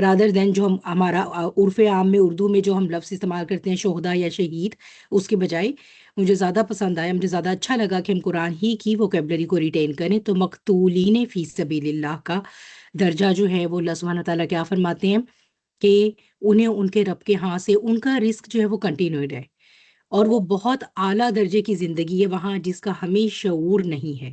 Rather than جو ہمارا عرف عام میں اردو میں جو ہم لفظ استعمال کرتے ہیں شہدا یا شہید، اس کے بجائے مجھے زیادہ پسند آیا، مجھے زیادہ اچھا لگا کہ ہم قرآن ہی کی ووکیبلری کو ریٹین کریں. تو مقتولین فی سبیل اللہ کا درجہ جو ہے وہ اللہ سبحانہ تعالیٰ کیا فرماتے ہیں کہ انہیں ان کے رب کے ہاں سے ان کا رزق جو ہے وہ کنٹینیوڈ ہے، اور وہ بہت اعلیٰ درجے کی زندگی ہے وہاں جس کا ہمیں شعور نہیں ہے.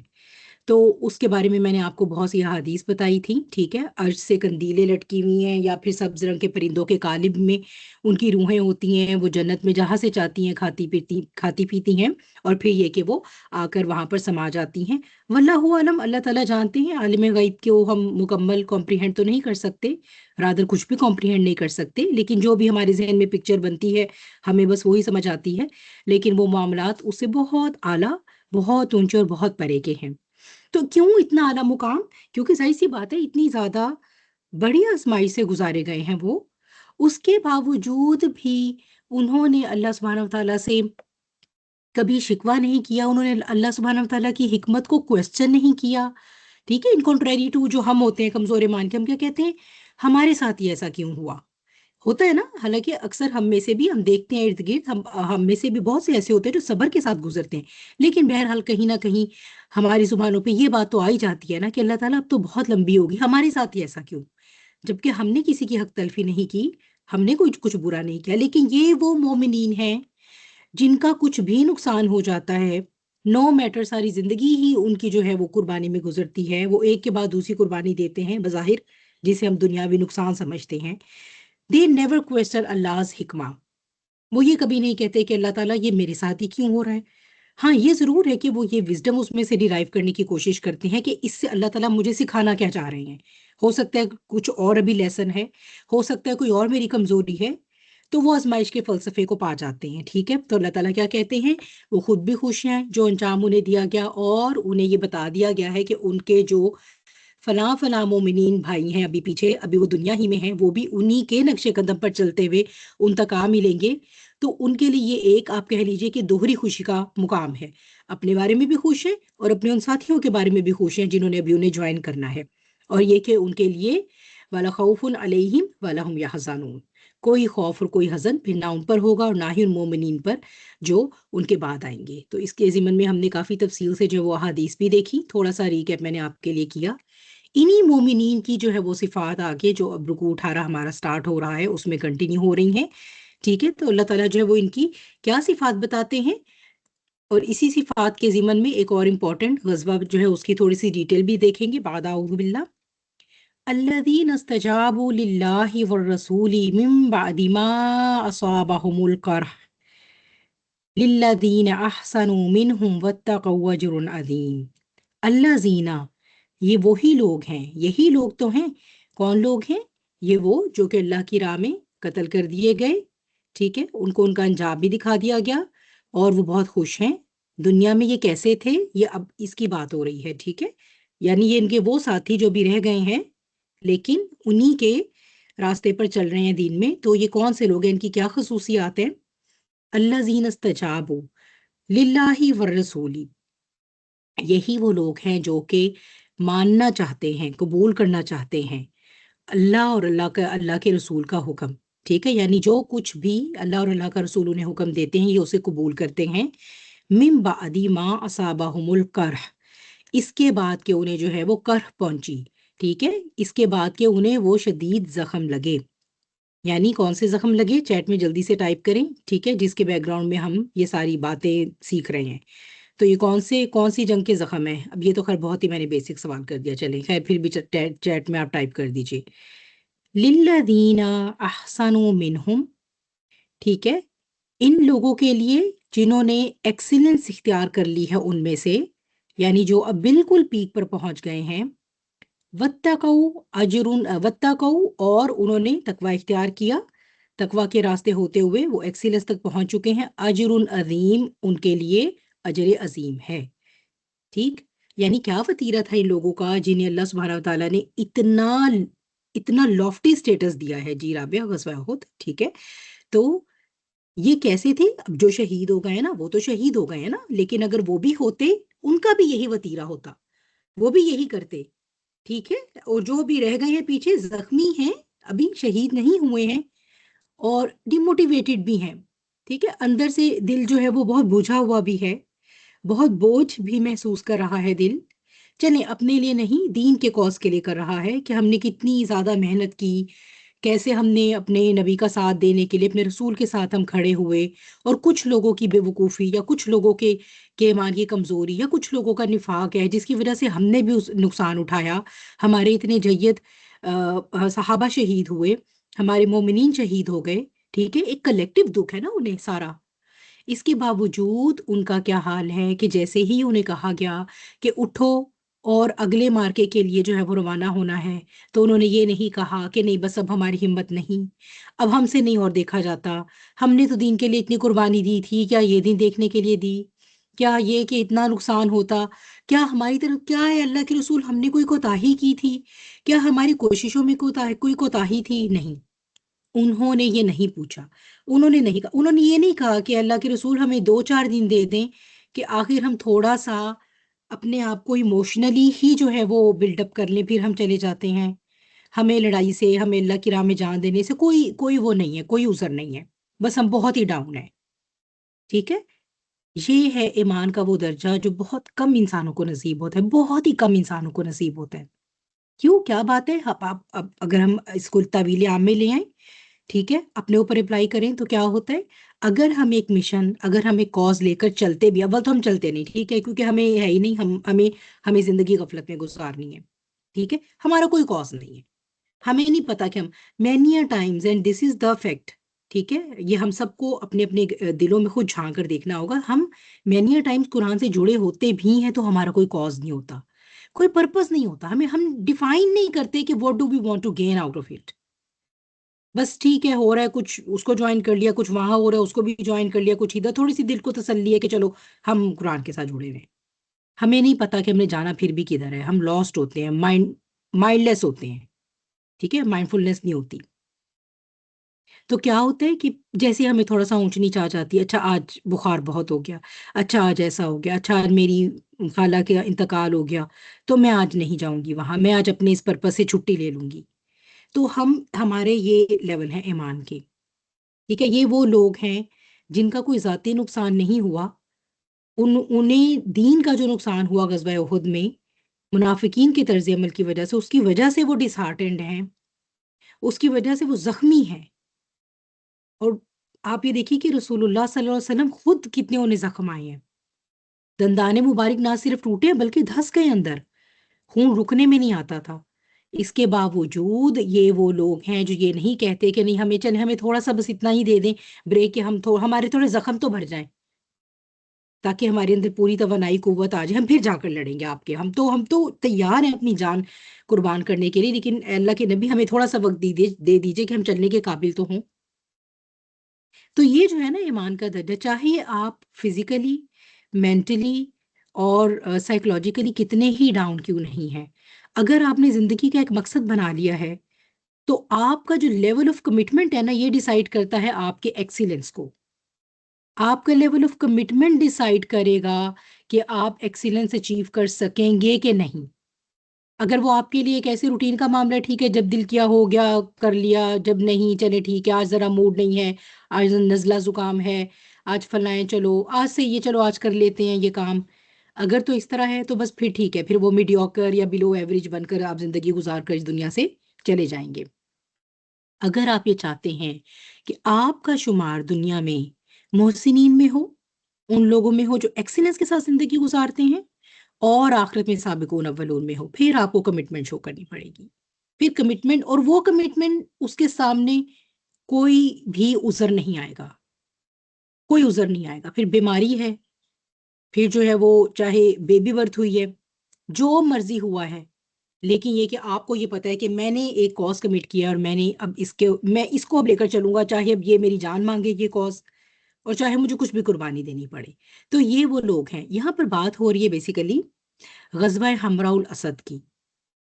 تو اس کے بارے میں نے آپ کو بہت سی احادیث بتائی تھی. ٹھیک ہے، عرش سے قندیلیں لٹکی ہوئی ہیں، یا پھر سبز رنگ کے پرندوں کے قالب میں ان کی روحیں ہوتی ہیں، وہ جنت میں جہاں سے چاہتی ہیں کھاتی پیتی ہیں، اور پھر یہ کہ وہ آ کر وہاں پر سما جاتی ہیں. واللہ عالم، اللہ تعالیٰ جانتے ہیں، عالم غیب کو ہم مکمل کمپریہنڈ تو نہیں کر سکتے، رادر کچھ بھی کمپریہنڈ نہیں کر سکتے، لیکن جو بھی ہمارے ذہن میں پکچر بنتی ہے ہمیں بس وہی سمجھ آتی ہے، لیکن وہ معاملات اس سے بہت اعلیٰ، بہت اونچے اور بہت پرے کے ہیں. تو کیوں اتنا اعلیٰ مقام؟ کیونکہ ظاہر سی بات ہے، اتنی زیادہ بڑی آزمائی سے گزارے گئے ہیں وہ، اس کے باوجود بھی انہوں نے اللہ سبحانہ و تعالیٰ سے کبھی شکوہ نہیں کیا، انہوں نے اللہ سبحانہ و تعالیٰ کی حکمت کو کویسچن نہیں کیا. ٹھیک ہے، ان کنٹریری ٹو جو ہم ہوتے ہیں کمزور ایمان کے، ہم کیا کہتے ہیں، ہمارے ساتھ ہی ایسا کیوں ہوا؟ ہوتا ہے نا. حالانکہ اکثر ہم میں سے بھی، ہم دیکھتے ہیں ارد گرد، ہم میں سے بھی بہت سے ایسے ہوتے ہیں جو صبر کے ساتھ گزرتے ہیں، لیکن بہرحال کہیں نہ کہیں ہماری زبانوں پہ یہ بات تو آ ہی جاتی ہے نا کہ اللہ تعالیٰ اب تو بہت لمبی ہوگی، ہمارے ساتھ ہی ایسا کیوں؟ جبکہ ہم نے کسی کی حق تلفی نہیں کی، ہم نے کچھ برا نہیں کیا. لیکن یہ وہ مومنین ہیں جن کا کچھ بھی نقصان ہو جاتا ہے، نو میٹر، ساری زندگی ہی ان کی جو ہے وہ قربانی میں گزرتی ہے، وہ ایک کے بعد دوسری قربانی دیتے ہیں بظاہر، جسے ہم دنیاوی نقصان سمجھتے ہیں. دے نیور کویسچن اللہ's حکمہ. وہ یہ کبھی نہیں کہتے کہ اللہ تعالیٰ یہ میرے ساتھ ہی کیوں ہو رہا ہے. ہاں یہ ضرور ہے کہ وہ یہ وزڈم اس میں سے ڈیرائیو کرنے کی کوشش کرتے ہیں کہ اس سے اللہ تعالیٰ مجھے سکھانا کیا چاہ رہے ہیں. ہو سکتا ہے کچھ اور ابھی لیسن ہے، ہو سکتا ہے کوئی اور میری کمزوری ہے، تو وہ آزمائش کے فلسفے کو پا جاتے ہیں. ٹھیک ہے، تو اللہ تعالیٰ کیا کہتے ہیں، وہ خود بھی خوش ہیں جو انجام انہیں دیا گیا، اور انہیں یہ بتا دیا گیا ہے کہ ان کے جو فلاں فلاں مومنین بھائی ہیں ابھی پیچھے، ابھی وہ دنیا ہی میں ہیں، وہ بھی انہی کے نقش قدم پر چلتے ہوئے ان تک آ ملیں گے. تو ان کے لیے یہ ایک آپ کہہ لیجئے کہ دوہری خوشی کا مقام ہے، اپنے بارے میں بھی خوش ہیں اور اپنے ان ساتھیوں کے بارے میں بھی خوش ہیں جنہوں نے ابھی انہیں جوائن کرنا ہے. اور یہ کہ ان کے لیے وَلَا خَوْفٌ عَلَيْهِمْ وَلَا هُمْ يَحْزَنُونَ، کوئی خوف اور کوئی حزن پھر نہ ان پر ہوگا اور نہ ہی ان مومنین پر جو ان کے بعد آئیں گے. تو اس کے ضمن میں ہم نے کافی تفصیل سے جو وہ احادیث بھی دیکھی، تھوڑا سا ریکیپ میں نے آپ کے لیے کیا. انہی مومنین کی جو ہے وہ صفات آگے جو اب رکوع 18 ہمارا سٹارٹ ہو رہا ہے اس میں کنٹینیو ہو رہی ہیں. ٹھیک ہے، تو اللہ تعالیٰ جو ہے وہ ان کی کیا صفات بتاتے ہیں، اور اسی صفات کے ضمن میں ایک اور امپورٹنٹ غزوہ جو ہے اس کی تھوڑی سی ڈیٹیل بھی دیکھیں گے. بعد اعوذ باللہ، الذین استجابوا للہ والرسول من بعد ما اصابهم القرح للذین احسنوا منہم واتقوا اجر عظیم. الذین، یہ وہی لوگ ہیں، یہی لوگ تو ہیں. کون لوگ ہیں یہ؟ وہ جو کہ اللہ کی راہ میں قتل کر دیے گئے. ٹھیک ہے، ان کو ان کا انجام بھی دکھا دیا گیا اور وہ بہت خوش ہیں. دنیا میں یہ کیسے تھے، یہ اب اس کی بات ہو رہی ہے. ٹھیک ہے، یعنی یہ ان کے وہ ساتھی جو بھی رہ گئے ہیں لیکن انہی کے راستے پر چل رہے ہیں دین میں. تو یہ کون سے لوگ ہیں، ان کی کیا خصوصیات ہیں؟ الذین استجابوا للہ والرسول، یہی وہ لوگ ہیں جو کہ ماننا چاہتے ہیں، قبول کرنا چاہتے ہیں اللہ اور اللہ کے رسول کا حکم. ٹھیک ہے، یعنی جو کچھ بھی اللہ اور اللہ کا رسول انہیں حکم دیتے ہیں یہ اسے قبول کرتے ہیں. من بعد ما اصابہم القرح، اس کے بعد کہ انہیں جو ہے وہ کرح پہنچی. ٹھیک ہے، اس کے بعد کہ انہیں وہ شدید زخم لگے. یعنی کون سے زخم لگے، چیٹ میں جلدی سے ٹائپ کریں. ٹھیک ہے، جس کے بیک گراؤنڈ میں ہم یہ ساری باتیں سیکھ رہے ہیں. تو یہ کون سی جنگ کے زخم ہیں؟ اب یہ تو خیر بہت ہی میں نے بیسک سوال کر دیا، چلیں خیر پھر بھی چیٹ میں آپ ٹائپ کر دیجئے. للذین احسنوا منہم، ٹھیک ہے، ان لوگوں کے لیے جنہوں نے ایکسیلنس اختیار کر لی ہے ان میں سے، یعنی جو اب بالکل پیک پر پہنچ گئے ہیں. واتقوا، اور انہوں نے تقوی اختیار کیا، تقوی کے راستے ہوتے ہوئے وہ ایکسیلنس تک پہنچ چکے ہیں. اجر عظیم، ان کے لیے اجر عظیم ہے. ٹھیک، یعنی کیا وتیرہ تھا ان لوگوں کا جنہیں اللہ سبحانہ و تعالیٰ نے اتنا لافٹی سٹیٹس دیا ہے. جی رابعہ، غزوہ احد. ٹھیک ہے، تو یہ کیسے تھے؟ اب جو شہید ہو گئے ہیں نا وہ تو شہید ہو گئے ہیں نا، لیکن اگر وہ بھی ہوتے ان کا بھی یہی وتیرہ ہوتا، وہ بھی یہی کرتے. ٹھیک ہے، اور جو بھی رہ گئے ہیں پیچھے زخمی ہیں ابھی شہید نہیں ہوئے ہیں اور ڈیموٹیویٹڈ بھی ہیں، ٹھیک ہے، اندر سے دل جو ہے وہ بہت بوجھا ہوا بھی ہے، بہت بوجھ بھی محسوس کر رہا ہے دل. چلیں اپنے لیے نہیں، دین کے کاز کے لیے کر رہا ہے کہ ہم نے کتنی زیادہ محنت کی، کیسے ہم نے اپنے نبی کا ساتھ دینے کے لیے اپنے رسول کے ساتھ ہم کھڑے ہوئے، اور کچھ لوگوں کی بے وقوفی یا کچھ لوگوں کے ایمان کی کمزوری یا کچھ لوگوں کا نفاق ہے جس کی وجہ سے ہم نے بھی اس نقصان اٹھایا. ہمارے اتنے جید صحابہ شہید ہوئے، ہمارے مومنین شہید ہو گئے، ٹھیک ہے، ایک کلیکٹیو دکھ ہے نا انہیں سارا. اس کے باوجود ان کا کیا حال ہے کہ جیسے ہی انہیں کہا گیا کہ اٹھو اور اگلے مارکے کے لیے جو ہے وہ روانہ ہونا ہے، تو انہوں نے یہ نہیں کہا کہ نہیں بس اب ہماری ہمت نہیں، اب ہم سے نہیں اور دیکھا جاتا، ہم نے تو دین کے لیے اتنی قربانی دی تھی، کیا یہ دن دیکھنے کے لیے دی؟ کیا یہ کہ اتنا نقصان ہوتا؟ کیا ہماری طرف کیا ہے اللہ کے رسول، ہم نے کوئی کوتاہی کی تھی؟ کیا ہماری کوششوں میں کوئی کوتاہی تھی؟ نہیں، انہوں نے یہ نہیں پوچھا. انہوں نے نہیں کہا، انہوں نے یہ نہیں کہا کہ اللہ کے رسول ہمیں 2-4 دن دے دیں کہ آخر ہم تھوڑا سا اپنے آپ کو ایموشنلی ہی جو ہے وہ بلڈ اپ کر لیں، پھر ہم چلے جاتے ہیں. ہمیں لڑائی سے، ہمیں اللہ کی راہ میں جان دینے سے کوئی وہ نہیں ہے، کوئی عذر نہیں ہے، بس ہم بہت ہی ڈاؤن ہیں. ٹھیک ہے، یہ ہے ایمان کا وہ درجہ جو بہت کم انسانوں کو نصیب ہوتا ہے، بہت ہی کم انسانوں کو نصیب ہوتا ہے. کیوں، کیا بات ہے؟ اب اگر ہم اس کو طویل عام میں لے آئیں، ٹھیک ہے، اپنے اوپر اپلائی کریں تو کیا ہوتا ہے؟ اگر ہم ایک مشن، اگر ہم ایک کاز لے کر چلتے بھی، اول تو ہم چلتے نہیں، ٹھیک ہے، کیونکہ ہمیں ہے ہی نہیں، ہمیں زندگی غفلت میں گزارنی ہے، ٹھیک ہے، ہمارا کوئی کاز نہیں ہے، ہمیں نہیں پتا کہ ہم many Times, and this is the fact, ٹھیک ہے، یہ ہم سب کو اپنے اپنے دلوں میں خود جھانک کر دیکھنا ہوگا. ہم مینی ٹائمز قرآن سے جڑے ہوتے بھی ہیں تو ہمارا کوئی کاز نہیں ہوتا، کوئی پرپس نہیں ہوتا، ہم ڈیفائن نہیں کرتے کہ what do we want to gain out of it. بس ٹھیک ہے، ہو رہا ہے کچھ، اس کو جوائن کر لیا، کچھ وہاں ہو رہا ہے اس کو بھی جوائن کر لیا، کچھ ادھر، تھوڑی سی دل کو تسلی ہے کہ چلو ہم قرآن کے ساتھ جڑے ہوئے ہیں. ہمیں نہیں پتا کہ ہم نے جانا پھر بھی کدھر ہے، ہم لاسٹ ہوتے ہیں، مائنڈ لیس ہوتے ہیں، ٹھیک ہے، مائنڈ فلنس نہیں ہوتی. تو کیا ہوتا ہے کہ جیسے ہمیں تھوڑا سا اونچ نیچ آ جاتی ہے، اچھا آج بخار بہت ہو گیا، اچھا آج ایسا ہو گیا، اچھا آج میری خالہ کا انتقال ہو گیا، تو میں آج نہیں جاؤں گی وہاں، میں آج اپنے اس پرپس سے چھٹی لے لوں گی. تو ہمارے یہ لیول ہیں ایمان کے، ٹھیک ہے. یہ وہ لوگ ہیں جن کا کوئی ذاتی نقصان نہیں ہوا، انہیں دین کا جو نقصان ہوا غزوہ احد میں منافقین کے طرز عمل کی وجہ سے، اس کی وجہ سے وہ ڈس ہارٹنڈ ہیں، اس کی وجہ سے وہ زخمی ہیں. اور آپ یہ دیکھیے کہ رسول اللہ صلی اللہ علیہ وسلم خود کتنے انہیں زخم آئے ہیں، دندانے مبارک نہ صرف ٹوٹے بلکہ دھس گئے اندر، خون رکنے میں نہیں آتا تھا. اس کے باوجود یہ وہ لوگ ہیں جو یہ نہیں کہتے کہ نہیں ہمیں تھوڑا سا بس اتنا ہی دے دیں بریک، کہ ہمارے تھوڑے زخم تو بھر جائیں تاکہ ہمارے اندر پوری توانائی قوت آ جائے، ہم پھر جا کر لڑیں گے آپ کے. ہم تو تیار ہیں اپنی جان قربان کرنے کے لیے، لیکن اللہ کے نبی ہمیں تھوڑا سا وقت دے دیجئے کہ ہم چلنے کے قابل تو ہوں. تو یہ جو ہے نا ایمان کا درجہ، چاہے آپ فزیکلی، مینٹلی اور سائیکولوجیکلی کتنے ہی ڈاؤن کیوں نہیں ہیں، اگر آپ نے زندگی کا ایک مقصد بنا لیا ہے تو آپ کا جو لیول آف کمٹمنٹ ہے نا، یہ ڈیسائیڈ کرتا ہے آپ کے ایکسیلنس کو. آپ کا لیول آف کمٹمنٹ ڈیسائیڈ کرے گا کہ آپ ایکسیلنس اچیو کر سکیں گے کہ نہیں. اگر وہ آپ کے لیے ایک ایسے روٹین کا معاملہ ہے، ٹھیک ہے، جب دل کیا ہو گیا کر لیا، جب نہیں چلے ٹھیک ہے، آج ذرا موڈ نہیں ہے، آج نزلہ زکام ہے، آج فلائیں، چلو آج سے یہ، چلو آج کر لیتے ہیں یہ کام. اگر تو اس طرح ہے تو بس پھر ٹھیک ہے، پھر وہ میڈیوکر یا بلو ایوریج بن کر آپ زندگی گزار کر اس دنیا سے چلے جائیں گے. اگر آپ یہ چاہتے ہیں کہ آپ کا شمار دنیا میں محسنین میں ہو، ان لوگوں میں ہو جو ایکسیلنس کے ساتھ زندگی گزارتے ہیں، اور آخرت میں سابقون اولون میں ہو، پھر آپ کو کمٹمنٹ شو کرنی پڑے گی. پھر کمٹمنٹ، اور وہ کمٹمنٹ اس کے سامنے کوئی بھی عذر نہیں آئے گا، کوئی عذر نہیں آئے گا. پھر بیماری ہے، پھر جو ہے وہ چاہے بیبی برتھ ہوئی ہے، جو مرضی ہوا ہے، لیکن یہ کہ آپ کو یہ پتا ہے کہ میں نے ایک کاز کمٹ کیا اور میں نے اب میں اس کو اب لے کر چلوں گا، چاہے اب یہ میری جان مانگے یہ کاز، اور چاہے مجھے کچھ بھی قربانی دینی پڑے. تو یہ وہ لوگ ہیں. یہاں پر بات ہو رہی ہے بیسیکلی غزوہ حمراء الاسد کی.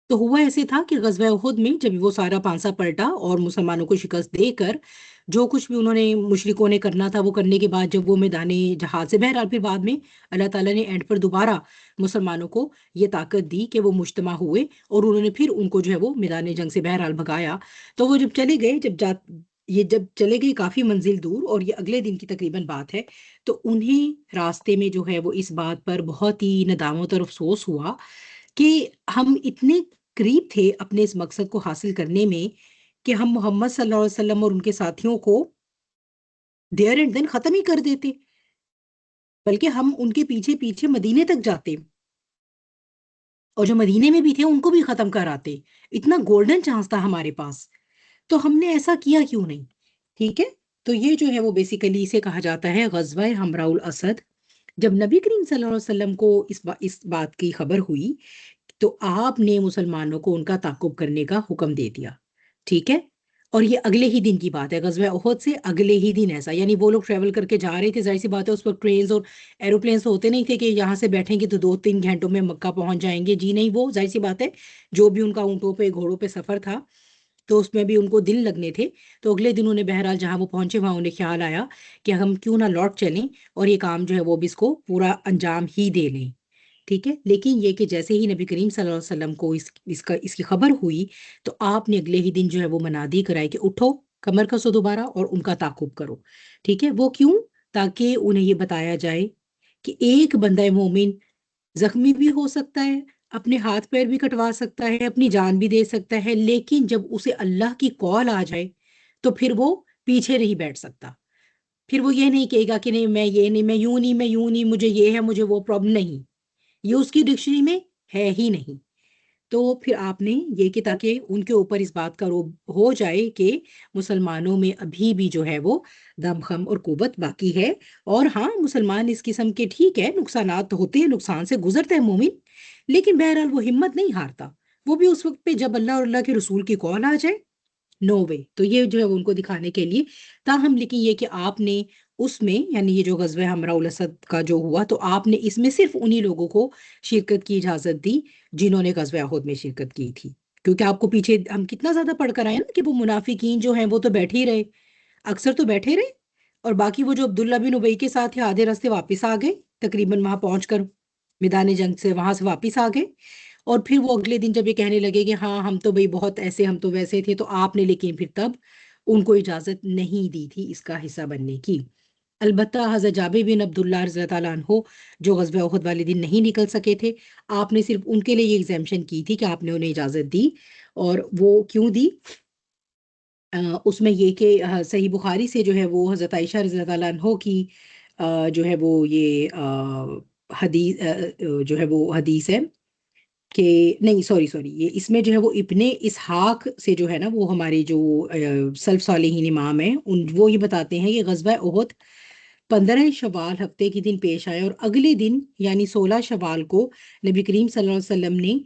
تو ہوا ایسے تھا کہ غزوہ احد میں جب وہ سارا پانسا پلٹا اور مسلمانوں کو شکست دے کر جو کچھ بھی انہوں نے مشرکوں نے کرنا تھا وہ کرنے کے بعد جب وہ میدان جہاد سے، بہرحال پھر بعد میں اللہ تعالیٰ نے اینڈ پر دوبارہ مسلمانوں کو یہ طاقت دی کہ وہ مجتمع ہوئے اور انہوں نے پھر ان کو جو ہے وہ میدان جنگ سے بہرحال بھگایا. تو وہ جب چلے گئے، جب چلے گئے کافی منزل دور، اور یہ اگلے دن کی تقریباً بات ہے، تو انہیں راستے میں جو ہے وہ اس بات پر بہت ہی ندامت اور افسوس ہوا کہ ہم اتنے قریب تھے اپنے اس مقصد کو حاصل کرنے میں کہ ہم محمد صلی اللہ علیہ وسلم اور ان کے ساتھیوں کو دیر اینڈ دن ختم ہی کر دیتے، بلکہ ہم ان کے پیچھے پیچھے مدینے تک جاتے اور جو مدینے میں بھی تھے ان کو بھی ختم کر آتے. اتنا گولڈن چانس تھا ہمارے پاس، تو ہم نے ایسا کیا کیوں نہیں؟ ٹھیک ہے. تو یہ جو ہے وہ بیسیکلی اسے کہا جاتا ہے غزوہ حمراء الاسد. جب نبی کریم صلی اللہ علیہ وسلم کو اس بات کی خبر ہوئی تو آپ نے مسلمانوں کو ان کا تعاقب کرنے کا حکم دے دیا. ٹھیک ہے. اور یہ اگلے ہی دن کی بات ہے، غزوہ احد سے اگلے ہی دن ایسا، یعنی وہ لوگ ٹریول کر کے جا رہے تھے، ظاہر سی بات ہے اس وقت ٹرینز اور ایروپلینس ہوتے نہیں تھے کہ یہاں سے بیٹھیں گے تو 2-3 گھنٹوں میں مکہ پہنچ جائیں گے. جی نہیں، وہ ظاہر سی بات ہے جو بھی ان کا اونٹوں پہ گھوڑوں پہ سفر تھا تو اس میں بھی ان کو دن لگنے تھے. تو اگلے دن انہیں بہرحال جہاں وہ پہنچے وہاں انہیں خیال آیا کہ ہم کیوں نہ لوٹ چلیں اور یہ کام جو ہے وہ بھی اس کو پورا انجام ہی دے لیں. ٹھیک ہے. لیکن یہ کہ جیسے ہی نبی کریم صلی اللہ علیہ وسلم کو اس کی خبر ہوئی تو آپ نے اگلے ہی دن جو ہے وہ منادی کرائی کہ اٹھو، کمر کسو دوبارہ اور ان کا تعاقب کرو. ٹھیک ہے. وہ کیوں؟ تاکہ انہیں یہ بتایا جائے کہ ایک بندہ مومن زخمی بھی ہو سکتا ہے، اپنے ہاتھ پیر بھی کٹوا سکتا ہے، اپنی جان بھی دے سکتا ہے، لیکن جب اسے اللہ کی کال آ جائے تو پھر وہ پیچھے نہیں بیٹھ سکتا. پھر وہ یہ نہیں کہے گا کہ نہیں میں یہ نہیں، میں یوں نہیں، مجھے یہ ہے، مجھے وہ پرابلم نہیں. یہ اس کی ڈکشنری میں ہے ہی نہیں. تو پھر آپ نے یہ کہ تاکہ ان کے اوپر اس بات کا روب ہو جائے کہ مسلمانوں میں ابھی بھی جو ہے وہ دم خم اور قوت باقی ہے. اور ہاں، مسلمان اس قسم کے ٹھیک ہے نقصانات تو ہوتے ہیں، نقصان سے گزرتا ہے مومن، لیکن بہرحال وہ ہمت نہیں ہارتا. وہ بھی اس وقت پہ جب اللہ اور اللہ کے رسول کی کال آ جائے، نو وے. تو یہ جو ہے ان کو دکھانے کے لیے تاہم، لیکن یہ کہ آپ نے اس میں، یعنی یہ جو غزوہ حمراء الاسد کا جو ہوا، تو آپ نے اس میں صرف انہی لوگوں کو شرکت کی اجازت دی جنہوں نے غزوہ احد میں شرکت کی تھی. کیونکہ آپ کو پیچھے ہم کتنا زیادہ پڑھ کر آئے نا کہ وہ منافقین جو ہیں وہ تو بیٹھے ہی رہے، اکثر تو بیٹھے رہے، اور باقی وہ جو عبداللہ بن ابی کے ساتھ تھے آدھے راستے واپس آ گئے، تقریباً وہاں پہنچ کر میدان جنگ سے وہاں سے واپس آ گئے. اور پھر وہ اگلے دن جب یہ کہنے لگے کہ ہاں ہم تو بھئی بہت ایسے، ہم تو ویسے تھے، تو آپ نے لیکن پھر تب ان کو اجازت نہیں دی تھی اس کا حصہ بننے کی. البتہ حضرت جابر بن عبداللہ رضی اللہ عنہ جو غزوہ احد والے دن نہیں نکل سکے تھے، آپ نے صرف ان کے لیے یہ ایگزیمشن کی تھی کہ آپ نے انہیں اجازت دی. اور وہ کیوں دی؟ اس میں یہ کہ صحیح بخاری سے جو ہے وہ حضرت عائشہ رضی اللہ عنہ کی جو ہے وہ یہ حدیث جو ہے وہ حدیث ہے کہ نہیں، سوری، یہ اس میں جو ہے وہ ابن اسحاق سے جو ہے نا، وہ ہمارے جو سلف صالحین امام ہیں، وہ یہ بتاتے ہیں کہ غزوہ احد 15 شوال ہفتے کے دن پیش آیا، اور اگلے دن یعنی 16 شوال کو نبی کریم صلی اللہ علیہ وسلم نے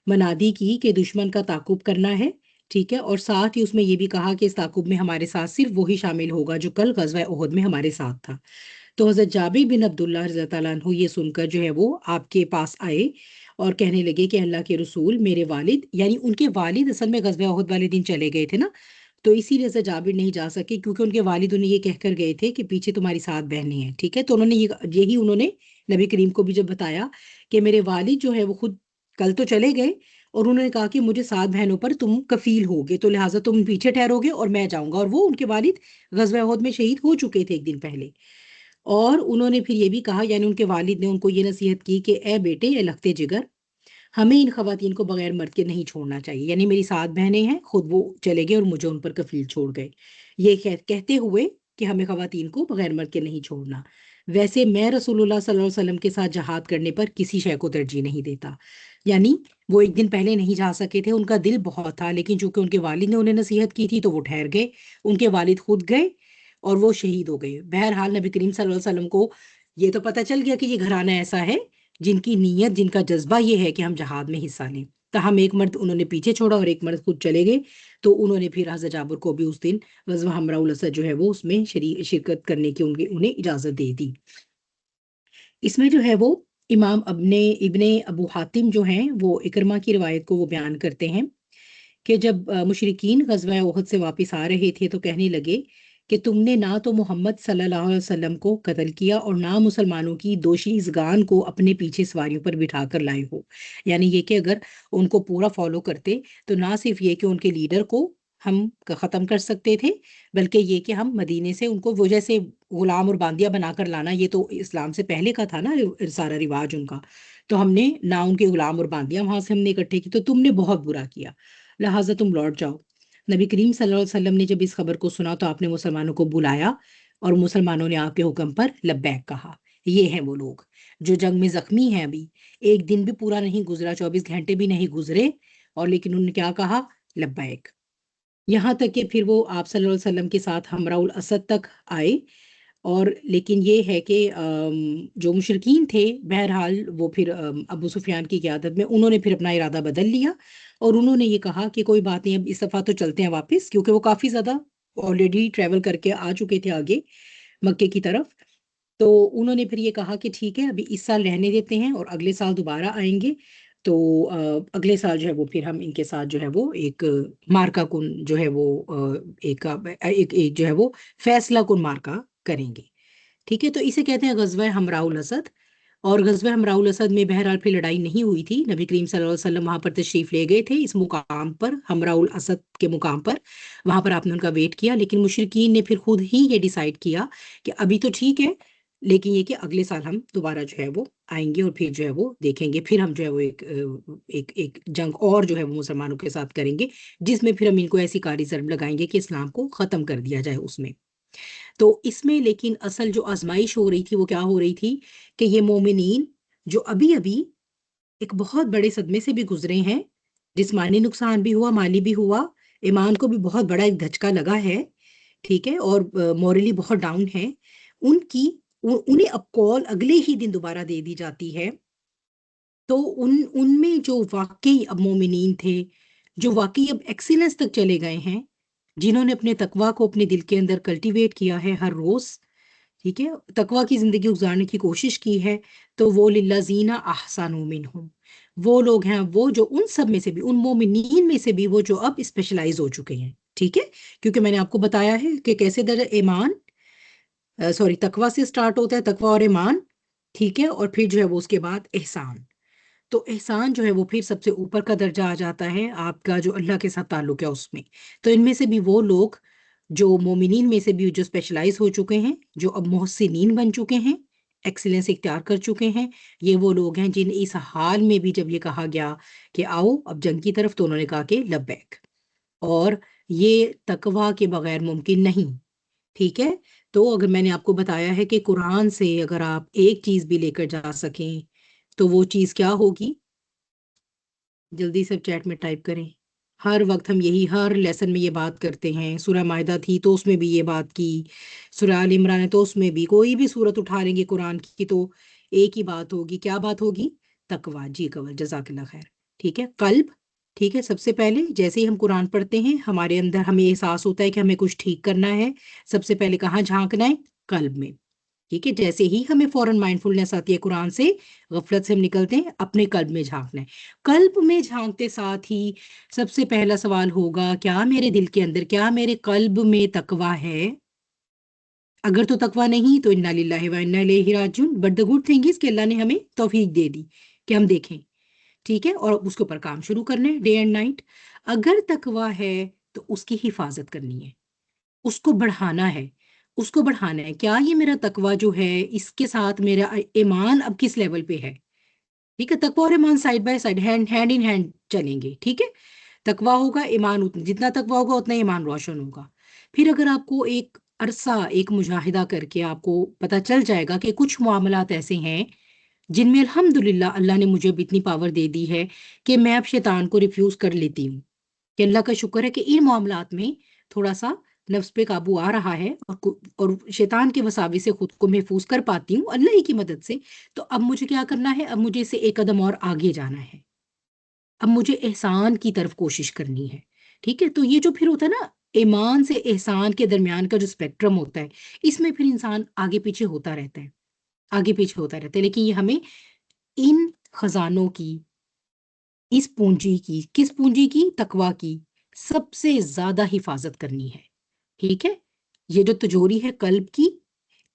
منادی کی کہ دشمن کا تعاقب کرنا ہے. ٹھیک ہے. اور ساتھ ہی اس میں یہ بھی کہا کہ اس تعاقب میں ہمارے ساتھ صرف وہی شامل ہوگا جو کل غزوہ احد میں ہمارے ساتھ تھا. تو حضرت جابر بن عبداللہ رضی اللہ عنہ یہ سن کر جو ہے وہ آپ کے پاس آئے اور کہنے لگے کہ اللہ کے رسول، میرے والد، یعنی ان کے والد اصل میں غزوہ احد والے دن چلے گئے تھے نا، تو اسی لیے حضرت جابر نہیں جا سکے کیونکہ ان کے والد انہیں یہ کہہ کر گئے تھے کہ پیچھے تمہاری 7 بہنیں ہیں. ٹھیک ہے. تو انہوں نے یہی انہوں نے نبی کریم کو بھی جب بتایا کہ میرے والد جو ہے وہ خود کل تو چلے گئے، اور انہوں نے کہا کہ مجھے 7 بہنوں پر تم کفیل ہوگے، تو لہٰذا تم پیچھے ٹھہرو گے اور میں جاؤں گا. اور وہ ان کے والد غزوہ احد میں شہید ہو چکے تھے ایک دن پہلے. اور انہوں نے پھر یہ بھی کہا، یعنی ان کے والد نے ان کو یہ نصیحت کی کہ اے بیٹے، اے لختے جگر، ہمیں ان خواتین کو بغیر مرد کے نہیں چھوڑنا چاہیے. یعنی میری 7 بہنیں ہیں، خود وہ چلے گئے اور مجھے ان پر کفیل چھوڑ گئے، یہ کہتے ہوئے کہ ہمیں خواتین کو بغیر مرد کے نہیں چھوڑنا. ویسے میں رسول اللہ صلی اللہ علیہ وسلم کے ساتھ جہاد کرنے پر کسی شے کو ترجیح نہیں دیتا. یعنی وہ ایک دن پہلے نہیں جا سکے تھے، ان کا دل بہت تھا، لیکن چونکہ ان کے والد نے انہیں نصیحت کی تھی تو وہ ٹھہر گئے. ان کے والد خود گئے اور وہ شہید ہو گئے. بہرحال نبی کریم صلی اللہ علیہ وسلم کو یہ تو پتہ چل گیا کہ یہ گھرانہ ایسا ہے جن کی نیت، جن کا جذبہ یہ ہے کہ ہم جہاد میں حصہ لیں. تاہم ایک مرد انہوں نے پیچھے چھوڑا اور ایک مرد خود چلے گئے. تو انہوں نے پھر حضرت جابر کو بھی اس دن غزوہ حمراء الاسد جو ہے وہ اس میں شرکت کرنے کی انہیں اجازت دے دی. اس میں جو ہے وہ امام ابن ابو حاتم جو ہیں وہ اکرمہ کی روایت کو وہ بیان کرتے ہیں کہ جب مشرکین غزوہ احد سے واپس آ رہے تھے تو کہنے لگے کہ تم نے نہ تو محمد صلی اللہ علیہ وسلم کو قتل کیا اور نہ مسلمانوں کی دوشیزگان کو اپنے پیچھے سواریوں پر بٹھا کر لائے ہو. یعنی یہ کہ اگر ان کو پورا فالو کرتے تو نہ صرف یہ کہ ان کے لیڈر کو ہم ختم کر سکتے تھے، بلکہ یہ کہ ہم مدینے سے ان کو وہ جیسے غلام اور باندیا بنا کر لانا، یہ تو اسلام سے پہلے کا تھا نا سارا رواج ان کا. تو ہم نے نہ ان کے غلام اور باندیا وہاں سے ہم نے اکٹھے کی، تو تم نے بہت برا کیا، لہٰذا تم لوٹ جاؤ. نبی کریم صلی اللہ علیہ وسلم نے جب اس خبر کو سنا تو آپ نے مسلمانوں کو بلایا اور مسلمانوں نے آپ کے حکم پر لبیک کہا. یہ ہیں وہ لوگ جو جنگ میں زخمی ہیں، ابھی ایک دن بھی پورا نہیں گزرا، 24 گھنٹے بھی نہیں گزرے، اور لیکن انہوں نے کیا کہا؟ لبیک. یہاں تک کہ پھر وہ آپ صلی اللہ علیہ وسلم کے ساتھ ہمراہ الاسد تک آئے. اور لیکن یہ ہے کہ جو مشرکین تھے بہرحال وہ پھر ابو سفیان کی قیادت میں انہوں نے پھر اپنا ارادہ بدل لیا، اور انہوں نے یہ کہا کہ کوئی بات نہیں، اب اس دفعہ تو چلتے ہیں واپس، کیونکہ وہ کافی زیادہ آلریڈی ٹریول کر کے آ چکے تھے آگے مکے کی طرف. تو انہوں نے پھر یہ کہا کہ ٹھیک ہے، ابھی اس سال رہنے دیتے ہیں اور اگلے سال دوبارہ آئیں گے. تو اگلے سال جو ہے وہ پھر ہم ان کے ساتھ جو ہے وہ ایک مارکا کن جو ہے وہ ایک جو ہے وہ فیصلہ کن مارکا کریں گے. ٹھیک ہے، تو اسے کہتے ہیں غزوہ ہمراہ الاسد. اور غزوہ ہمراہ الاسد میں بہرحال پھر لڑائی نہیں ہوئی تھی، نبی کریم صلی اللہ علیہ وسلم وہاں پر تشریف لے گئے تھے اس مقام پر، ہمراہ الاسد کے مقام پر. وہاں پر آپ نے ان کا ویٹ کیا، لیکن مشرکین نے پھر خود ہی یہ ڈیسائیڈ کیا کہ ابھی تو ٹھیک ہے، لیکن یہ کہ اگلے سال ہم دوبارہ جو ہے وہ آئیں گے اور پھر جو ہے وہ دیکھیں گے، پھر ہم جو ہے وہ ایک جنگ اور جو ہے وہ مسلمانوں کے ساتھ کریں گے، جس میں پھر ہم ان کو ایسی کاری ضرب لگائیں گے کہ اسلام کو ختم کر دیا جائے اس میں. تو اس میں لیکن اصل جو آزمائش ہو رہی تھی وہ کیا ہو رہی تھی کہ یہ مومنین جو ابھی ابھی ایک بہت بڑے صدمے سے بھی گزرے ہیں، جسمانی نقصان بھی ہوا، مالی بھی ہوا، ایمان کو بھی بہت بڑا ایک دھچکا لگا ہے، ٹھیک ہے، اور مورلی بہت ڈاؤن ہے، انہیں اب کال اگلے ہی دن دوبارہ دے دی جاتی ہے. تو ان میں جو واقعی اب مومنین تھے، جو واقعی اب ایکسیلنس تک چلے گئے ہیں، جنہوں نے اپنے تقوی کو اپنے دل کے اندر کلٹیویٹ کیا ہے ہر روز، ٹھیک ہے، تقوی کی زندگی گزارنے کی کوشش کی ہے، تو وہ للذین احسنوا منہم، وہ لوگ ہیں، وہ جو ان سب میں سے بھی، ان مومنین میں سے بھی، وہ جو اب اسپیشلائز ہو چکے ہیں. ٹھیک ہے، کیونکہ میں نے آپ کو بتایا ہے کہ کیسے درجہ ایمان تقوی سے سٹارٹ ہوتا ہے، تقوی اور ایمان، ٹھیک ہے، اور پھر جو ہے وہ اس کے بعد احسان. تو احسان جو ہے وہ پھر سب سے اوپر کا درجہ آ جاتا ہے آپ کا جو اللہ کے ساتھ تعلق ہے اس میں. تو ان میں سے بھی وہ لوگ جو مومنین میں سے بھی جو اسپیشلائز ہو چکے ہیں، جو اب محسنین بن چکے ہیں، ایکسیلنس اختیار کر چکے ہیں، یہ وہ لوگ ہیں جن اس حال میں بھی جب یہ کہا گیا کہ آؤ اب جنگ کی طرف، تو انہوں نے کہا کہ لبیک، اور یہ تقوی کے بغیر ممکن نہیں. ٹھیک ہے، تو اگر میں نے آپ کو بتایا ہے کہ قرآن سے اگر آپ ایک چیز بھی لے کر جا سکیں تو وہ چیز کیا ہوگی؟ جلدی سے چیٹ میں ٹائپ کریں. ہر وقت ہم یہی ہر لیسن میں یہ بات کرتے ہیں. سورہ مائدہ تھی تو اس میں بھی یہ بات کی، سورہ آل عمران ہے تو اس میں بھی، کوئی بھی سورت اٹھا لیں گے قرآن کی تو ایک ہی بات ہوگی. کیا بات ہوگی؟ تقوی. جی قبل، جزاک اللہ خیر. ٹھیک ہے، قلب. ٹھیک ہے، سب سے پہلے جیسے ہی ہم قرآن پڑھتے ہیں ہمارے اندر ہمیں احساس ہوتا ہے کہ ہمیں کچھ ٹھیک کرنا ہے، سب سے پہلے کہاں جھانکنا ہے؟ قلب میں. ٹھیک ہے، جیسے ہی ہمیں فوراً مائنڈفلنس آتی ہے قرآن سے، غفلت سے ہم نکلتے ہیں، اپنے قلب میں جھانکنا ہے. قلب میں جھانکتے ساتھ ہی سب سے پہلا سوال ہوگا، کیا میرے دل کے اندر، کیا میرے قلب میں تقوی ہے؟ اگر تو تقوی نہیں تو انا للہ و انا الیہ راجعون. But the good thing is کہ اللہ نے ہمیں توفیق دے دی کہ ہم دیکھیں، ٹھیک ہے، اور اس کے اوپر کام شروع کرنے ڈے اینڈ نائٹ. اگر تقوی ہے تو اس کی حفاظت کرنی ہے، اس کو بڑھانا ہے، اس کو بڑھانا ہے. کیا یہ میرا تقوی جو ہے اس کے ساتھ میرا ایمان اب کس لیول پہ ہے؟ ٹھیک ہے، تقوی اور ایمان side by side, hand in hand چلیں گے. ٹھیک ہے، تقوی ہوگا، ایمان جتنا تقوی ہوگا اتنا ایمان روشن ہوگا. پھر اگر آپ کو ایک عرصہ ایک مجاہدہ کر کے آپ کو پتہ چل جائے گا کہ کچھ معاملات ایسے ہیں جن میں الحمدللہ اللہ نے مجھے اب اتنی پاور دے دی ہے کہ میں اب شیطان کو ریفیوز کر لیتی ہوں، کہ اللہ کا شکر ہے کہ ان معاملات میں تھوڑا سا نفس پہ قابو آ رہا ہے، اور شیطان کے وساوی سے خود کو محفوظ کر پاتی ہوں اللہ ہی کی مدد سے. تو اب مجھے کیا کرنا ہے؟ اب مجھے اسے ایک قدم اور آگے جانا ہے، اب مجھے احسان کی طرف کوشش کرنی ہے. ٹھیک ہے، تو یہ جو پھر ہوتا ہے نا ایمان سے احسان کے درمیان کا جو اسپیکٹرم ہوتا ہے، اس میں پھر انسان آگے پیچھے ہوتا رہتا ہے، آگے پیچھے ہوتا رہتا ہے. لیکن یہ ہمیں ان خزانوں کی، اس پونجی کی، کس پونجی کی؟ تقوی کی سب سے زیادہ حفاظت کرنی ہے. ٹھیک ہے، یہ جو تجوری ہے قلب کی،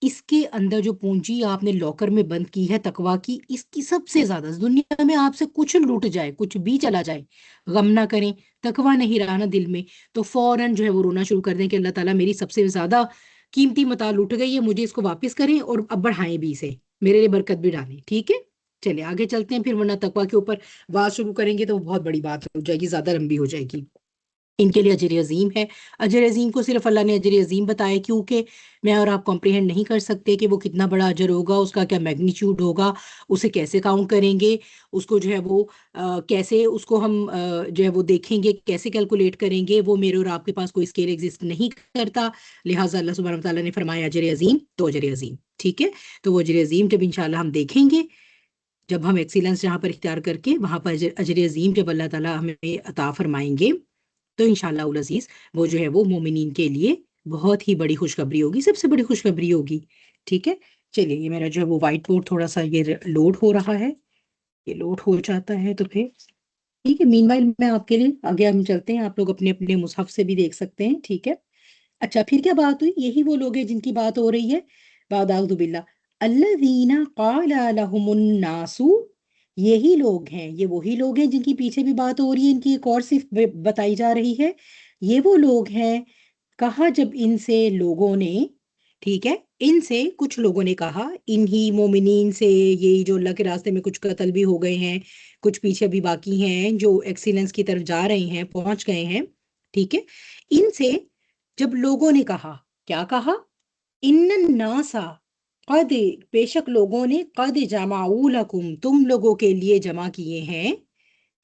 اس کے اندر جو پونجی آپ نے لاکر میں بند کی ہے تقوی کی، اس کی سب سے زیادہ دنیا میں آپ سے کچھ لوٹ جائے، کچھ بھی چلا جائے، غم نہ کریں، تقوی نہیں رہا نا دل میں، تو فوراً جو ہے وہ رونا شروع کر دیں کہ اللہ تعالیٰ میری سب سے زیادہ قیمتی متاع لوٹ گئی ہے، مجھے اس کو واپس کریں اور اب بڑھائیں بھی اسے، میرے لیے برکت بھی ڈالیں، ٹھیک ہے؟ چلے آگے چلتے ہیں پھر، ورنہ تقوی کے اوپر بات شروع کریں گے تو وہ بہت بڑی بات ہو جائے گی، زیادہ لمبی ہو جائے گی۔ ان کے لیے اجر عظیم ہے۔ اجر عظیم کو صرف اللہ نے اجر عظیم بتایا کیونکہ میں اور آپ کمپریہنڈ نہیں کر سکتے کہ وہ کتنا بڑا اجر ہوگا، اس کا کیا میگنیچیوڈ ہوگا، اسے کیسے کاؤنٹ کریں گے، اس کو جو ہے وہ کیسے اس کو ہم جو ہے وہ دیکھیں گے، کیسے کیلکولیٹ کریں گے، وہ میرے اور آپ کے پاس کوئی اسکیل ایگزسٹ نہیں کرتا، لہٰذا اللہ سبحانہ وتعالیٰ نے فرمایا اجر عظیم تو اجر عظیم، ٹھیک ہے؟ تو وہ اجر عظیم جب انشاءاللہ ہم دیکھیں گے، جب ہم ایکسیلنس جہاں پر اختیار کر کے وہاں پر اجر عظیم جب اللہ تعالیٰ ہمیں عطا فرمائیں گے، تو انشاءاللہ العزیز وہ جو ہے وہ مومنین کے لیے بہت ہی بڑی خوشخبری ہوگی، سب سے بڑی خوشخبری ہوگی، ٹھیک ہے؟ چلیے یہ میرا جو ہے وہ وائٹ بورڈ تھوڑا سا یہ لوڈ ہو رہا ہے، یہ لوڈ ہو جاتا ہے تو پھر ٹھیک ہے، مین وائل میں آپ کے لیے آگے ہم چلتے ہیں، آپ لوگ اپنے اپنے مصحف سے بھی دیکھ سکتے ہیں، ٹھیک ہے؟ اچھا پھر کیا بات ہوئی؟ یہی وہ لوگ ہیں جن کی بات ہو رہی ہے، بعد اعوذ باللہ، الذین قال لهم الناس، یہی لوگ ہیں، یہ وہی لوگ ہیں جن کی پیچھے بھی بات ہو رہی ہے، ان کی ایک اور صرف بتائی جا رہی ہے، یہ وہ لوگ ہیں، کہا جب ان سے لوگوں نے، ٹھیک ہے، ان سے کچھ لوگوں نے کہا، انہی مومنین سے، یہی جو اللہ کے راستے میں کچھ قتل بھی ہو گئے ہیں، کچھ پیچھے بھی باقی ہیں جو ایکسیلنس کی طرف جا رہے ہیں، پہنچ گئے ہیں، ٹھیک ہے، ان سے جب لوگوں نے کہا، کیا کہا؟ ان الناسا قد، بے شک لوگوں نے، قد جمعوا لکم، تم لوگوں کے لیے جمع کیے ہیں،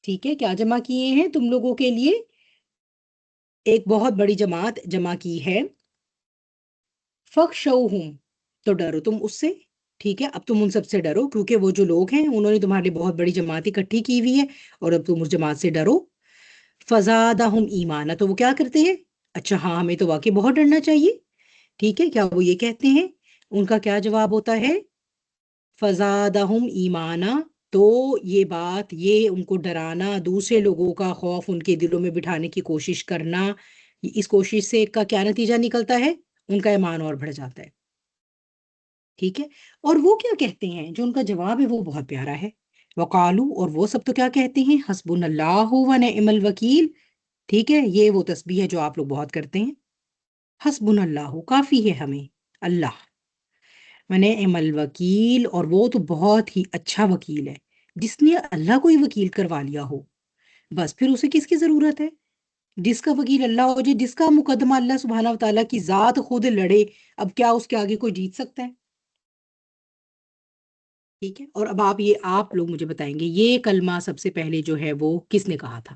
ٹھیک ہے، کیا جمع کیے ہیں؟ تم لوگوں کے لیے ایک بہت بڑی جماعت جمع کی ہے، فخشوہم، تو ڈرو تم اس سے، ٹھیک ہے، اب تم ان سب سے ڈرو کیونکہ وہ جو لوگ ہیں انہوں نے تمہارے لیے بہت بڑی جماعت اکٹھی کی ہوئی ہے، اور اب تم اس جماعت سے ڈرو، فزادہم ایمانا، تو وہ کیا کرتے ہیں؟ اچھا ہاں ہمیں تو واقعی بہت ڈرنا چاہیے، ٹھیک ہے، کیا وہ یہ کہتے ہیں؟ ان کا کیا جواب ہوتا ہے؟ فزادہم ایمانا، تو یہ بات، یہ ان کو ڈرانا، دوسرے لوگوں کا خوف ان کے دلوں میں بٹھانے کی کوشش کرنا، اس کوشش سے کا کیا نتیجہ نکلتا ہے؟ ان کا ایمان اور بڑھ جاتا ہے، ٹھیک ہے؟ اور وہ کیا کہتے ہیں؟ جو ان کا جواب ہے وہ بہت پیارا ہے، وقالو، اور وہ سب تو کیا کہتے ہیں؟ حسبنا اللہ و نعم الوکیل، ٹھیک ہے، یہ وہ تسبیح ہے جو آپ لوگ بہت کرتے ہیں، حسبنا اللہ، کافی ہے ہمیں اللہ، ونعم الوکیل، اور وہ تو بہت ہی اچھا وکیل ہے، جس نے اللہ کو ہی وکیل کروا لیا ہو، بس پھر اسے کس کی ضرورت ہے؟ جس کا وکیل اللہ ہو جائے، جس کا مقدمہ اللہ سبحانہ و تعالیٰ کی ذات خود لڑے، اب کیا اس کے آگے کوئی جیت سکتا ہے؟ ٹھیک ہے، اور اب آپ لوگ مجھے بتائیں گے یہ کلمہ سب سے پہلے جو ہے وہ کس نے کہا تھا؟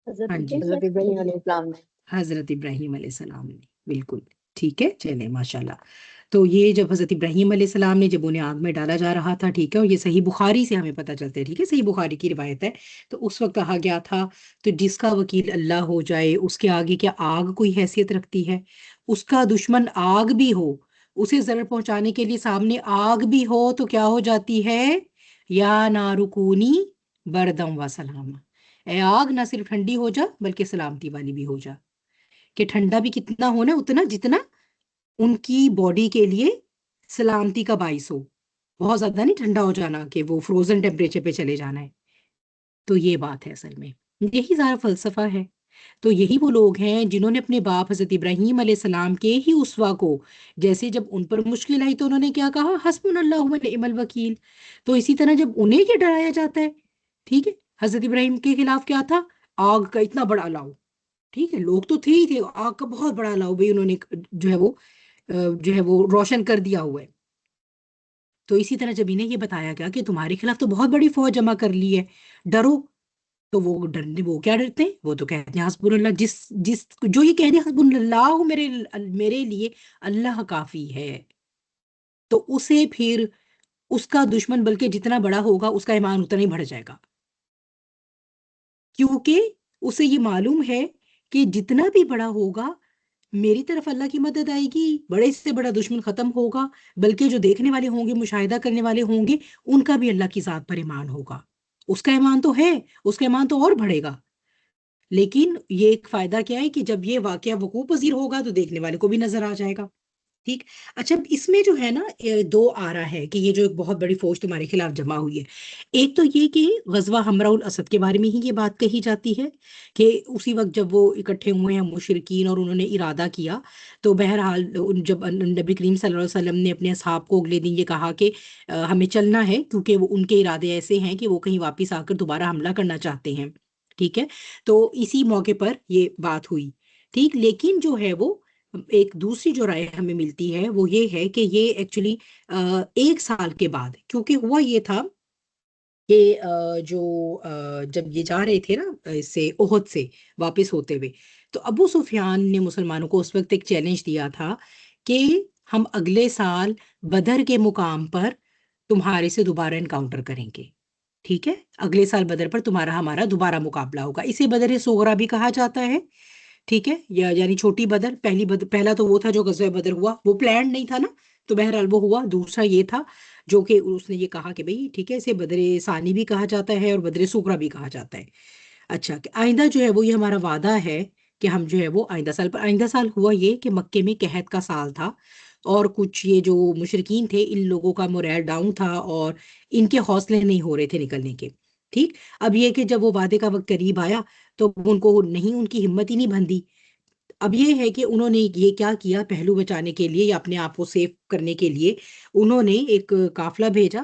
حضرت ہاں جی، حضرت ابراہیم علیہ السلام نے۔ حضرت ابراہیم علیہ السلام نے، بالکل ٹھیک ہے، چلیں ماشاءاللہ۔ تو یہ جب حضرت ابراہیم علیہ السلام نے جب انہیں آگ میں ڈالا جا رہا تھا، ٹھیک ہے، اور یہ صحیح بخاری سے ہمیں پتہ چلتا ہے، ٹھیک ہے، صحیح بخاری کی روایت ہے، تو اس وقت کہا گیا تھا تو جس کا وکیل اللہ ہو جائے اس کے آگے کیا آگ کوئی حیثیت رکھتی ہے؟ اس کا دشمن آگ بھی ہو، اسے ضرر پہنچانے کے لیے سامنے آگ بھی ہو تو کیا ہو جاتی ہے؟ یا نارکونی بردم و سلام، اے آگ نہ صرف ٹھنڈی ہو جا بلکہ سلامتی والی بھی ہو جا، کہ ٹھنڈا بھی کتنا ہونا، اتنا جتنا ان کی باڈی کے لیے سلامتی کا باعث ہو، بہت زیادہ نہیں ٹھنڈا ہو جانا کہ وہ فروزن ٹیمپریچر پہ چلے جانا ہے، تو یہ بات ہے اصل میں، یہی سارا فلسفہ ہے۔ تو یہی وہ لوگ ہیں جنہوں نے اپنے باپ حضرت ابراہیم علیہ السلام کے ہی اسوا کو، جیسے جب ان پر مشکل آئی تو انہوں نے کیا کہا؟ حسبنا اللہ و نعم الوکیل، تو اسی طرح جب انہیں یہ ڈرایا جاتا ہے، ٹھیک ہے، حضرت ابراہیم کے خلاف کیا تھا؟ آگ کا اتنا بڑا الاؤ، ٹھیک ہے، لوگ تو تھے ہی تھے، آگ کا بہت بڑا الاؤ بھی انہوں نے جو ہے وہ روشن کر دیا ہوا ہے، تو اسی طرح جب انہیں یہ بتایا گیا کہ تمہارے خلاف تو بہت بڑی فوج جمع کر لی ہے، ڈرو، تو وہ کیا ڈرتے ہیں؟ وہ تو کہتے ہیں حسبنا اللہ، جس جو یہ کہہ دے حسبنا اللہ میرے لیے اللہ کافی ہے، تو اسے پھر اس کا دشمن بلکہ جتنا بڑا ہوگا اس کا ایمان اتنا ہی بڑھ جائے گا، کیونکہ اسے یہ معلوم ہے کہ جتنا بھی بڑا ہوگا میری طرف اللہ کی مدد آئے گی، بڑے سے بڑا دشمن ختم ہوگا، بلکہ جو دیکھنے والے ہوں گے، مشاہدہ کرنے والے ہوں گے، ان کا بھی اللہ کی ذات پر ایمان ہوگا، اس کا ایمان تو ہے، اس کا ایمان تو اور بڑھے گا، لیکن یہ ایک فائدہ کیا ہے کہ جب یہ واقعہ وقوع پذیر ہوگا تو دیکھنے والے کو بھی نظر آ جائے گا. ٹھیک. اچھا اس میں جو ہے نا دو آ رہا ہے کہ یہ جو ایک بہت بڑی فوج تمہارے خلاف جمع ہوئی ہے. ایک تو یہ کہ غزوہ حمراء الاسد کے بارے میں ہی یہ بات کہی جاتی ہے کہ اسی وقت جب وہ اکٹھے ہوئے ہیں مشرکین اور انہوں نے ارادہ کیا تو بہرحال جب نبی کریم صلی اللہ علیہ وسلم نے اپنے اصحاب کو اگلے دن یہ کہا کہ ہمیں چلنا ہے کیونکہ وہ ان کے ارادے ایسے ہیں کہ وہ کہیں واپس آ کر دوبارہ حملہ کرنا چاہتے ہیں. ٹھیک ہے. تو اسی موقع پر یہ بات ہوئی. ٹھیک. لیکن جو ہے وہ ایک دوسری جو رائے ہمیں ملتی ہے وہ یہ ہے کہ یہ ایکچولی 1 سال کے بعد، کیونکہ ہوا یہ تھا کہ جو جب یہ جا رہے تھے نا اس سے احد سے واپس ہوتے ہوئے، تو ابو سفیان نے مسلمانوں کو اس وقت ایک چیلنج دیا تھا کہ ہم اگلے سال بدر کے مقام پر تمہارے سے دوبارہ انکاؤنٹر کریں گے. ٹھیک ہے. اگلے سال بدر پر تمہارا ہمارا دوبارہ مقابلہ ہوگا. اسے بدر صغرا بھی کہا جاتا ہے. ٹھیک ہے. یعنی چھوٹی بدر. پہلی بدر، پہلا تو وہ تھا جو غزوہ بدر ہوا، وہ پلانڈ نہیں تھا نا، تو بہرحال وہ ہوا. دوسرا یہ تھا جو کہ اس نے یہ کہا کہ بھئی ٹھیک ہے اسے بدر ثانی بھی کہا جاتا ہے اور بدر صغرا بھی کہا جاتا ہے. اچھا کہ آئندہ جو ہے وہ یہ ہمارا وعدہ ہے کہ ہم جو ہے وہ آئندہ سال پر، آئندہ سال ہوا یہ کہ مکے میں قحط کا سال تھا اور کچھ یہ جو مشرکین تھے ان لوگوں کا مورال ڈاؤن تھا اور ان کے حوصلے نہیں ہو رہے تھے نکلنے کے. ٹھیک. اب یہ کہ جب وہ وعدے کا وقت قریب آیا تو ان کو نہیں، ان کی ہمت ہی نہیں بندھی. اب یہ ہے کہ انہوں نے یہ کیا کیا، پہلو بچانے کے لیے یا اپنے آپ کو سیف کرنے کے لیے انہوں نے ایک قافلہ بھیجا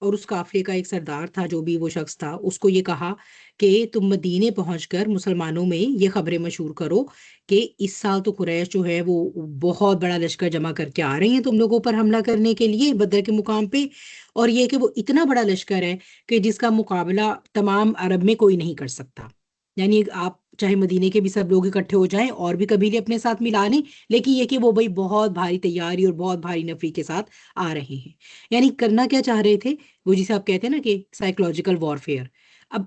اور اس قافلے کا ایک سردار تھا، جو بھی وہ شخص تھا، اس کو یہ کہا کہ تم مدینے پہنچ کر مسلمانوں میں یہ خبریں مشہور کرو کہ اس سال تو قریش جو ہے وہ بہت بڑا لشکر جمع کر کے آ رہے ہیں تم لوگوں پر حملہ کرنے کے لیے بدر کے مقام پہ، اور یہ کہ وہ اتنا بڑا لشکر ہے کہ جس کا مقابلہ تمام عرب میں کوئی نہیں کر سکتا. یعنی آپ چاہے مدینے کے بھی سب لوگ اکٹھے ہو جائیں اور بھی قبیلے اپنے ساتھ ملا لیں، لیکن یہ کہ وہ بھائی بہت بھاری تیاری اور بہت بھاری نفری کے ساتھ آ رہے ہیں. یعنی کرنا کیا چاہ رہے تھے وہ، جسے آپ کہتے ہیں نا کہ سائیکولوجیکل وارفیئر. اب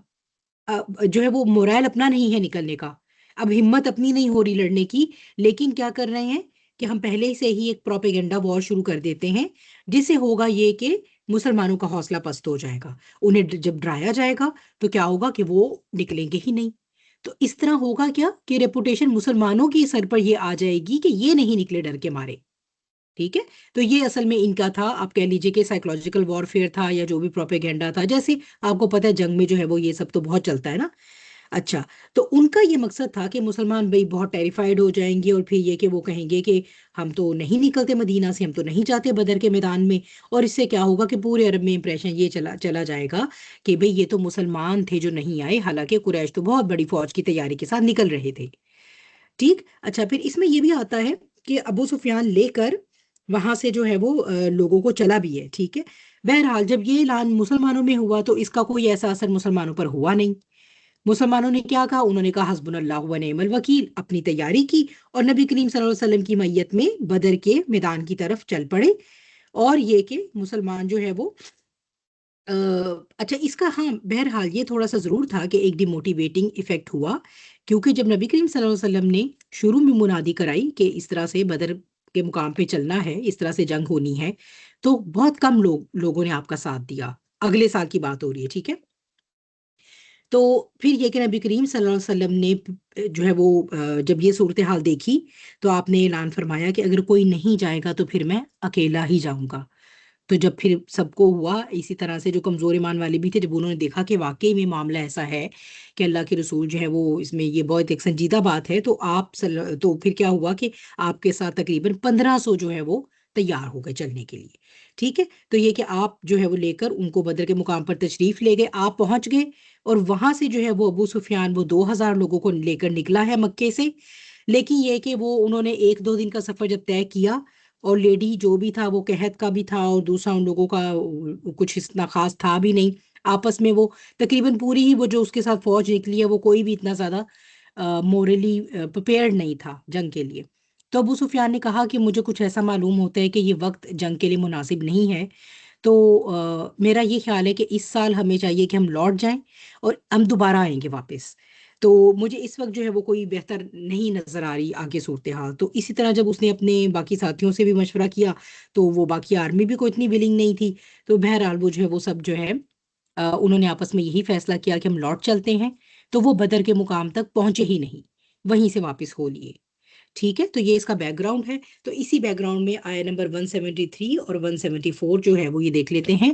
جو ہے وہ مورائل اپنا نہیں ہے نکلنے کا، اب ہمت اپنی نہیں ہو رہی لڑنے کی، لیکن کیا کر رہے ہیں کہ ہم پہلے سے ہی ایک پروپیگنڈا وار شروع کر دیتے ہیں جس سے ہوگا یہ کہ مسلمانوں کا حوصلہ پست ہو جائے گا. انہیں جب ڈرایا جائے گا تو کیا ہوگا کہ وہ نکلیں گے ہی نہیں. تو اس طرح ہوگا کیا کہ ریپوٹیشن مسلمانوں کی سر پر یہ آ جائے گی کہ یہ نہیں نکلے ڈر کے مارے. ٹھیک ہے. تو یہ اصل میں ان کا تھا، آپ کہہ لیجئے کہ سائیکولوجیکل وارفیئر تھا یا جو بھی پروپیگنڈا تھا. جیسے آپ کو پتہ ہے جنگ میں جو ہے وہ یہ سب تو بہت چلتا ہے نا. اچھا. تو ان کا یہ مقصد تھا کہ مسلمان بھائی بہت ٹیریفائڈ ہو جائیں گے اور پھر یہ کہ وہ کہیں گے کہ ہم تو نہیں نکلتے مدینہ سے، ہم تو نہیں جاتے بدر کے میدان میں، اور اس سے کیا ہوگا کہ پورے عرب میں امپریشن یہ چلا جائے گا کہ بھئی یہ تو مسلمان تھے جو نہیں آئے، حالانکہ قریش تو بہت بڑی فوج کی تیاری کے ساتھ نکل رہے تھے. ٹھیک. اچھا پھر اس میں یہ بھی آتا ہے کہ ابو سفیان لے کر وہاں سے جو ہے وہ لوگوں کو چلا بھی ہے. ٹھیک ہے. بہرحال جب یہ اعلان مسلمانوں میں ہوا تو اس کا کوئی ایسا اثر مسلمانوں پر ہوا نہیں. مسلمانوں نے کیا کہا، انہوں نے کہا حسبنا اللہ و نعم الوکیل، اپنی تیاری کی اور نبی کریم صلی اللہ علیہ وسلم کی میت میں بدر کے میدان کی طرف چل پڑے. اور یہ کہ مسلمان جو ہے وہ اچھا اس کا ہاں بہرحال یہ تھوڑا سا ضرور تھا کہ ایک ڈی موٹیویٹنگ ایفیکٹ ہوا، کیونکہ جب نبی کریم صلی اللہ علیہ وسلم نے شروع میں منادی کرائی کہ اس طرح سے بدر کے مقام پہ چلنا ہے، اس طرح سے جنگ ہونی ہے، تو بہت کم لوگوں نے آپ کا ساتھ دیا. اگلے سال کی بات ہو رہی ہے. ٹھیک ہے. تو پھر یہ کہ نبی کریم صلی اللہ علیہ وسلم نے جو ہے وہ جب یہ صورتحال دیکھی تو آپ نے اعلان فرمایا کہ اگر کوئی نہیں جائے گا تو پھر میں اکیلا ہی جاؤں گا. تو جب پھر سب کو ہوا اسی طرح سے، جو کمزور ایمان والے بھی تھے، جب انہوں نے دیکھا کہ واقعی میں معاملہ ایسا ہے کہ اللہ کے رسول جو ہے وہ اس میں یہ بہت ایک سنجیدہ بات ہے، تو تو پھر کیا ہوا کہ آپ کے ساتھ تقریباً 1500 جو ہے وہ تیار ہو گئے چلنے کے لیے. ٹھیک ہے. تو یہ کہ آپ جو ہے وہ لے کر ان کو بدر کے مقام پر تشریف لے گئے، آپ پہنچ گئے، اور وہاں سے جو ہے وہ ابو سفیان وہ 2000 لوگوں کو لے کر نکلا ہے مکے سے. لیکن یہ کہ وہ انہوں نے 1-2 دن کا سفر جب طے کیا، اور لیڈی جو بھی تھا وہ قحط کا بھی تھا اور دوسرا ان لوگوں کا کچھ اتنا خاص تھا بھی نہیں آپس میں، وہ تقریباً پوری ہی وہ جو اس کے ساتھ فوج نکلی ہے وہ کوئی بھی اتنا زیادہ مورلی پریپیئرڈ نہیں تھا جنگ کے لیے. تو ابو سفیان نے کہا کہ مجھے کچھ ایسا معلوم ہوتا ہے کہ یہ وقت جنگ کے لیے مناسب نہیں ہے، تو میرا یہ خیال ہے کہ اس سال ہمیں چاہیے کہ ہم لوٹ جائیں اور ہم دوبارہ آئیں گے واپس. تو مجھے اس وقت جو ہے وہ کوئی بہتر نہیں نظر آ رہی آگے صورتحال. تو اسی طرح جب اس نے اپنے باقی ساتھیوں سے بھی مشورہ کیا تو وہ باقی آرمی بھی کوئی اتنی ولنگ نہیں تھی. تو بہرحال وہ جو ہے وہ سب جو ہے انہوں نے آپس میں یہی فیصلہ کیا کہ ہم لوٹ چلتے ہیں. تو وہ بدر کے مقام تک پہنچے ہی نہیں، وہیں سے واپس ہو لیے. ٹھیک ہے، تو یہ اس کا بیک گراؤنڈ ہے. تو اسی بیک گراؤنڈ میں آیا نمبر 173 اور 174 جو ہے وہ یہ دیکھ لیتے ہیں.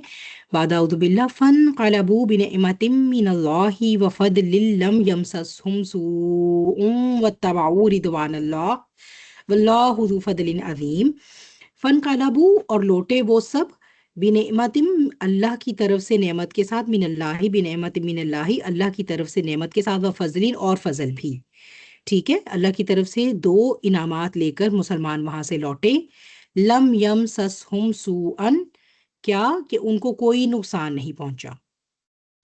بعد اعوذ باللہ فانقلبوا بنعمت من اللہ وفضل لم یمسسہم سوء واتبعوا رضوان اللہ واللہ ذو فضل عظیم. فانقلبوا اور لوٹے وہ سب، بنعمت اللہ کی طرف سے نعمت کے ساتھ، من اللہ بنعمت من اللہ اللہ کی طرف سے نعمت کے ساتھ، وفضل اور فضل بھی. ٹھیک ہے، اللہ کی طرف سے 2 انعامات لے کر مسلمان وہاں سے لوٹے. لم یمسسہم سوءا، کیا کہ ان کو کوئی نقصان نہیں پہنچا.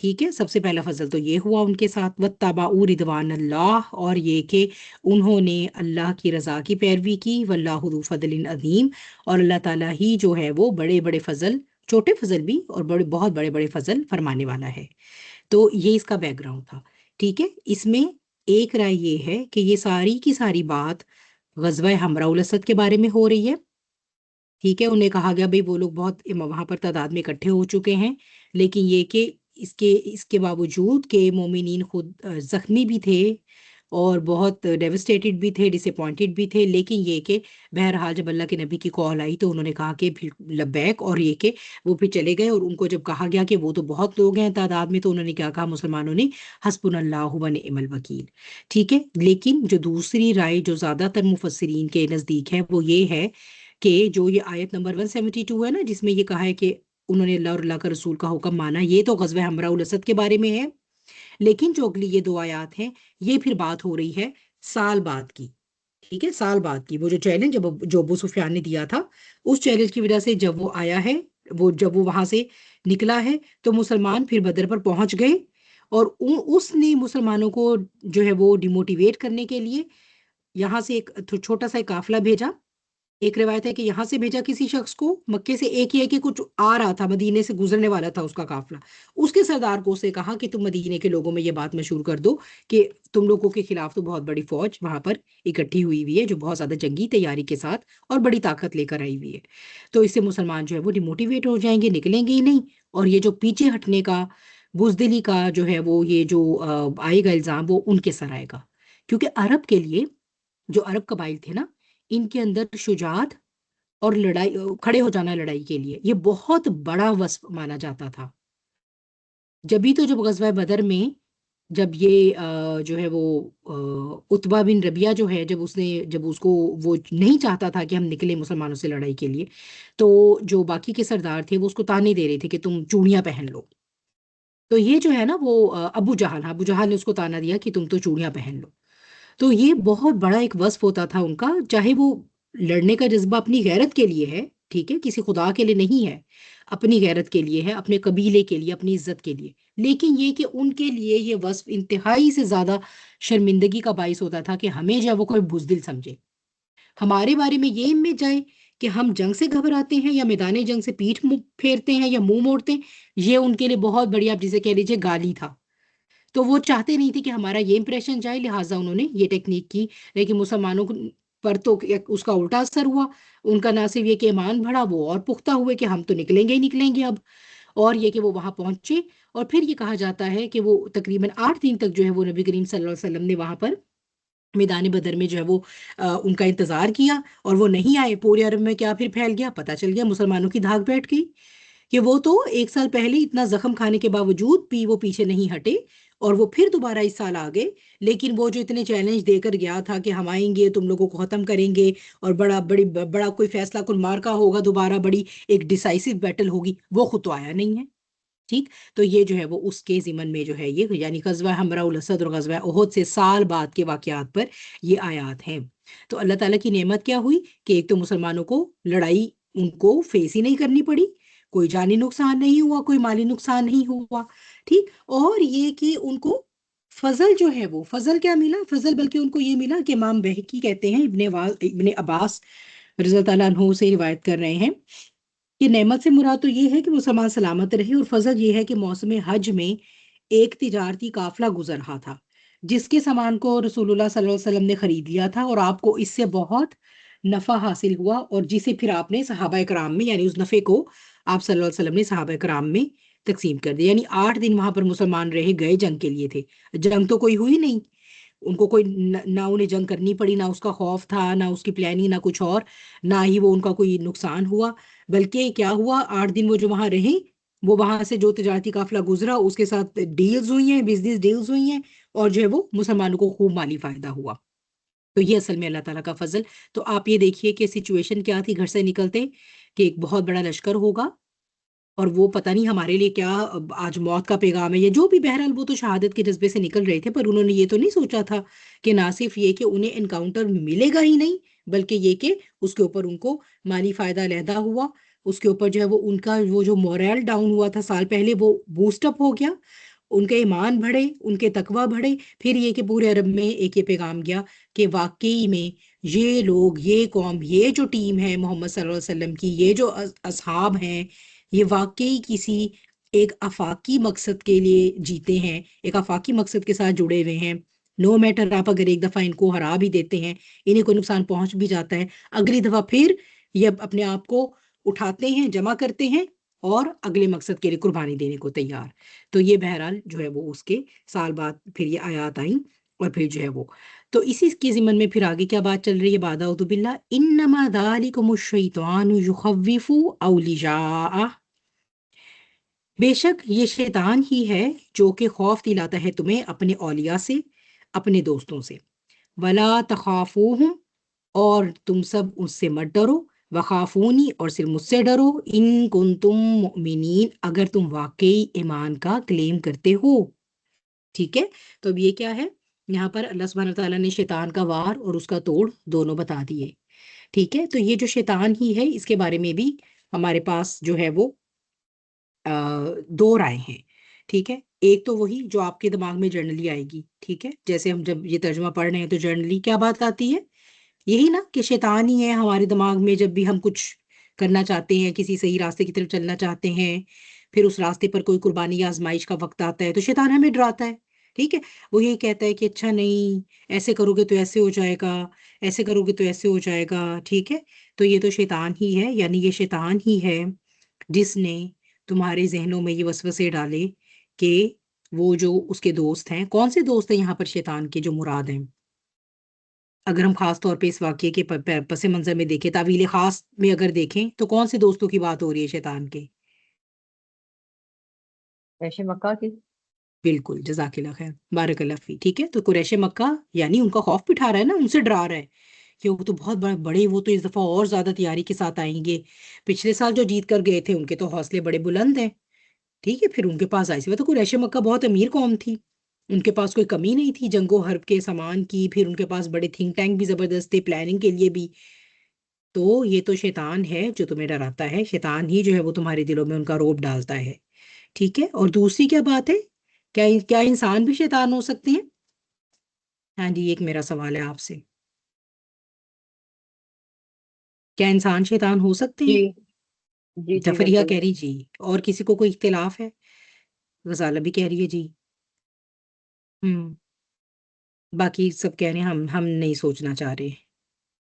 ٹھیک ہے، سب سے پہلا فضل تو یہ ہوا ان کے ساتھ. واتبعوا رضوان اللہ، اور یہ کہ انہوں نے اللہ کی رضا کی پیروی کی. واللہ ذو فضل عظیم، اور اللہ تعالیٰ ہی جو ہے وہ بڑے بڑے فضل، چھوٹے فضل بھی اور بہت بڑے بڑے فضل فرمانے والا ہے. تو یہ اس کا بیک گراؤنڈ تھا. ٹھیک ہے، اس میں ایک رائے یہ ہے کہ یہ ساری کی ساری بات غزوہ حمراء الاسد کے بارے میں ہو رہی ہے. ٹھیک ہے، انہیں کہا گیا بھئی وہ لوگ بہت وہاں پر تعداد میں اکٹھے ہو چکے ہیں، لیکن یہ کہ اس کے باوجود کہ مومنین خود زخمی بھی تھے اور بہت ڈیوسٹیٹڈ بھی تھے، ڈس اپوائنٹڈ بھی تھے، لیکن یہ کہ بہرحال جب اللہ کے نبی کی کال آئی تو انہوں نے کہا کہ پھر لبیک، اور یہ کہ وہ پھر چلے گئے. اور ان کو جب کہا گیا کہ وہ تو بہت لوگ ہیں تعداد میں، تو انہوں نے کیا کہا مسلمانوں نے؟ حسبنا اللہ و نعم الوکیل. ٹھیک ہے، لیکن جو دوسری رائے جو زیادہ تر مفسرین کے نزدیک ہے وہ یہ ہے کہ جو یہ آیت نمبر 172 ہے نا، جس میں یہ کہا ہے کہ انہوں نے اللہ اور اللہ کا رسول کا حکم مانا، یہ تو غزوہ حمراء الاسد کے بارے میں ہے. لیکن جو اگلی یہ 2 آیات ہیں، یہ پھر بات ہو رہی ہے سال بعد کی. ٹھیک ہے، سال بعد کی. وہ جو چیلنج جو ابو سفیان نے دیا تھا، اس چیلنج کی وجہ سے جب وہ آیا ہے، جب وہ وہاں سے نکلا ہے، تو مسلمان پھر بدر پر پہنچ گئے. اور اس نے مسلمانوں کو جو ہے وہ ڈیموٹیویٹ کرنے کے لیے یہاں سے ایک چھوٹا سا ایک قافلہ بھیجا. ایک روایت ہے کہ یہاں سے بھیجا کسی شخص کو، مکے سے ایک ہی کچھ آ رہا تھا، مدینے سے گزرنے والا تھا اس کا قافلہ. اس کے سردار کو اسے کہا کہ تم مدینے کے لوگوں میں یہ بات مشہور کر دو کہ تم لوگوں کے خلاف تو بہت بڑی فوج وہاں پر اکٹھی ہوئی ہوئی ہے، جو بہت زیادہ جنگی تیاری کے ساتھ اور بڑی طاقت لے کر آئی ہوئی ہے. تو اس سے مسلمان جو ہے وہ ڈیموٹیویٹ ہو جائیں گے، نکلیں گے ہی نہیں. اور یہ جو پیچھے ہٹنے کا، بزدلی کا جو ہے وہ یہ جو آئے گا الزام، وہ ان کے سر آئے گا. کیونکہ عرب کے لیے، جو عرب قبائل تھے نا، ان کے اندر شجاعت اور لڑائی، کھڑے ہو جانا لڑائی کے لیے، یہ بہت بڑا وصف مانا جاتا تھا. جبھی تو جب غزوہ بدر میں جب یہ جو ہے وہ عتبہ بن ربیعہ جو ہے، جب اس کو وہ نہیں چاہتا تھا کہ ہم نکلیں مسلمانوں سے لڑائی کے لیے، تو جو باقی کے سردار تھے وہ اس کو تانے دے رہے تھے کہ تم چوڑیاں پہن لو. تو یہ جو ہے نا وہ ابو جہل نے اس کو تانا دیا کہ تم تو چوڑیاں پہن لو. تو یہ بہت بڑا ایک وصف ہوتا تھا ان کا، چاہے وہ لڑنے کا جذبہ اپنی غیرت کے لیے ہے، ٹھیک ہے، کسی خدا کے لیے نہیں ہے، اپنی غیرت کے لیے ہے، اپنے قبیلے کے لیے، اپنی عزت کے لیے. لیکن یہ کہ ان کے لیے یہ وصف انتہائی سے زیادہ شرمندگی کا باعث ہوتا تھا کہ ہمیں جو ہے وہ کوئی بزدل سمجھے، ہمارے بارے میں یہ امیج جائے کہ ہم جنگ سے گھبراتے ہیں یا میدان جنگ سے پیٹھ پھیرتے ہیں یا منہ موڑتے ہیں. یہ ان کے لیے بہت بڑی، آپ جسے کہہ لیجیے، گالی تھا. تو وہ چاہتے نہیں تھے کہ ہمارا یہ امپریشن جائے، لہٰذا انہوں نے یہ ٹیکنیک کی. لیکن مسلمانوں پر تو اس کا الٹا اثر ہوا. ان کا نہ صرف یہ کہ ایمان بڑھا، وہ اور پختہ ہوئے کہ ہم تو نکلیں گے ہی نکلیں گے اب. اور یہ کہ وہ وہاں پہنچے، اور پھر یہ کہا جاتا ہے کہ وہ تقریباً 8 دن تک جو ہے وہ نبی کریم صلی اللہ علیہ وسلم نے وہاں پر میدان بدر میں جو ہے وہ ان کا انتظار کیا، اور وہ نہیں آئے. پورے عرب میں کیا پھر پھیل گیا، پتہ چل گیا، مسلمانوں کی دھاک بیٹھ گئی کہ وہ تو 1 سال پہلے اتنا زخم کھانے کے باوجود بھی وہ پیچھے نہیں ہٹے، اور وہ پھر دوبارہ اس سال آ گئے. لیکن وہ جو اتنے چیلنج دے کر گیا تھا کہ ہم آئیں گے، تم لوگوں کو ختم کریں گے، اور بڑا کوئی فیصلہ کن مارکا ہوگا، دوبارہ بڑی ایک ڈیسائسو بیٹل ہوگی، وہ خود تو آیا نہیں ہے. ٹھیک، تو یہ جو ہے وہ اس کے ضمن میں جو ہے یہ، یعنی غزوہ حمراء الاسد اور غزوہ احد سے سال بعد کے واقعات پر یہ آیات ہیں. تو اللہ تعالیٰ کی نعمت کیا ہوئی کہ ایک تو مسلمانوں کو لڑائی ان کو فیس ہی نہیں کرنی پڑی، کوئی جانی نقصان نہیں ہوا، کوئی مالی نقصان نہیں ہوا. ٹھیک، اور یہ کہ ان کو فضل جو ہے وہ فضل کیا ملا، فضل بلکہ ان کو یہ ملا کہ امام بہقی کہتے ہیں، ابن عباس رضی اللہ تعالیٰ عنہ سے روایت کر رہے ہیں کہ نعمت سے مراد تو یہ ہے کہ مسلمان سلامت رہے، اور فضل یہ ہے کہ موسم حج میں ایک تجارتی قافلہ گزر رہا تھا، جس کے سامان کو رسول اللہ صلی اللہ علیہ وسلم نے خرید لیا تھا، اور آپ کو اس سے بہت نفع حاصل ہوا، اور جسے پھر آپ نے صحابہ کرام میں، یعنی اس نفع کو آپ صلی اللہ علیہ وسلم نے صحابہ کرام میں تقسیم کر دیا. یعنی 8 دن وہاں پر مسلمان رہے, گئے جنگ کے لیے تھے, جنگ تو کوئی ہوئی نہیں, ان کو کوئی نہ انہیں جنگ کرنی پڑی, نہ اس کا خوف تھا, نہ اس کی پلاننگ, نہ کچھ اور, نہ ہی وہ ان کا کوئی نقصان ہوا. بلکہ کیا ہوا, 8 دن وہ جو وہاں رہے, وہ وہاں سے جو تجارتی قافلہ گزرا اس کے ساتھ ڈیلز ہوئی ہیں, بزنس ڈیلز ہوئی ہیں, اور جو ہے وہ مسلمانوں کو خوب مالی فائدہ ہوا. تو یہ اصل میں اللہ تعالیٰ کا فضل. تو آپ یہ دیکھیے کہ سچویشن کیا تھی گھر سے نکلتے, کہ ایک بہت بڑا لشکر ہوگا, اور وہ پتہ نہیں ہمارے لیے کیا آج موت کا پیغام ہے, یا جو بھی, بہرحال وہ تو شہادت کے جذبے سے نکل رہے تھے, پر انہوں نے یہ تو نہیں سوچا تھا کہ نہ صرف یہ کہ انہیں انکاؤنٹر ملے گا ہی نہیں, بلکہ یہ کہ اس کے اوپر ان کو مالی فائدہ علیحدہ ہوا, اس کے اوپر جو ہے وہ ان کا وہ جو موریل ڈاؤن ہوا تھا سال پہلے, وہ بوسٹ اپ ہو گیا, ان کے ایمان بڑھے, ان کے تقوی بڑھے. پھر یہ کہ پورے عرب میں ایک یہ پیغام گیا کہ واقعی میں یہ لوگ, یہ قوم, یہ جو ٹیم ہے محمد صلی اللہ علیہ وسلم کی, یہ جو اصحاب ہیں, یہ واقعی کسی ایک آفاقی مقصد کے لیے جیتے ہیں, ایک آفاقی مقصد کے ساتھ جڑے ہوئے ہیں. نو میٹر آپ اگر ایک دفعہ ان کو ہرا بھی دیتے ہیں, انہیں کوئی نقصان پہنچ بھی جاتا ہے, اگلی دفعہ پھر یہ اپنے آپ کو اٹھاتے ہیں, جمع کرتے ہیں, اور اگلے مقصد کے لیے قربانی دینے کو تیار. تو یہ بہرحال جو ہے وہ اس کے سال بعد پھر یہ آیات آئیں, اور پھر جو ہے وہ تو اسی کے ضمن میں پھر آگے کیا بات چل رہی ہے, بعد اعوذ باللہ, انما ذالکم الشیطان یخوف اولیاءہ, بے شک یہ شیطان ہی ہے جو کہ خوف دلاتا ہے تمہیں اپنے اولیاء سے, اپنے دوستوں سے. ولا تخافوہم, اور تم سب اس سے مت ڈرو, وخافونی, اور صرف مجھ سے ڈرو, ان کنتم مؤمنین, اگر تم واقعی ایمان کا کلیم کرتے ہو. ٹھیک ہے, تو اب یہ کیا ہے, یہاں پر اللہ سبحانہ تعالیٰ نے شیطان کا وار اور اس کا توڑ دونوں بتا دیے. ٹھیک ہے, تو یہ جو شیطان ہی ہے, اس کے بارے میں بھی ہمارے پاس جو ہے وہ دو رائے ہیں. ٹھیک ہے, ایک تو وہی جو آپ کے دماغ میں جنرلی آئے گی. ٹھیک ہے, جیسے ہم جب یہ ترجمہ پڑھ رہے ہیں تو جنرلی کیا بات آتی ہے, یہی نا کہ شیطان ہی ہے ہمارے دماغ میں, جب بھی ہم کچھ کرنا چاہتے ہیں, کسی صحیح راستے کی طرف چلنا چاہتے ہیں, پھر اس راستے پر کوئی قربانی یا آزمائش کا وقت آتا ہے تو شیطان ہمیں ڈراتا ہے. ٹھیک ہے, وہ یہ کہتا ہے کہ اچھا نہیں, ایسے کرو گے تو ایسے ہو جائے گا, ایسے کرو گے تو ایسے ہو جائے گا. ٹھیک ہے, تو یہ تو شیطان ہی ہے, یعنی یہ شیطان ہی ہے جس نے تمہارے ذہنوں میں یہ وسوسے ڈالے کہ وہ جو اس کے دوست ہیں, کون سے دوست ہیں یہاں پر شیطان کے جو مراد ہیں, اگر ہم خاص طور پہ اس واقعے کے پس منظر میں دیکھیں, تعویل خاص میں اگر دیکھیں, تو کون سے دوستوں کی بات ہو رہی ہے شیطان کے؟ قریش مکہ کی. بالکل, جزاک اللہ خیر, بارک اللہ فی. ٹھیک ہے, تو قریش مکہ یعنی ان کا خوف بٹھا رہا ہے نا, ان سے ڈرا رہا ہے کہ وہ تو بہت بڑے, وہ تو اس دفعہ اور زیادہ تیاری کے ساتھ آئیں گے. پچھلے سال جو جیت کر گئے تھے ان کے تو حوصلے بڑے بلند ہیں. ٹھیک ہے, پھر ان کے پاس آئی سی, تو قریش مکہ بہت امیر قوم تھی, ان کے پاس کوئی کمی نہیں تھی جنگ و حرب کے سامان کی, پھر ان کے پاس بڑے تھنک ٹینک بھی زبردست تھے پلاننگ کے لیے بھی. تو یہ تو شیطان ہے جو تمہیں ڈراتا ہے, شیطان ہی جو ہے وہ تمہارے دلوں میں ان کا روب ڈالتا ہے. ٹھیک ہے, اور دوسری کیا بات ہے, کیا انسان بھی شیطان ہو سکتے ہیں؟ ہاں جی, ایک میرا سوال ہے آپ سے, کیا انسان شیطان ہو سکتے جی ہیں؟ جی جی جفریہ بالکل. کہہ رہی جی, اور کسی کو کوئی اختلاف ہے؟ غزالہ بھی کہہ رہی ہے جی. ہم باقی سب کہہ رہے ہیں ہم نہیں سوچنا چاہ رہے.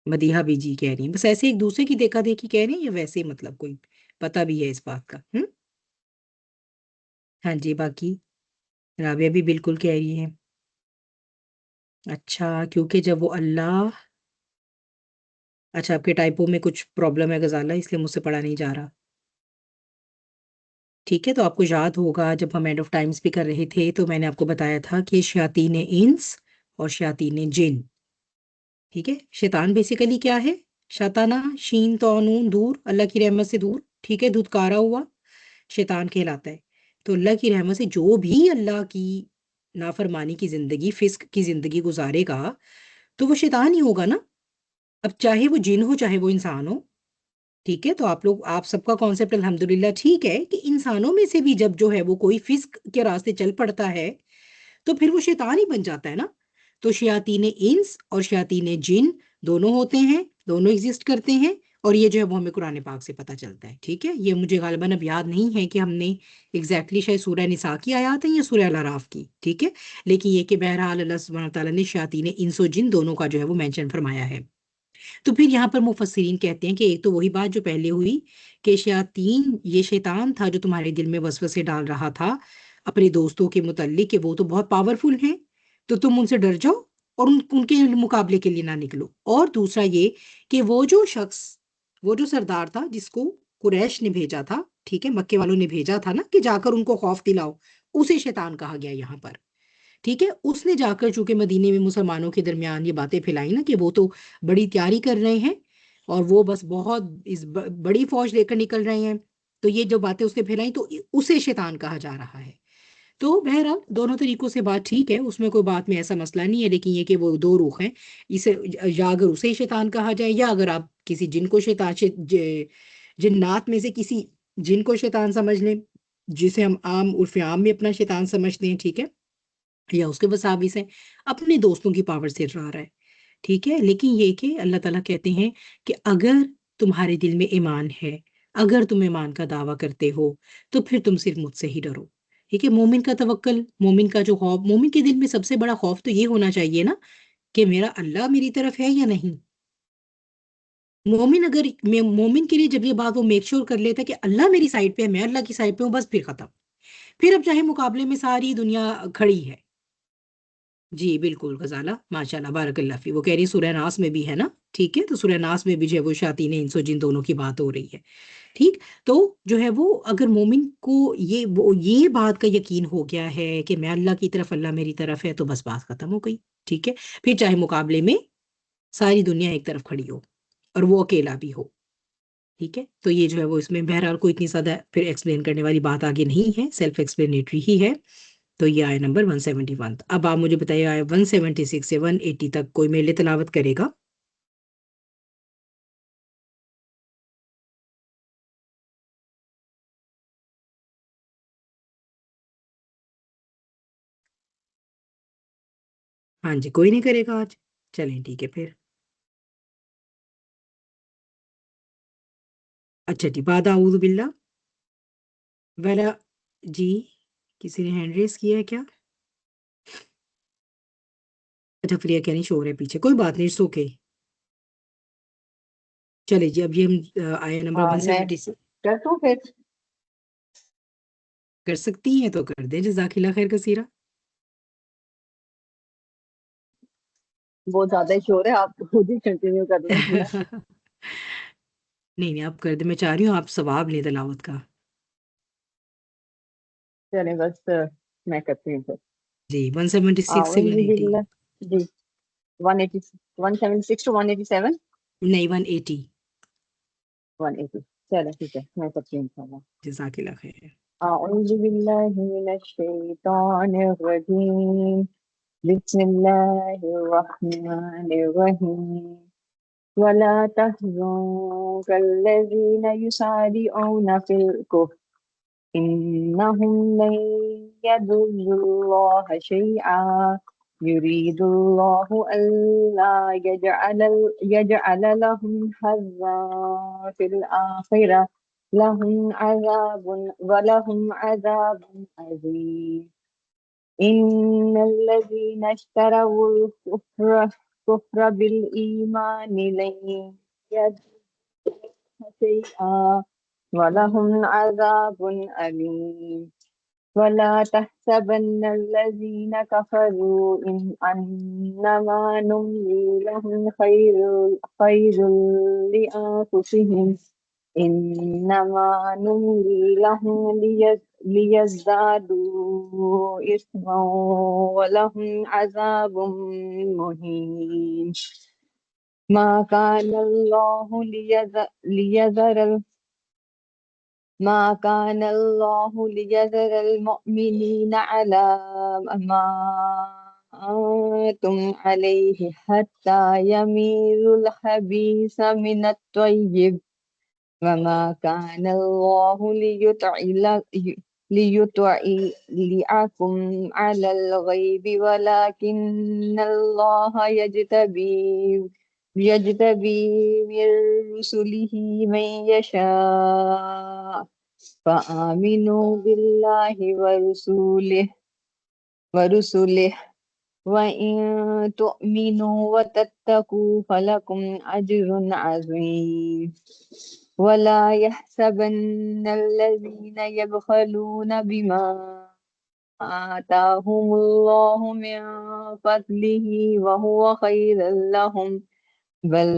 مدیحہ بھی جی کہہ رہی ہیں, بس ایسے ایک دوسرے کی دیکھا دیکھی کہہ رہے ہیں, یا ویسے ہی مطلب کوئی پتہ بھی ہے اس بات کا؟ ہاں جی, باقی رابعہ بھی بالکل کہہ رہی ہے. اچھا, کیونکہ جب وہ اللہ, اچھا آپ کے ٹائپو میں کچھ پرابلم ہے غزالہ, اس لیے مجھ سے پڑھا نہیں جا رہا. ٹھیک ہے, تو آپ کو یاد ہوگا جب ہم اینڈ آف ٹائمز بھی کر رہے تھے تو میں نے آپ کو بتایا تھا کہ شیاطین انس اور شیاطین جن. ٹھیک ہے, شیطان بیسیکلی کیا ہے, شیطانہ, شین تو نون, دور, اللہ کی رحمت سے دور. ٹھیک ہے, دھتکارا ہوا شیطان کہلاتا ہے. تو اللہ کی رحمت سے جو بھی اللہ کی نافرمانی کی زندگی, فسق کی زندگی گزارے گا تو وہ شیطان ہی ہوگا نا. اب چاہے وہ جن ہو چاہے وہ انسان ہو. ٹھیک ہے, تو آپ سب کا کانسیپٹ الحمدللہ ٹھیک ہے کہ انسانوں میں سے بھی جب جو ہے وہ کوئی فسق کے راستے چل پڑتا ہے تو پھر وہ شیطان ہی بن جاتا ہے نا. تو شیاطین انس اور شیاطین جن دونوں ہوتے ہیں, دونوں ایگزسٹ کرتے ہیں, اور یہ جو ہے وہ ہمیں قرآن پاک سے پتہ چلتا ہے. ٹھیک ہے, یہ مجھے غالباً اب یاد نہیں ہے کہ ہم نے ایگزیکٹلی شاید سورہ نساء کی آیات ہیں یا سورہ الاعراف کی. ٹھیک ہے, لیکن یہ کہ بہرحال اللہ سبحانہ تعالیٰ نے شیاطین انس و جن دونوں کا جو ہے وہ مینشن فرمایا ہے. تو پھر یہاں پر مفسرین کہتے ہیں کہ ایک تو وہی بات جو پہلے ہوئی کہ شیاطین، یہ شیطان تھا جو تمہارے دل میں وسوسے ڈال رہا تھا اپنے دوستوں کے متعلق کہ وہ تو بہت پاورفل ہیں، تو تم ان سے ڈر جاؤ اور ان کے مقابلے کے لیے نہ نکلو۔ اور دوسرا یہ کہ وہ جو شخص، وہ جو سردار تھا جس کو قریش نے بھیجا تھا، ٹھیک ہے، مکے والوں نے بھیجا تھا نا کہ جا کر ان کو خوف دلاؤ، اسے شیطان کہا گیا یہاں پر، ٹھیک ہے۔ اس نے جا کر چونکہ مدینے میں مسلمانوں کے درمیان یہ باتیں پھیلائی نا کہ وہ تو بڑی تیاری کر رہے ہیں اور وہ بس بہت بڑی فوج لے کر نکل رہے ہیں، تو یہ جو باتیں اس نے پھیلائی تو اسے شیطان کہا جا رہا ہے۔ تو بہرحال دونوں طریقوں سے بات ٹھیک ہے، اس میں کوئی بات میں ایسا مسئلہ نہیں ہے، لیکن یہ کہ وہ دو رخ ہیں، اسے یا اگر اسے شیطان کہا جائے یا اگر آپ کسی جن کو جنات میں سے کسی جن کو شیطان سمجھ لیں، جسے ہم عام عرف عام میں اپنا شیطان سمجھتے ہیں، ٹھیک ہے، یا اس کے مساوس ہیں، اپنے دوستوں کی پاور سے ڈرا رہا ہے، ٹھیک ہے۔ لیکن یہ کہ اللہ تعالیٰ کہتے ہیں کہ اگر تمہارے دل میں ایمان ہے، اگر تم ایمان کا دعویٰ کرتے ہو تو پھر تم صرف مجھ سے ہی ڈرو، ٹھیک ہے۔ مومن کا توکل، مومن کا جو خوف، مومن کے دل میں سب سے بڑا خوف تو یہ ہونا چاہیے نا کہ میرا اللہ میری طرف ہے یا نہیں۔ مومن کے لیے جب یہ بات وہ میک شور کر لیتا ہے کہ اللہ میری سائڈ پہ ہے، میں اللہ کی سائڈ پہ ہوں، بس پھر ختم، پھر اب چاہے مقابلے میں ساری دنیا کھڑی ہے۔ جی بالکل غزالہ، ماشاء اللہ، بارک اللہ فی، وہ کہہ رہی سورہ ناس میں بھی ہے نا، ٹھیک ہے، تو سورہ ناس میں بھی جو ہے وہ شیاطین انس و جن دونوں کی بات ہو رہی ہے، ٹھیک۔ تو جو ہے وہ اگر مومن کو یہ بات کا یقین ہو گیا ہے کہ میں اللہ کی طرف، اللہ میری طرف ہے، تو بس بات ختم ہو گئی، ٹھیک ہے۔ پھر چاہے مقابلے میں ساری دنیا ایک طرف کھڑی ہو اور وہ اکیلا بھی ہو، ٹھیک ہے۔ تو یہ جو ہے وہ اس میں بہرحال کوئی اتنی زیادہ پھر ایکسپلین کرنے والی بات آگے نہیں ہے، سیلف ایکسپلینیٹری ہی ہے۔ تو یہ آیا نمبر 171۔ اب آپ مجھے بتائیے آیا 176 سے 180 تک کوئی میرے لیے تلاوت کرے گا؟ ہاں جی، کوئی نہیں کرے گا آج؟ چلیں ٹھیک ہے پھر۔ اچھا جی، بعد اعوذ باللہ ولا، جی کسی نے ہینڈ ریز کیا ہے کیا؟ اچھا فریہ کہہ نہیں شور ہے پیچھے، کوئی بات نہیں، سو کے چلے جی۔ اب یہ ہم آیا نمبر ہاں میں 176 کر دوں پھر؟ کر سکتی ہیں تو کر دیں، جزاک اللہ خیر کثیرہ۔ بہت زیادہ شور ہے، آپ خود ہی کنٹینیو کر لیں پورا۔ نہیں نہیں، آپ کر دیں، میں چاہ رہی ہوں آپ ثواب لیں تلاوت کا۔ چلیں بس میں کرتی ہوں پھر۔ جی 176 سے اعوذ 180، باللہ، جی 180 176 to 187 نہیں 180، 180، چلیں ٹھیک ہے میں کرتی ہوں انشاءاللہ۔ جزاک اللہ خیر۔ اعوذ باللہ من الشیطان الرجیم، بسم اللہ الرحمن الرحیم، ولا تحزن كالذين يسارعون في الكفر إنهم لن يضروا الله شيئا يريد الله ألا يجعل لهم حظا في الآخرة ولهم عذاب عظيم إن الذين اشتروا الكفر بالإيمان لن يضروا شيئا ولهم عذاب أليم ولا تحسبن الذين كفروا أنما نملي لهم خير لأنفسهم إنما نملي لهم ليزدادوا إثما ولهم عذاب مهين ما كان الله ليذر المؤمنين على ما أنتم عليه حتى يميز الخبيث من الطيب وما كان الله ليطلعكم على الغيب ولكن الله يجتبي من رسله من يشاء فآمنوا بالله ورسله وَإِن تُؤْمِنُوا وَتَتَّقُوا فَلَكُمْ أَجْرٌ عَظِيمٌ وَلَا يَحْسَبَنَّ الَّذِينَ يَبْخَلُونَ بِمَا آتَاهُمُ اللَّهُ مِن فَضْلِهِ وَهُوَ خَيْرٌ لَّهُم بل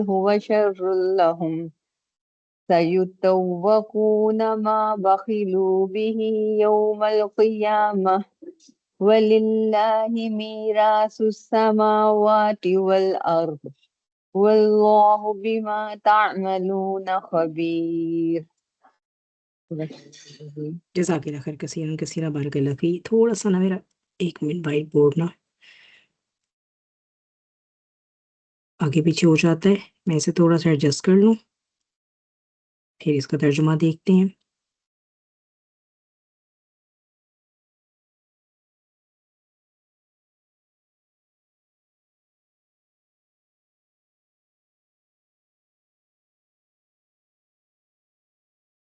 هو شر لهم سيطوقون ما بخلوا به يوم القيامة ولله ميراث السماوات والأرض والله بما تعملون خبير. جزاکاللہ خیر کثیرا کثیرا بارک اللہ فی. تھوڑا سا نا میرا 1 منٹ وائٹ بورڈ نا آگے پیچھے ہو جاتا ہے، میں اسے تھوڑا سا ایڈجسٹ کر لوں، پھر اس کا ترجمہ دیکھتے ہیں.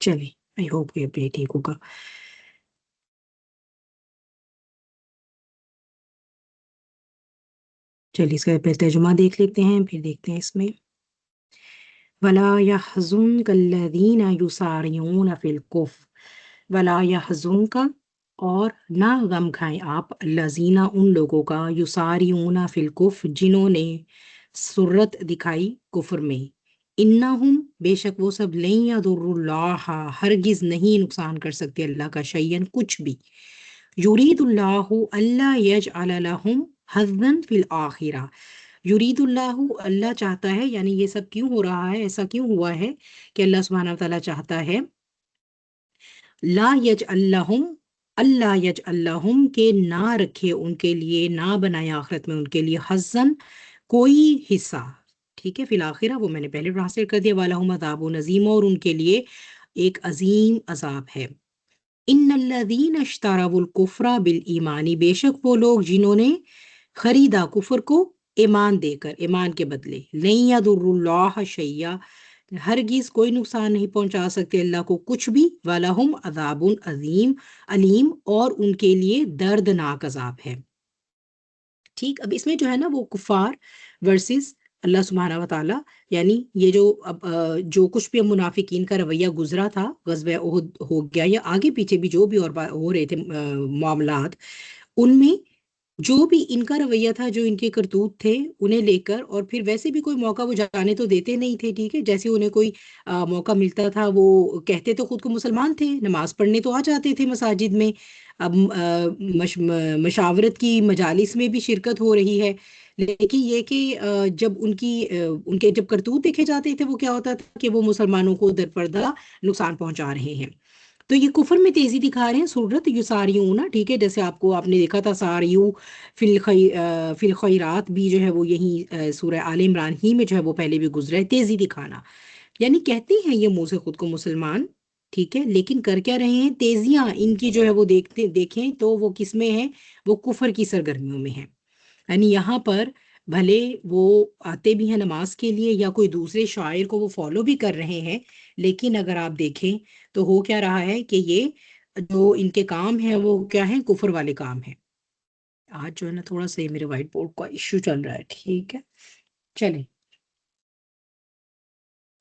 چلیں آئی ہوپ کہ اب یہ ٹھیک ہوگا. چلیے اس کا پہلے ترجمہ دیکھ لیتے ہیں، پھر دیکھتے ہیں اس میں. وَلَا يَحْزُنْكَ الَّذِينَ يُسَارِعُونَ فِي الْكُفْرِ وَلَا يَحْزُنْكَ اور نہ غم کھائیں آپ الذین ان لوگوں کا یسارعون فی الکفر جنہوں نے سرعت دکھائی کفر میں. انہم بے شک وہ سب لن یضروا اللہ ہرگز نہیں نقصان کر سکتے اللہ کا شیئن کچھ بھی. یرید اللہ اللہ یجعل لہم حظا فی الآخرہ. یرید اللہ اللہ چاہتا ہے، یعنی یہ سب کیوں ہو رہا ہے، ایسا کیوں ہوا ہے کہ اللہ سبحانہ وتعالیٰ چاہتا ہے لا یجعل لہم اللہ یجعل لہم کہ نہ رکھے ان کے لیے، نہ بنائے آخرت میں ان کے لیے حظاً کوئی حصہ. ٹھیک ہے، فی الآخرہ وہ میں نے پہلے ٹرانسلیٹ کر دیا، وَلَهُمْ عَذَابٌ عَظِيمٌ اور ان کے لیے ایک عظیم عذاب ہے. ان الذین اشتروا الکفر بالایمان بے شک وہ لوگ جنہوں نے خریدا کفر کو ایمان دے کر، ایمان کے بدلے. لن یضروا اللہ شیئا ہرگز کوئی نقصان نہیں پہنچا سکتے اللہ کو کچھ بھی. وَلَهُمْ عَذَابٌ عَظِيمٌ علیم اور ان کے لیے دردناک عذاب ہے. ٹھیک، اب اس میں جو ہے نا وہ کفار ورسز اللہ سبحانہ و تعالیٰ، یعنی یہ جو اب جو کچھ بھی منافقین کا رویہ گزرا تھا غزوہ احد ہو گیا یا آگے پیچھے بھی جو بھی اور ہو رہے تھے معاملات، ان میں جو بھی ان کا رویہ تھا، جو ان کے کرتوت تھے انہیں لے کر، اور پھر ویسے بھی کوئی موقع وہ جانے تو دیتے نہیں تھے. ٹھیک ہے، جیسے انہیں کوئی موقع ملتا تھا وہ کہتے تو خود کو مسلمان تھے، نماز پڑھنے تو آ جاتے تھے مساجد میں، اب مشاورت کی مجالس میں بھی شرکت ہو رہی ہے، لیکن یہ کہ جب ان کے جب کرتوت دیکھے جاتے تھے وہ کیا ہوتا تھا کہ وہ مسلمانوں کو در پردہ نقصان پہنچا رہے ہیں. تو یہ کفر میں تیزی دکھا رہے ہیں سورت یساریون نا. ٹھیک ہے، جیسے آپ نے دیکھا تھا ساریو فی الخیرات بھی جو ہے وہ یہی سورہ آل عمران ہی میں جو ہے وہ پہلے بھی گزرا ہے. تیزی دکھانا یعنی کہتے ہیں یہ منہ سے خود کو مسلمان، ٹھیک ہے، لیکن کر کیا رہے ہیں، تیزیاں ان کی جو ہے وہ دیکھیں تو وہ کس میں ہیں، وہ کفر کی سرگرمیوں میں ہیں. یعنی یہاں پر بھلے وہ آتے بھی ہیں نماز کے لیے یا کوئی دوسرے شاعر کو وہ فالو بھی کر رہے ہیں، لیکن اگر آپ دیکھیں تو ہو کیا رہا ہے کہ یہ جو ان کے کام ہیں وہ کیا ہیں، کفر والے کام ہیں. آج جو ہے نا تھوڑا سا میرے وائٹ بورڈ کا ایشو چل رہا ہے. ٹھیک ہے، چلیں.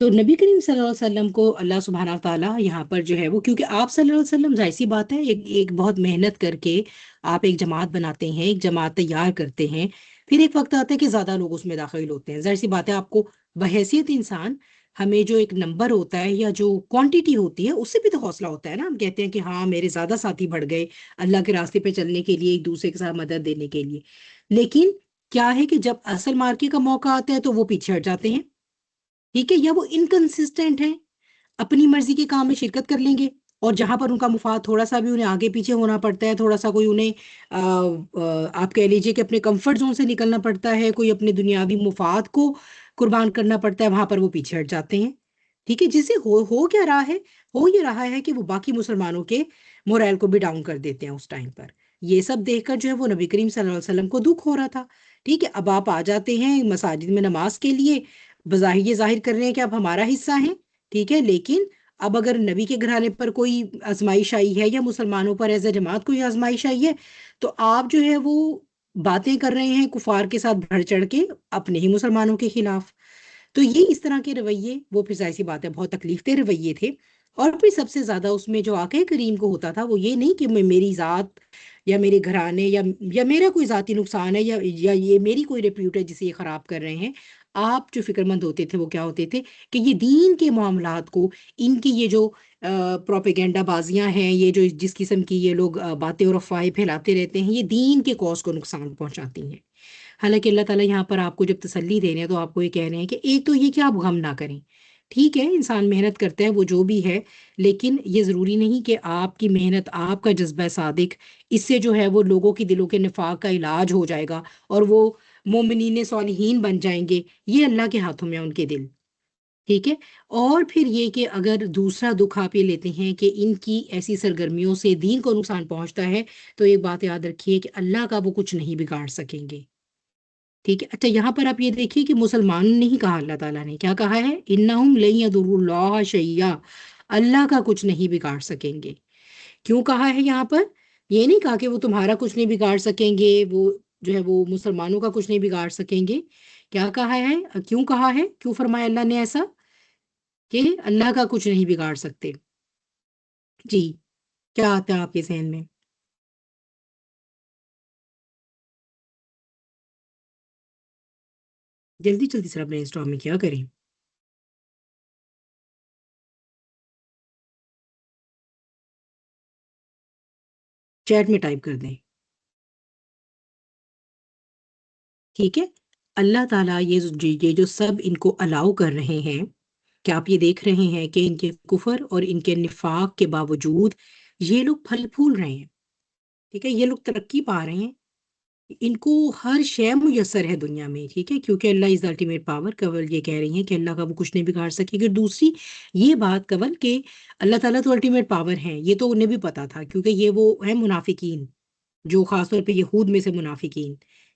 تو نبی کریم صلی اللہ علیہ وسلم کو اللہ سبحانہ تعالیٰ یہاں پر جو ہے وہ، کیونکہ آپ صلی اللہ علیہ وسلم ظاہر سی بات ہے ایک بہت محنت کر کے آپ ایک جماعت بناتے ہیں، ایک جماعت تیار کرتے ہیں، پھر ایک وقت آتا ہے کہ زیادہ لوگ اس میں داخل ہوتے ہیں. ظاہر سی بات ہے آپ کو بحیثیت انسان ہمیں جو ایک نمبر ہوتا ہے یا جو کوانٹیٹی ہوتی ہے اس سے بھی تو حوصلہ ہوتا ہے نا. ہم کہتے ہیں کہ ہاں میرے زیادہ ساتھی بڑھ گئے اللہ کے راستے پہ چلنے کے لیے، ایک دوسرے کے ساتھ مدد دینے کے لیے. لیکن کیا ہے کہ جب اصل مارکے کا موقع آتا ہے تو وہ پیچھے ہٹ جاتے ہیں. ٹھیک ہے، یا وہ انکنسسٹنٹ ہیں، اپنی مرضی کے کام میں شرکت کر لیں گے، اور جہاں پر ان کا مفاد تھوڑا سا بھی انہیں آگے پیچھے ہونا پڑتا ہے، تھوڑا سا کوئی انہیں آپ کہہ لیجئے کہ اپنے کمفرٹ زون سے نکلنا پڑتا ہے، کوئی اپنے دنیاوی مفاد کو قربان کرنا پڑتا ہے، وہاں پر وہ پیچھے ہٹ جاتے ہیں. ٹھیک ہے، جس سے ہو کیا رہا ہے، ہو یہ رہا ہے کہ وہ باقی مسلمانوں کے مورائل کو بھی ڈاؤن کر دیتے ہیں اس ٹائم پر. یہ سب دیکھ کر جو ہے وہ نبی کریم صلی اللہ علیہ وسلم کو دکھ ہو رہا تھا. ٹھیک ہے، اب آپ آ جاتے ہیں مساجد میں نماز کے لیے، بظاہر یہ ظاہر کر رہے ہیں کہ آپ ہمارا حصہ ہیں، ٹھیک ہے، لیکن اب اگر نبی کے گھرانے پر کوئی آزمائش آئی ہے یا مسلمانوں پر ایز اے جماعت کوئی آزمائش آئی ہے، تو آپ جو ہے وہ باتیں کر رہے ہیں کفار کے ساتھ بڑھ چڑھ کے اپنے ہی مسلمانوں کے خلاف. تو یہ اس طرح کے رویے وہ پھر ظاہر سی بات ہے بہت تکلیف دہ رویے تھے. اور پھر سب سے زیادہ اس میں جو آقا کریم کو ہوتا تھا وہ یہ نہیں کہ میری ذات یا میرے گھرانے یا میرا کوئی ذاتی نقصان ہے یا یہ میری کوئی ریپیوٹ ہے جسے یہ خراب کر رہے ہیں. آپ جو فکر مند ہوتے تھے وہ کیا ہوتے تھے کہ یہ دین کے معاملات کو، ان کی یہ جو پروپیگنڈا بازیاں ہیں، یہ جو جس قسم کی یہ لوگ باتیں اور افواہیں پھیلاتے رہتے ہیں، یہ دین کے کوز کو نقصان پہنچاتی ہیں. حالانکہ اللہ تعالیٰ یہاں پر آپ کو جب تسلی دے رہے ہیں تو آپ کو یہ کہہ رہے ہیں کہ ایک تو یہ کہ آپ غم نہ کریں. ٹھیک ہے، انسان محنت کرتا ہے وہ جو بھی ہے، لیکن یہ ضروری نہیں کہ آپ کی محنت، آپ کا جذبہ صادق اس سے جو ہے وہ لوگوں کی دلوں کے نفاق کا علاج ہو جائے گا اور وہ مومنین صالحین بن جائیں گے. یہ اللہ کے ہاتھوں میں ان کے دل. ٹھیک ہے. اور پھر یہ کہ اگر دوسرا دکھ آپ یہ لیتے ہیں کہ ان کی ایسی سرگرمیوں سے دین کو نقصان پہنچتا ہے، تو ایک بات یاد رکھیے کہ اللہ کا وہ کچھ نہیں بگاڑ سکیں گے. ٹھیک ہے. اچھا، یہاں پر آپ یہ دیکھیے کہ مسلمان نہیں کہا، اللہ تعالیٰ نے کیا کہا ہے؟ انہم لن یضروا اللہ شیئا، اللہ کا کچھ نہیں بگاڑ سکیں گے. کیوں کہا ہے یہاں پر؟ یہ نہیں کہا کہ وہ تمہارا کچھ نہیں بگاڑ سکیں گے، وہ جو ہے وہ مسلمانوں کا کچھ نہیں بگاڑ سکیں گے. کیا کہا ہے؟ کیوں کہا ہے؟ کیوں فرمایا اللہ نے ایسا کہ اللہ کا کچھ نہیں بگاڑ سکتے؟ جی، کیا آتا ہے آپ کے ذہن میں؟ جلدی جلدی سر برین اسٹارمنگ کیا کریں. چیٹ میں ٹائپ کر دیں. ٹھیک ہے. اللہ تعالیٰ یہ جو سب ان کو الاؤ کر رہے ہیں، کہ آپ یہ دیکھ رہے ہیں کہ ان کے کفر اور ان کے نفاق کے باوجود یہ لوگ پھل پھول رہے ہیں. ٹھیک ہے، یہ لوگ ترقی پا رہے ہیں، ان کو ہر شے میسر ہے دنیا میں. ٹھیک ہے، کیونکہ اللہ از الٹیمیٹ پاور. کول یہ کہہ رہی ہیں کہ اللہ کا وہ کچھ نہیں بگاڑ سکے گا. دوسری یہ بات کول کہ اللہ تعالیٰ تو الٹیمیٹ پاور ہے، یہ تو انہیں بھی پتا تھا، کیونکہ یہ وہ ہیں منافقین، جو خاص طور پہ یہود میں سے منافقین.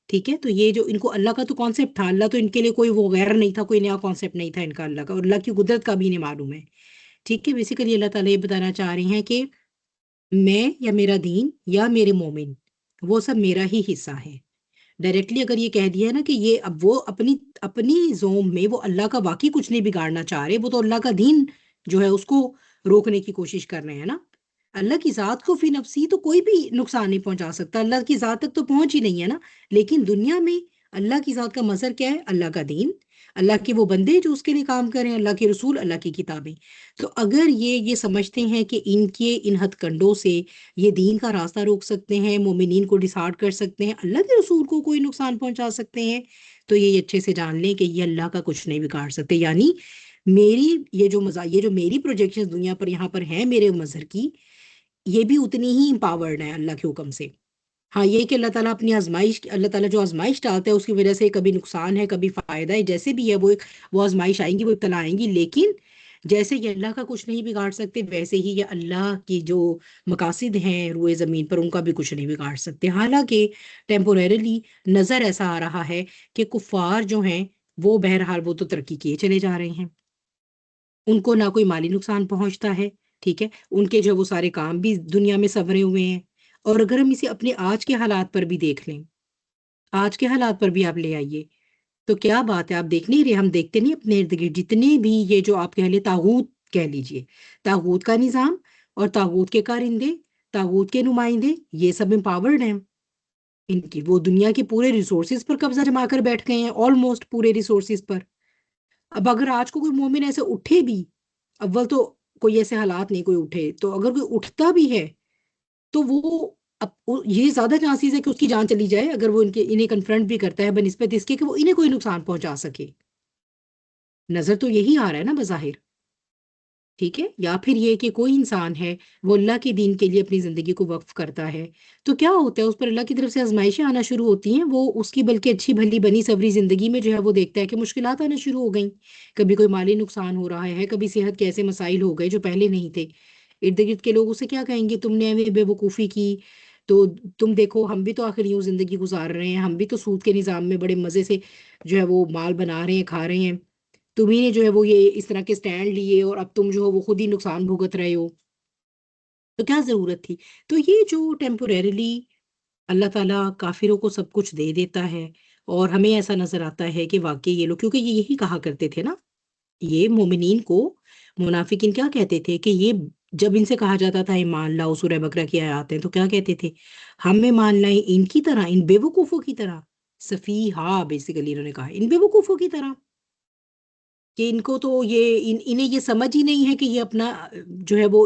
ٹھیک ہے، تو یہ جو ان کو اللہ کا تو کانسیپٹ تھا، اللہ تو ان کے لیے کوئی وہ غیر نہیں تھا، کوئی نیا کانسیپٹ نہیں تھا ان کا اللہ کا، اور اللہ کی قدرت کا بھی نہیں معلوم ہے. ٹھیک ہے. بیسیکلی اللہ تعالیٰ یہ بتانا چاہ رہے ہیں کہ میں یا میرا دین یا میرے مومن وہ سب میرا ہی حصہ ہے. ڈائریکٹلی اگر یہ کہہ دیا نا کہ یہ اب وہ اپنی اپنی زوم میں وہ اللہ کا واقعی کچھ نہیں بگاڑنا چاہ رہے، وہ تو اللہ کا دین جو ہے اس کو روکنے کی کوشش کر رہے ہیں نا. اللہ کی ذات کو فی نفسی تو کوئی بھی نقصان نہیں پہنچا سکتا، اللہ کی ذات تک تو پہنچ ہی نہیں ہے نا. لیکن دنیا میں اللہ کی ذات کا مظہر کیا ہے؟ اللہ کا دین، اللہ کے وہ بندے جو اس کے لیے کام کریں، اللہ کے رسول، اللہ کی کتابیں. تو اگر یہ سمجھتے ہیں کہ ان کے ان ہتھ کنڈوں سے یہ دین کا راستہ روک سکتے ہیں، مومنین کو ڈسارڈ کر سکتے ہیں، اللہ کے رسول کو کوئی نقصان پہنچا سکتے ہیں، تو یہ اچھے سے جان لیں کہ یہ اللہ کا کچھ نہیں بگاڑ سکتے. یعنی میری یہ جو میری پروجیکشن دنیا پر یہاں پر ہیں میرے مظہر کی، یہ بھی اتنی ہی امپاورڈ ہے اللہ کے حکم سے. ہاں، یہ کہ اللہ تعالیٰ اپنی آزمائش، اللہ تعالیٰ جو آزمائش ڈالتا ہے اس کی وجہ سے کبھی نقصان ہے کبھی فائدہ ہے، جیسے بھی ہے وہ آزمائش آئیں گی، وہ ابتلا آئیں گی. لیکن جیسے یہ اللہ کا کچھ نہیں بگاڑ سکتے، ویسے ہی یہ اللہ کی جو مقاصد ہیں روئے زمین پر ان کا بھی کچھ نہیں بگاڑ سکتے. حالانکہ ٹیمپوریرلی نظر ایسا آ رہا ہے کہ کفار جو ہیں وہ بہرحال وہ تو ترقی کیے چلے جا رہے ہیں، ان کو نہ کوئی مالی نقصان پہنچتا ہے. ٹھیک ہے، ان کے جو وہ سارے کام بھی دنیا میں سنورے ہوئے ہیں. اور اگر ہم اسے اپنے آج کے حالات پر بھی دیکھ لیں، آج کے حالات پر بھی آپ لے آئیے، تو کیا بات ہے، آپ دیکھ نہیں رہے، ہم دیکھتے نہیں اپنے ارد گرد جتنے بھی یہ جو آپ کہہ لیں طاغوت کہہ لیجئے، طاغوت کا نظام اور طاغوت کے کارندے، طاغوت کے نمائندے، یہ سب امپاورڈ ہیں. ان کی وہ دنیا کے پورے ریسورسز پر قبضہ جما کر بیٹھ گئے ہیں، آلموسٹ پورے ریسورسز پر. اب اگر آج کو کوئی مومن ایسے اٹھے بھی، اول تو کوئی ایسے حالات نہیں کوئی اٹھے، تو اگر کوئی اٹھتا بھی ہے تو وہ یہ زیادہ چانسیز ہے کہ اس کی جان چلی جائے اگر وہ انہیں کنفرنٹ بھی کرتا ہے بنسبت اس کے کہ وہ انہیں کوئی نقصان پہنچا سکے. نظر تو یہی آ رہا ہے نا بظاہر. ٹھیک ہے. یا پھر یہ کہ کوئی انسان ہے وہ اللہ کے دین کے لیے اپنی زندگی کو وقف کرتا ہے، تو کیا ہوتا ہے، اس پر اللہ کی طرف سے آزمائشیں آنا شروع ہوتی ہیں. وہ اس کی بلکہ اچھی بھلی بنی سبری زندگی میں جو ہے وہ دیکھتا ہے کہ مشکلات آنا شروع ہو گئیں. کبھی کوئی مالی نقصان ہو رہا ہے، کبھی صحت کے ایسے مسائل ہو گئے جو پہلے نہیں تھے. ارد گرد کے لوگ اسے کیا کہیں گے، تم نے ایویں بے وقوفی کی، تو تم دیکھو ہم بھی تو آخر یوں زندگی گزار رہے ہیں، ہم بھی تو سود کے نظام میں بڑے مزے سے جو ہے وہ مال بنا رہے ہیں، کھا رہے ہیں. تمہیں نے جو ہے وہ یہ اس طرح کے سٹینڈ لیے اور اب تم جو ہے وہ خود ہی نقصان بھگت رہے ہو، تو کیا ضرورت تھی؟ تو یہ جو ٹیمپوریرلی اللہ تعالیٰ کافروں کو سب کچھ دے دیتا ہے، اور ہمیں ایسا نظر آتا ہے کہ واقعی یہ لوگ، کیونکہ یہ یہی کہا کرتے تھے نا، یہ مومنین کو منافقین کیا کہتے تھے کہ یہ جب ان سے کہا جاتا تھا ایمان لاؤ، سورہ بقرہ کی آیات ہیں، تو کیا کہتے تھے؟ ہم ایمان لائیں ان کی طرح، ان بے وقوفوں کی طرح، سفیہا بیسیکلی انہوں نے کہا ان بے وقوفوں کی طرح، کہ ان کو تو انہیں یہ سمجھ ہی نہیں ہے کہ یہ اپنا جو ہے وہ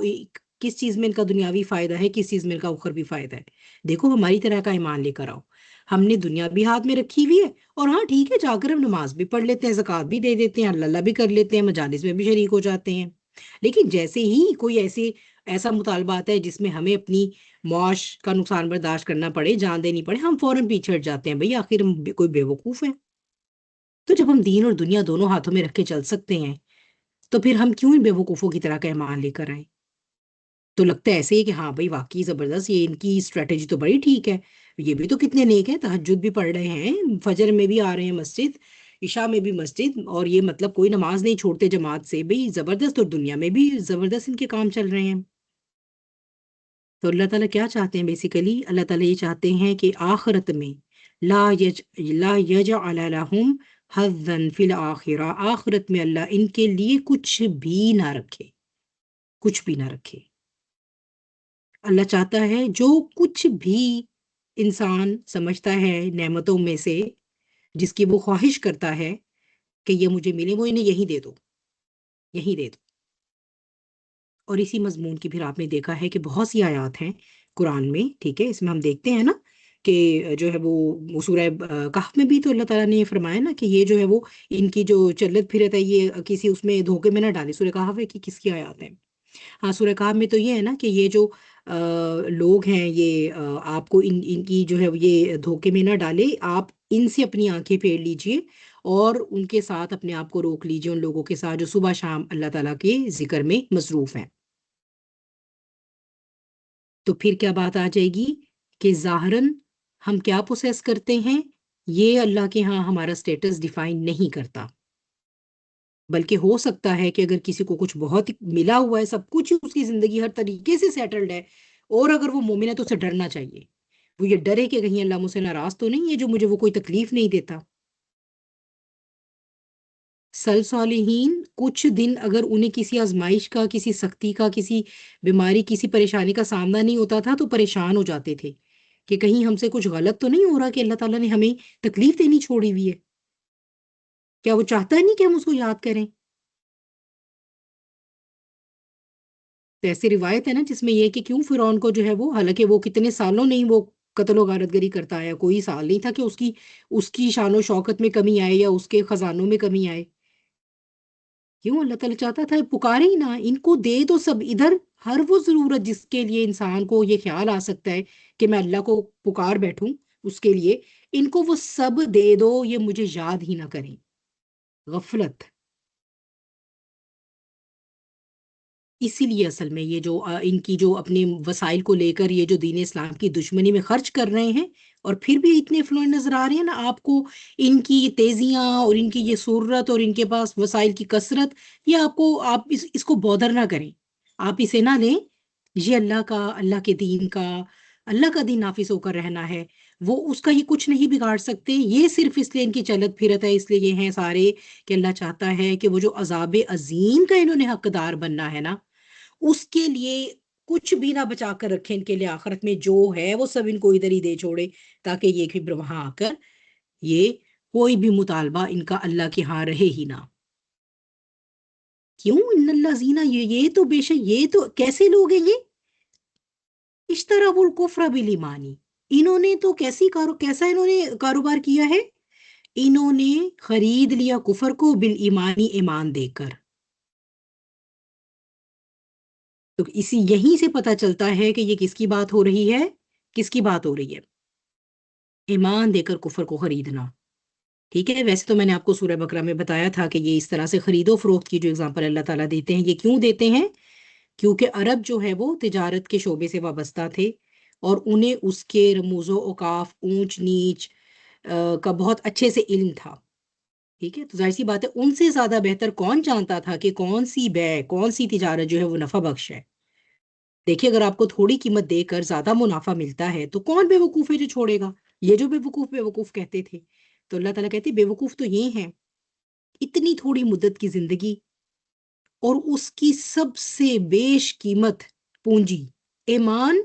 کس چیز میں ان کا دنیاوی فائدہ ہے، کس چیز میں ان کا اخروی فائدہ ہے۔ دیکھو ہماری طرح کا ایمان لے کر آؤ، ہم نے دنیا بھی ہاتھ میں رکھی ہوئی ہے، اور ہاں ٹھیک ہے جا کر ہم نماز بھی پڑھ لیتے ہیں، زکوٰۃ بھی دے دیتے ہیں، اللہ بھی کر لیتے ہیں، مجالس میں بھی شریک ہو جاتے ہیں، لیکن جیسے ہی کوئی ایسا مطالبہ آتا ہے جس میں ہمیں اپنی معاش کا نقصان برداشت کرنا پڑے، جان دینی پڑے، ہم فوراً پیچھے ہٹ جاتے ہیں، بھئی آخر ہم کوئی بے وقوف ہیں؟ تو جب ہم دین اور دنیا دونوں ہاتھوں میں رکھ کے چل سکتے ہیں، تو پھر ہم کیوں ان بے وقوفوں کی طرح کا ایمان لے کر آئیں؟ تو لگتا ہے ایسے ہی کہ ہاں بھائی واقعی زبردست، یہ ان کی اسٹریٹجی تو بڑی ٹھیک ہے، یہ بھی تو کتنے نیک ہیں، تہجد بھی پڑھ رہے ہیں، فجر میں بھی آ رہے ہیں مسجد، عشاء میں بھی مسجد، اور یہ مطلب کوئی نماز نہیں چھوڑتے جماعت سے، بھئی زبردست، اور دنیا میں بھی زبردست ان کے کام چل رہے ہیں۔ تو اللہ تعالیٰ کیا چاہتے ہیں؟ بیسیکلی اللہ تعالیٰ یہ چاہتے ہیں کہ آخرت میں لا یجعل لہم حظا فی الآخرہ، آخرت میں اللہ ان کے لیے کچھ بھی نہ رکھے، کچھ بھی نہ رکھے۔ اللہ چاہتا ہے جو کچھ بھی انسان سمجھتا ہے نعمتوں میں سے، جس کی وہ خواہش کرتا ہے کہ یہ مجھے ملے، وہ انہیں یہی دے دو، یہی دے دو۔ اور اسی مضمون کی پھر آپ نے دیکھا ہے کہ بہت سی آیات ہیں قرآن میں، ٹھیک ہے، اس میں ہم دیکھتے ہیں نا کہ جو ہے وہ سورہ کہف میں بھی تو اللہ تعالیٰ نے یہ فرمایا نا کہ یہ جو ہے وہ ان کی جو چلت پھرت ہے یہ کسی اس میں دھوکے میں نہ ڈالے۔ سورہ کہف ہے کہ کس کی آیات ہیں؟ ہاں سورہ کہف میں تو یہ ہے نا کہ یہ جو لوگ ہیں یہ آپ کو ان کی جو ہے یہ دھوکے میں نہ ڈالے، آپ ان سے اپنی آنکھیں پھیر لیجئے اور ان کے ساتھ اپنے آپ کو روک لیجئے، ان لوگوں کے ساتھ جو صبح شام اللہ تعالیٰ کے ذکر میں مصروف ہیں۔ تو پھر کیا بات آ جائے گی کہ ظاہراً ہم کیا پوسیس کرتے ہیں، یہ اللہ کے ہاں ہمارا سٹیٹس ڈیفائن نہیں کرتا، بلکہ ہو سکتا ہے کہ اگر کسی کو کچھ بہت ملا ہوا ہے، سب کچھ اس کی زندگی ہر طریقے سے سیٹلڈ ہے، اور اگر وہ مومن ہے تو اسے ڈرنا چاہیے، وہ یہ ڈرے کہ کہیں اللہ مجھ سے ناراض تو نہیں ہے جو مجھے وہ کوئی تکلیف نہیں دیتا۔ صالحین کچھ دن اگر انہیں کسی آزمائش کا، کسی سختی کا، کسی بیماری، کسی پریشانی کا سامنا نہیں ہوتا تھا تو پریشان ہو جاتے تھے کہ کہیں ہم سے کچھ غلط تو نہیں ہو رہا، کہ اللہ تعالیٰ نے ہمیں تکلیف دینی چھوڑی ہوئی ہے، کیا وہ چاہتا نہیں کہ ہم اس کو یاد کریں؟ تو ایسی روایت ہے نا جس میں یہ کہ کیوں فرعون کو جو ہے وہ، حالانکہ وہ کتنے سالوں نہیں وہ قتل و غارت گری کرتا ہے، کوئی سال نہیں تھا کہ اس کی شان و شوکت میں کمی آئے یا اس کے خزانوں میں کمی آئے، کیوں اللہ تعالیٰ چاہتا تھا پکارے ہی نہ، ان کو دے دو سب ادھر، ہر وہ ضرورت جس کے لیے انسان کو یہ خیال آ سکتا ہے کہ میں اللہ کو پکار بیٹھوں اس کے لیے، ان کو وہ سب دے دو، یہ مجھے یاد ہی نہ کریں۔ غفلت، اسی لیے اصل میں یہ جو ان کی جو اپنے وسائل کو لے کر یہ جو دین اسلام کی دشمنی میں خرچ کر رہے ہیں، اور پھر بھی اتنے فلوئنٹ نظر آ رہے ہیں نا آپ کو، ان کی یہ تیزیاں اور ان کی یہ سرعت اور ان کے پاس وسائل کی کثرت، یہ آپ اس کو بودر نہ کریں، آپ اسے نہ لیں، یہ اللہ کا، اللہ کے دین کا، اللہ کا دین نافذ ہو کر رہنا ہے، وہ اس کا یہ کچھ نہیں بگاڑ سکتے، یہ صرف اس لیے ان کی چلت پھرت ہے، اس لیے یہ ہیں سارے کہ اللہ چاہتا ہے کہ وہ جو عذاب عظیم کا انہوں نے حقدار بننا ہے نا، اس کے لیے کچھ بھی نہ بچا کر رکھے، ان کے لیے آخرت میں جو ہے وہ سب ان کو ادھر ہی دے چھوڑے، تاکہ یہ کہ وہاں آ کر یہ کوئی بھی مطالبہ ان کا اللہ کے ہاں رہے ہی نہ۔ کیوں؟ ان اللہ زینہ، یہ تو بے شک، یہ تو کیسے لوگ ہیں یہ؟ اشتروا الکفر بالایمانی، انہوں نے تو کیسا انہوں نے کاروبار کیا ہے؟ انہوں نے خرید لیا کفر کو بالایمانی، ایمان دے کر۔ تو یہیں سے پتہ چلتا ہے کہ یہ کس کی بات ہو رہی ہے، کس کی بات ہو رہی ہے؟ ایمان دے کر کفر کو خریدنا، ٹھیک ہے۔ ویسے تو میں نے آپ کو سورہ بقرہ میں بتایا تھا کہ یہ اس طرح سے خرید و فروخت کی جو اگزامپل اللہ تعالیٰ دیتے ہیں، یہ کیوں دیتے ہیں؟ کیونکہ عرب جو ہے وہ تجارت کے شعبے سے وابستہ تھے، اور انہیں اس کے رموز و اوقاف، اونچ نیچ کا بہت اچھے سے علم تھا، ٹھیک ہے، تو ظاہر سی بات ہے ان سے زیادہ بہتر کون جانتا تھا کہ کون سی بے کون سی تجارت جو ہے وہ نفع بخش ہے. دیکھیے اگر آپ کو تھوڑی قیمت دے کر زیادہ منافع ملتا ہے تو کون بے وقوف ہے جو چھوڑے گا. یہ جو بے وقوف کہتے تھے، تو اللہ تعالیٰ کہتے بے وقوف تو یہ ہیں اتنی تھوڑی مدت کی زندگی اور اس کی سب سے بیش قیمت پونجی ایمان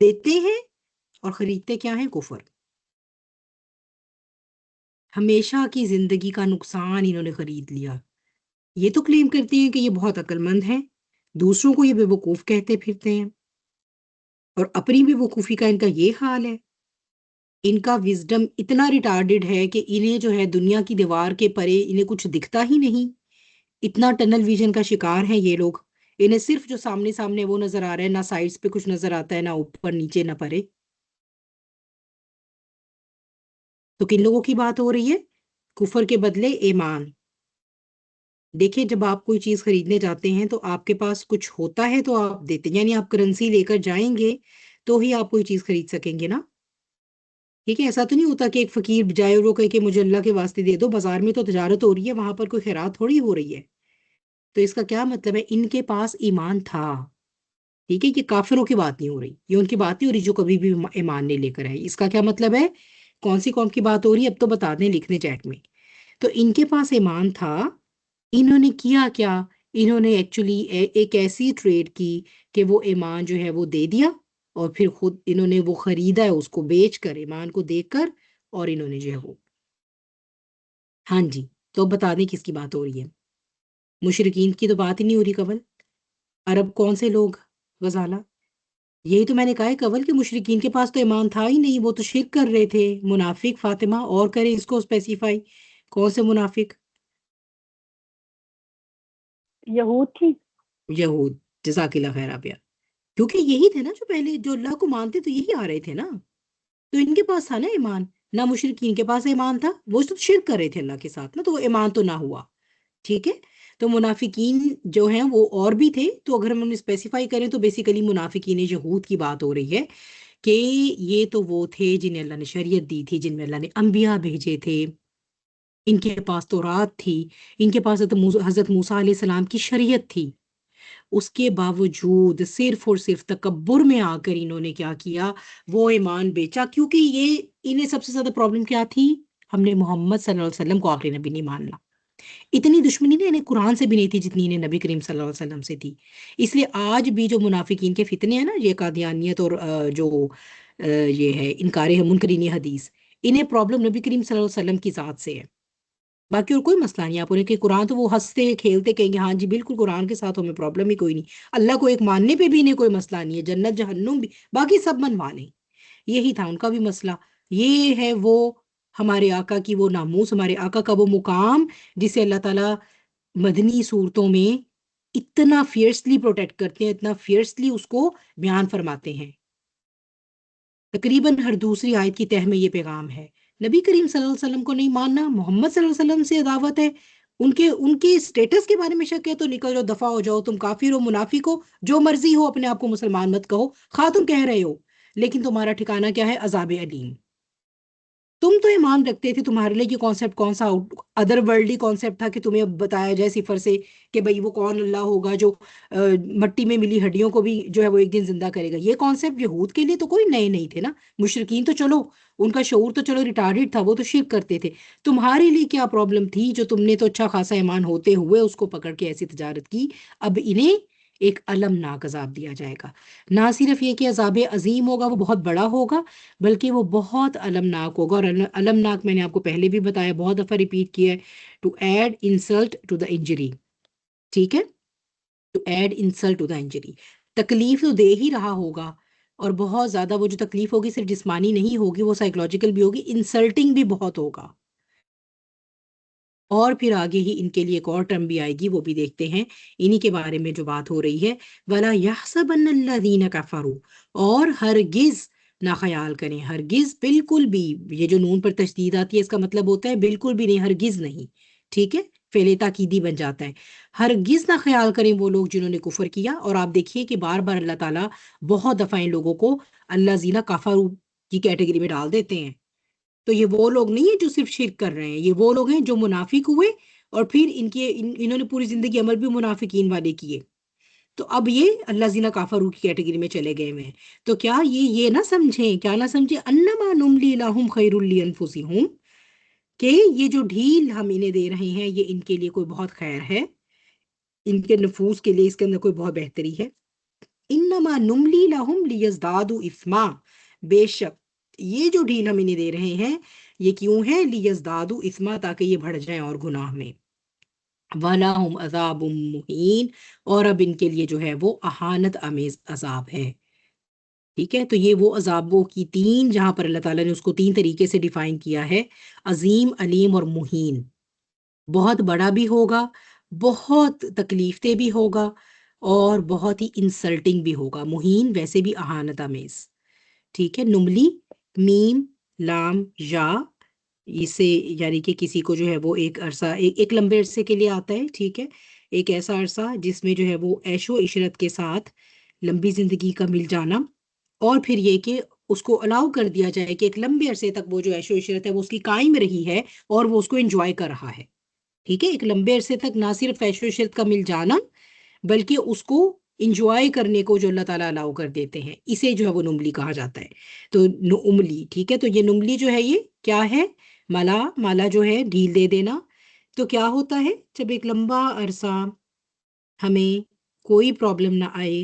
دیتے ہیں اور خریدتے کیا ہیں؟ کفر. ہمیشہ کی زندگی کا نقصان انہوں نے خرید لیا. یہ تو کلیم کرتے ہیں کہ یہ بہت عقل مند ہیں، دوسروں کو یہ بے وقوف کہتے پھرتے ہیں، اور اپنی بے وقوفی کا ان کا یہ حال ہے. ان کا وزڈم اتنا ریٹارڈڈ ہے کہ انہیں جو ہے دنیا کی دیوار کے پرے انہیں کچھ دکھتا ہی نہیں. اتنا ٹنل ویژن کا شکار ہیں یہ لوگ. انہیں صرف جو سامنے سامنے وہ نظر آ رہا ہے، نہ سائڈز پہ کچھ نظر آتا ہے، نہ اوپر نیچے نہ پرے. تو کن لوگوں کی بات ہو رہی ہے؟ کفر کے بدلے ایمان. دیکھیں جب آپ کوئی چیز خریدنے جاتے ہیں تو آپ کے پاس کچھ ہوتا ہے تو آپ دیتے ہیں، یعنی آپ کرنسی لے کر جائیں گے تو ہی آپ کوئی چیز خرید سکیں گے نا. ٹھیک ہے، ایسا تو نہیں ہوتا کہ ایک فقیر بجائے وہ کہے کہ مجھے اللہ کے واسطے دے دو. بازار میں تو تجارت ہو رہی ہے، وہاں پر کوئی خیرات تھوڑی ہو رہی ہے. تو اس کا کیا مطلب ہے؟ ان کے پاس ایمان تھا. ٹھیک ہے، یہ کافروں کی بات نہیں ہو رہی، یہ ان کی بات نہیں ہو رہی جو کبھی بھی ایمان نہیں لے کر آئے. اس کا کیا مطلب ہے؟ کون سی قوم کی بات ہو رہی ہے اب تو بتا دیں لکھنے چیٹ میں. تو ان کے پاس ایمان تھا. انہوں نے کیا کیا؟ انہوں نے ایکچولی ایک ایسی ٹریڈ کی کہ وہ ایمان جو ہے وہ دے دیا اور پھر خود انہوں نے وہ خریدا ہے اس کو بیچ کر، ایمان کو دیکھ کر. اور انہوں نے جو ہے وہ ہاں جی. تو اب بتا دیں کس کی بات ہو رہی ہے؟ مشرکین کی تو بات ہی نہیں ہو رہی کول. عرب کون سے لوگ؟ غزالہ. یہی تو میں نے کہا ہے کول کہ مشرکین کے پاس تو ایمان تھا ہی نہیں، وہ تو شرک کر رہے تھے. منافق فاطمہ اور کریں اس کو اسپیسیفائی، کون سے منافق؟ یہود تھی. یہود. جزاک اللہ خیر آپ. کیونکہ یہی تھے نا جو پہلے جو اللہ کو مانتے تو یہی آ رہے تھے نا. تو ان کے پاس تھا نا ایمان. نہ مشرکین کے پاس ایمان تھا، وہ تو شرک کر رہے تھے اللہ کے ساتھ نا، تو وہ ایمان تو نہ ہوا. ٹھیک ہے. تو منافقین جو ہیں وہ اور بھی تھے. تو اگر ہم اسپیسیفائی کریں تو بیسیکلی منافقین یہود کی بات ہو رہی ہے کہ یہ تو وہ تھے جنہیں اللہ نے شریعت دی تھی، جن میں اللہ نے انبیاء بھیجے تھے. ان کے پاس تورات تھی، ان کے پاس حضرت موسیٰ علیہ السلام کی شریعت تھی. اس کے باوجود صرف اور صرف تکبر میں آ کر انہوں نے کیا کیا؟ وہ ایمان بیچا. کیونکہ یہ انہیں سب سے زیادہ پرابلم کیا تھی؟ ہم نے محمد صلی اللہ علیہ وسلم کو آخری نبی نہیں ماننا. اتنی دشمنی نے انہیں قرآن سے بھی نہیں تھی جتنی انہیں نبی کریم صلی اللہ علیہ وسلم سے تھی. اس لیے آج بھی جو منافقین کے فتنے ہیں نا، یہ قادیانیت اور جو یہ ہے انکار منکرین حدیث، انہیں پرابلم نبی کریم صلی اللہ علیہ وسلم کی ذات سے ہے. باقی اور کوئی مسئلہ نہیں. آپ انہیں کہ قرآن تو وہ ہنستے کھیلتے کہیں گے ہاں جی بالکل قرآن کے ساتھ ہمیں پرابلم ہی کوئی نہیں. اللہ کو ایک ماننے پہ بھی انہیں کوئی مسئلہ نہیں ہے، جنت جہنم بھی باقی سب منوا لیں. یہی تھا ان کا بھی مسئلہ. یہ ہے وہ ہمارے آقا کی وہ ناموس، ہمارے آقا کا وہ مقام جسے اللہ تعالیٰ مدنی صورتوں میں اتنا فیئرسلی پروٹیکٹ کرتے ہیں، اتنا فیئرسلی اس کو بیان فرماتے ہیں. تقریباً ہر دوسری آیت کی تہ میں یہ پیغام ہے. نبی کریم صلی اللہ علیہ وسلم کو نہیں ماننا، محمد صلی اللہ علیہ وسلم سے عداوت ہے. ان کے اسٹیٹس کے بارے میں شک ہے تو نکل جاؤ، دفع ہو جاؤ. تم کافر ہو، منافق ہو، جو مرضی ہو، اپنے آپ کو مسلمان مت کہو. خواہ تم کہہ رہے ہو، لیکن تمہارا ٹھکانہ کیا ہے؟ عذاب علیم. تم تو ایمان رکھتے تھے، تمہارے لیے یہ کانسیپٹ کون سا ادر ورلڈلی کانسیپٹ تھا کہ تمہیں اب بتایا جائے صفر سے کہ بھئی وہ کون اللہ ہوگا جو مٹی میں ملی ہڈیوں کو بھی جو ہے وہ ایک دن زندہ کرے گا. یہ کانسیپٹ یہود کے لیے تو کوئی نئے نہیں تھے نا. مشرکین تو چلو ان کا شعور تو چلو ریٹارڈڈ تھا، وہ تو شرک کرتے تھے. تمہارے لیے کیا پرابلم تھی جو تم نے تو اچھا خاصا ایمان ہوتے ہوئے اس کو پکڑ کے ایسی تجارت کی؟ اب انہیں ایک المناک عذاب دیا جائے گا. نہ صرف یہ کہ عذاب عظیم ہوگا، وہ بہت بڑا ہوگا، بلکہ وہ بہت المناک ہوگا. اور المناک میں نے آپ کو پہلے بھی بتایا، بہت دفعہ ریپیٹ کیا ہے، to add insult to the injury. ٹھیک ہے، to add insult to the injury. تکلیف تو دے ہی رہا ہوگا، اور بہت زیادہ. وہ جو تکلیف ہوگی صرف جسمانی نہیں ہوگی، وہ سائیکولوجیکل بھی ہوگی، انسلٹنگ بھی بہت ہوگا. اور پھر آگے ہی ان کے لیے ایک اور ٹرم بھی آئے گی، وہ بھی دیکھتے ہیں. انہی کے بارے میں جو بات ہو رہی ہے، وَلَا يَحْسَبَنَّ الَّذِينَ كَفَرُوا، اور ہرگز نہ خیال کریں، ہرگز بالکل بھی. یہ جو نون پر تشدید آتی ہے اس کا مطلب ہوتا ہے بالکل بھی نہیں، ہرگز نہیں. ٹھیک ہے، فعل تاکیدی بن جاتا ہے. ہرگز نہ خیال کریں وہ لوگ جنہوں نے کفر کیا. اور آپ دیکھیے کہ بار بار اللہ تعالیٰ بہت دفعہ ان لوگوں کو اللہ زینہ کفروا کی کیٹیگری میں ڈال دیتے ہیں. تو یہ وہ لوگ نہیں ہیں جو صرف شرک کر رہے ہیں، یہ وہ لوگ ہیں جو منافق ہوئے اور پھر انہوں نے پوری زندگی عمل بھی منافقین والے کیے، تو اب یہ اللہ زینہ کافرو کی کیٹیگری میں چلے گئے ہیں۔ تو کیا یہ نہ سمجھیں، کیا نہ سمجھیں، انما نملی لہم خیر لانفسہم، کہ یہ جو ڈھیل ہم انہیں دے رہے ہیں یہ ان کے لیے کوئی بہت خیر ہے، ان کے نفوس کے لیے اس کے اندر کوئی بہت بہتری ہے۔ انما نملی لہم لیزدادوا اثما، بے شک یہ جو ڈھیل ہم انہیں دے رہے ہیں یہ کیوں ہے؟ لیزدادوا اثما، تاکہ یہ بڑھ جائیں اور گناہ میں۔ وَلَهُمْ عَذَابٌ مُّهِینٌ، اور اب ان کے لیے جو ہے وہ اہانت آمیز عذاب ہے۔ ٹھیک ہے، تو یہ وہ عذابوں کی تین، جہاں پر اللہ تعالیٰ نے اس کو تین طریقے سے ڈیفائن کیا ہے، عظیم، علیم اور مہین۔ بہت بڑا بھی ہوگا، بہت تکلیف دہ بھی ہوگا، اور بہت ہی انسلٹنگ بھی ہوگا۔ مہین ویسے بھی اہانت آمیز۔ ٹھیک ہے، نملی، میم، لام، یا، اسے یعنی کہ کسی کو جو ہے وہ ایک عرصہ، ایک لمبے عرصے کے لیے آتا ہے، ٹھیک ہے، ایک ایسا عرصہ جس میں جو ہے وہ عیش و عشرت کے ساتھ لمبی زندگی کا مل جانا، اور پھر یہ کہ اس کو الاؤ کر دیا جائے کہ ایک لمبے عرصے تک وہ جو عیش و عشرت ہے وہ اس کی قائم رہی ہے اور وہ اس کو انجوائے کر رہا ہے۔ ٹھیک ہے، ایک لمبے عرصے تک نہ صرف عیش و عشرت کا مل جانا بلکہ اس کو انجوائے کرنے کو جو اللہ تعالیٰ الاؤ کر دیتے ہیں، اسے جو ہے وہ نملی کہا جاتا ہے۔ تو نملی، ٹھیک ہے، تو یہ نملی جو ہے یہ کیا ہے؟ مالا، مالا جو ہے ڈھیل دے دینا۔ تو کیا ہوتا ہے جب ایک لمبا عرصہ ہمیں کوئی پرابلم نہ آئے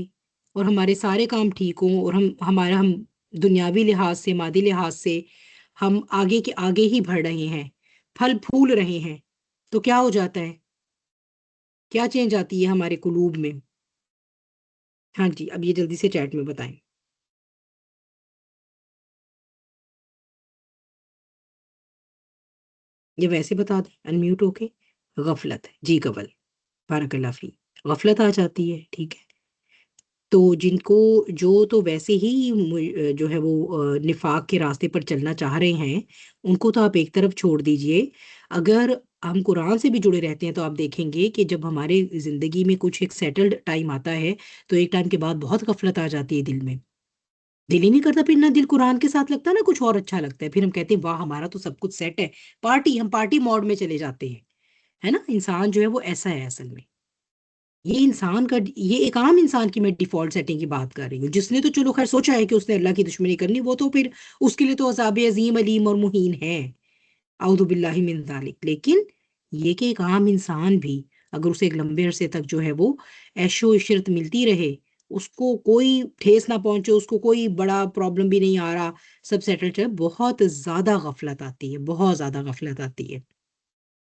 اور ہمارے سارے کام ٹھیک ہوں، اور ہم دنیاوی لحاظ سے، مادی لحاظ سے ہم آگے کے آگے ہی بڑھ رہے ہیں، پھل پھول رہے ہیں، تو کیا ہو جاتا ہے؟ کیا چینج آتی ہے ہمارے قلوب میں؟ ہاں جی، اب یہ جلدی سے چیٹ میں بتائیں۔ یہ ویسے بتا دیں انمیوٹ ہو کے۔ غفلت، جی قبل، بارک اللہ فی، غفلت آ جاتی ہے، ٹھیک ہے۔ تو جن کو، جو تو ویسے ہی جو ہے وہ نفاق کے راستے پر چلنا چاہ رہے ہیں، ان کو تو آپ ایک طرف چھوڑ دیجئے۔ اگر ہم قرآن سے بھی جڑے رہتے ہیں تو آپ دیکھیں گے کہ جب ہمارے زندگی میں کچھ ایک سیٹلڈ ٹائم آتا ہے تو ایک ٹائم کے بعد بہت غفلت آ جاتی ہے دل میں، دل ہی نہیں کرتا پھر، نہ دل قرآن کے ساتھ لگتا، نہ کچھ اور اچھا لگتا ہے، پھر ہم کہتے ہیں واہ ہمارا تو سب کچھ سیٹ ہے، ہم پارٹی موڈ میں چلے جاتے ہیں، ہے نا؟ انسان جو ہے وہ ایسا ہے اصل میں۔ یہ انسان کا، یہ ایک عام انسان کی میں ڈیفالٹ سیٹنگ کی بات کر رہی ہوں، جس نے تو چلو خیر سوچا ہے کہ اس نے اللہ کی دشمنی کرنی، وہ تو پھر اس کے لیے تو عذاب عظیم، علیم اور مہین ہے، اعوذ باللہ من ذالک۔ لیکن یہ کہ ایک عام انسان بھی اگر اسے ایک لمبے عرصے تک جو ہے وہ عیش و عشرت ملتی رہے، اس کو کوئی ٹھیس نہ پہنچے، اس کو کوئی بڑا پرابلم بھی نہیں آ رہا، سب سیٹل چل، بہت زیادہ غفلت آتی ہے، بہت زیادہ غفلت آتی ہے۔